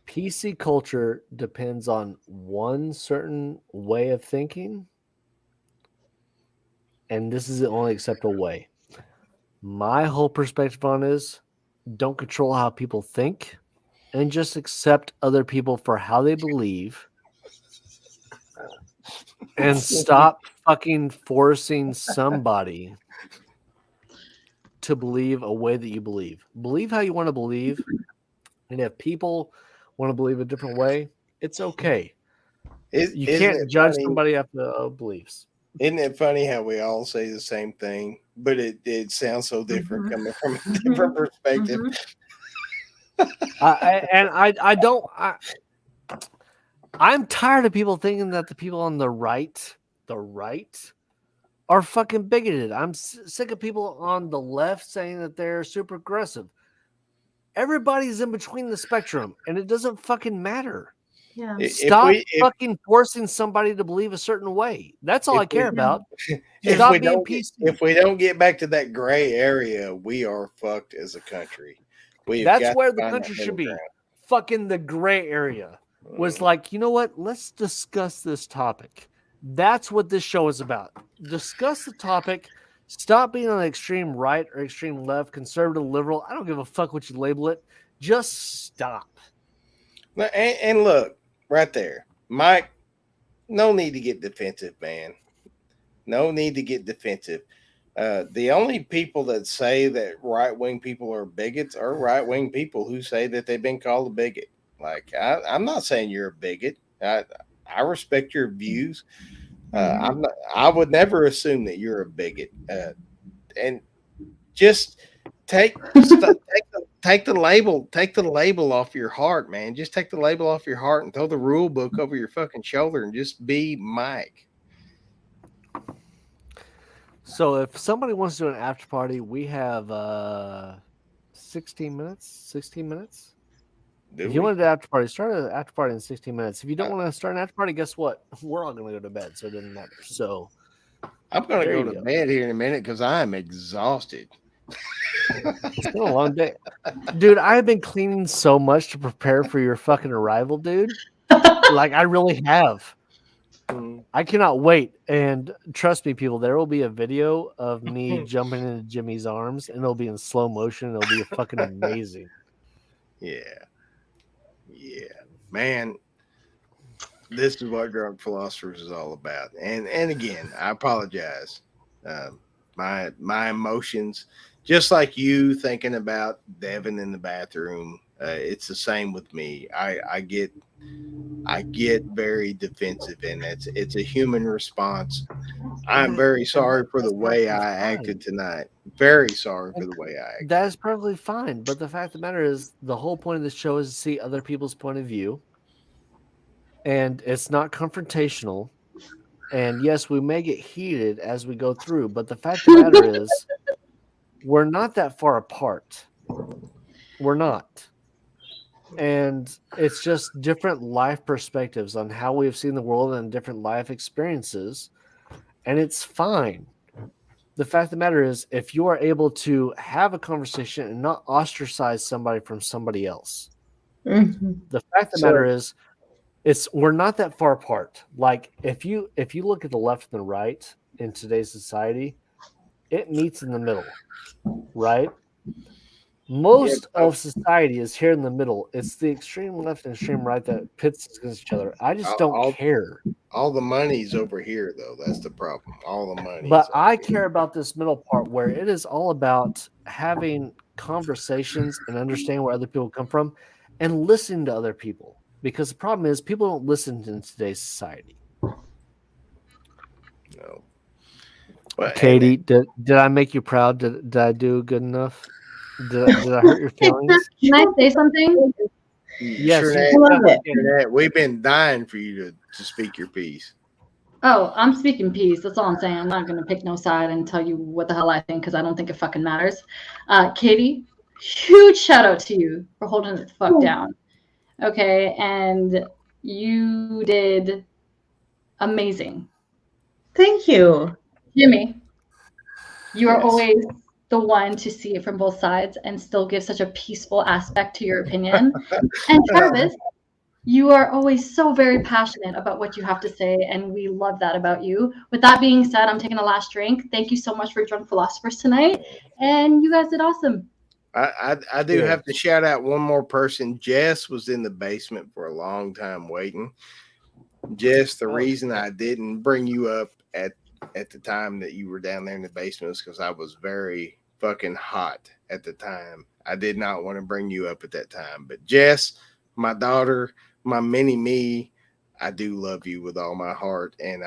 PC culture depends on one certain way of thinking, and this is the only acceptable way. My whole perspective on is don't control how people think and just accept other people for how they believe and stop fucking forcing somebody to believe a way that you believe. Believe how you want to believe. And if people want to believe a different way, it's okay. You can't judge somebody after beliefs. Isn't it funny how we all say the same thing, but it sounds so different coming from a different perspective? I'm tired of people thinking that the people on the right are fucking bigoted. I'm sick of people on the left saying that they're super aggressive. Everybody's in between the spectrum, and it doesn't fucking matter. Yeah. Stop fucking forcing somebody to believe a certain way. That's all I care about. Stop being PC. If we don't get back to that gray area, we are fucked as a country. That's where the country should be. Fucking the gray area. Was like, you know what? Let's discuss this topic. That's what this show is about. Discuss the topic. Stop being on the extreme right or extreme left, conservative, liberal. I don't give a fuck what you label it. Just stop. And look, right there, Mike, no need to get defensive, man. No need to get defensive. The only people that say that right-wing people are bigots are right-wing people who say that they've been called a bigot. Like, I'm not saying you're a bigot. I respect your views. I would never assume that you're a bigot. And just take the label off your heart, man. Just take the label off your heart and throw the rule book over your fucking shoulder and just be Mike. So if somebody wants to do an after party, we have 16 minutes. 16 minutes. If you want to do an after party, start an after party in 16 minutes. If you don't want to start an after party, guess what? We're all going to go to bed, so it doesn't matter. So I'm going to go to bed here in a minute because I am exhausted. It's been a long day. Dude, I've been cleaning so much to prepare for your fucking arrival, dude. Like, I really have. I cannot wait. And trust me, people, there will be a video of me jumping into Jimmy's arms, and it'll be in slow motion. It'll be fucking amazing. Yeah. Man, this is what Drunk Philosophers is all about. And again, I apologize. My emotions, just like you thinking about Devin in the bathroom, it's the same with me. I get very defensive, and it's a human response. I'm very sorry for the way I acted tonight. Very sorry for the way I acted. That is perfectly fine. But the fact of the matter is, the whole point of the show is to see other people's point of view. And it's not confrontational. And yes, we may get heated as we go through, but the fact of the matter is, we're not that far apart. We're not. And it's just different life perspectives on how we've seen the world and different life experiences. And it's fine. The fact of the matter is, if you are able to have a conversation and not ostracize somebody from somebody else, the fact of the matter is, we're not that far apart. Like, if you look at the left and the right in today's society, it meets in the middle, right? Most of society is here in the middle. It's the extreme left and extreme right that pits against each other. I just don't care. All the money's over here, though. That's the problem. All the money. But I care about this middle part where it is all about having conversations and understanding where other people come from and listening to other people. Because the problem is, people don't listen in today's society. No. But, Katie, did I make you proud? Did I do good enough? Did I hurt your feelings? Can I say something? Yes. I love it. We've been dying for you to speak your piece. Oh, I'm speaking peace. That's all I'm saying. I'm not going to pick no side and tell you what the hell I think because I don't think it fucking matters. Katie, huge shout out to you for holding it the fuck down. Okay, and you did amazing. Thank you. Jimmy, you are always the one to see it from both sides and still give such a peaceful aspect to your opinion. And Travis, you are always so very passionate about what you have to say, and we love that about you. With that being said, I'm taking a last drink. Thank you so much for Drunk Philosophers tonight, and you guys did awesome. I do have to shout out one more person. Jess was in the basement for a long time waiting. Jess, the reason I didn't bring you up at the time that you were down there in the basement was because I was very fucking hot at the time. I did not want to bring you up at that time. But Jess, my daughter, my mini me, I do love you with all my heart, and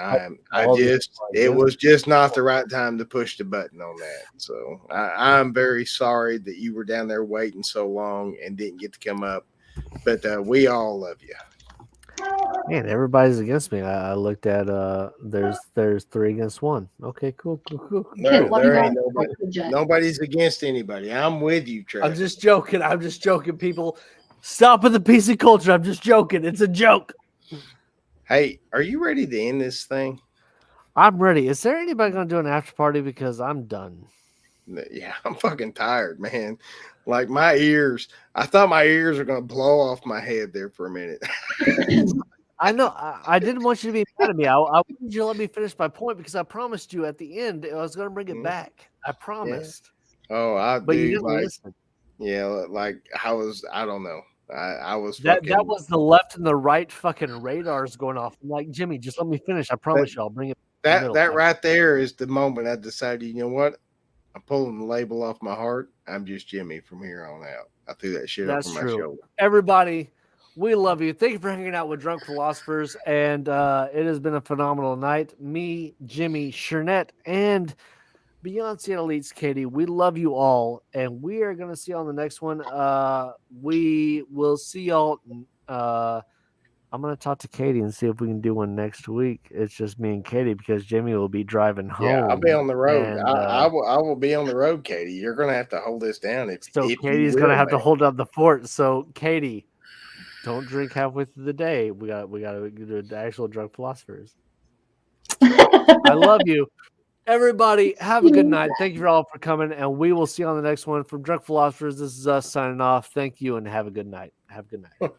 it was just not the right time to push the button on that. So I'm very sorry that you were down there waiting so long and didn't get to come up, but we all love you. Man, everybody's against me. I looked at there's 3 against 1. Okay, cool. There, one there more ain't nobody. legit. Nobody's against anybody. I'm with you, I'm Travis. just joking. People. Stop with the PC culture. I'm just joking. It's a joke. Hey, are you ready to end this thing? I'm ready. Is there anybody gonna do an after party? Because I'm done. Yeah, I'm fucking tired, man. Like my ears, I thought my ears were gonna blow off my head there for a minute. I know. I didn't want you to be mad at me. I wanted you to let me finish my point because I promised you at the end I was going to bring it back. I promised. Oh, I But you do. didn't Like, listen. yeah, like I don't know. I was That fucking. was the left and the right fucking radars going off. I'm like, Jimmy, just let me finish. I promise you, I'll bring it back in the middle. That right there is the moment I decided. You know what? I'm pulling the label off my heart. I'm just Jimmy from here on out. I threw that shit That's over my true. shoulder. Everybody, we love you. Thank you for hanging out with Drunk Philosophers. And it has been a phenomenal night. Me, Jimmy, Shernette, and Beyonce and Elites, Katie, we love you all. And we are going to see you on the next one. We will see y'all. I'm going to talk to Katie and see if we can do one next week. It's just me and Katie because Jimmy will be driving home. Yeah, I'll be on the road. And, I will be on the road, Katie. You're gonna have to hold this down if Katie's going to have to hold up the fort. So Katie, don't drink halfway through the day. We got to do the actual Drunk Philosophers. I love you. Everybody, have a good night. Thank you all for coming, and we will see you on the next one. From Drunk Philosophers, this is us signing off. Thank you, and have a good night. Have a good night.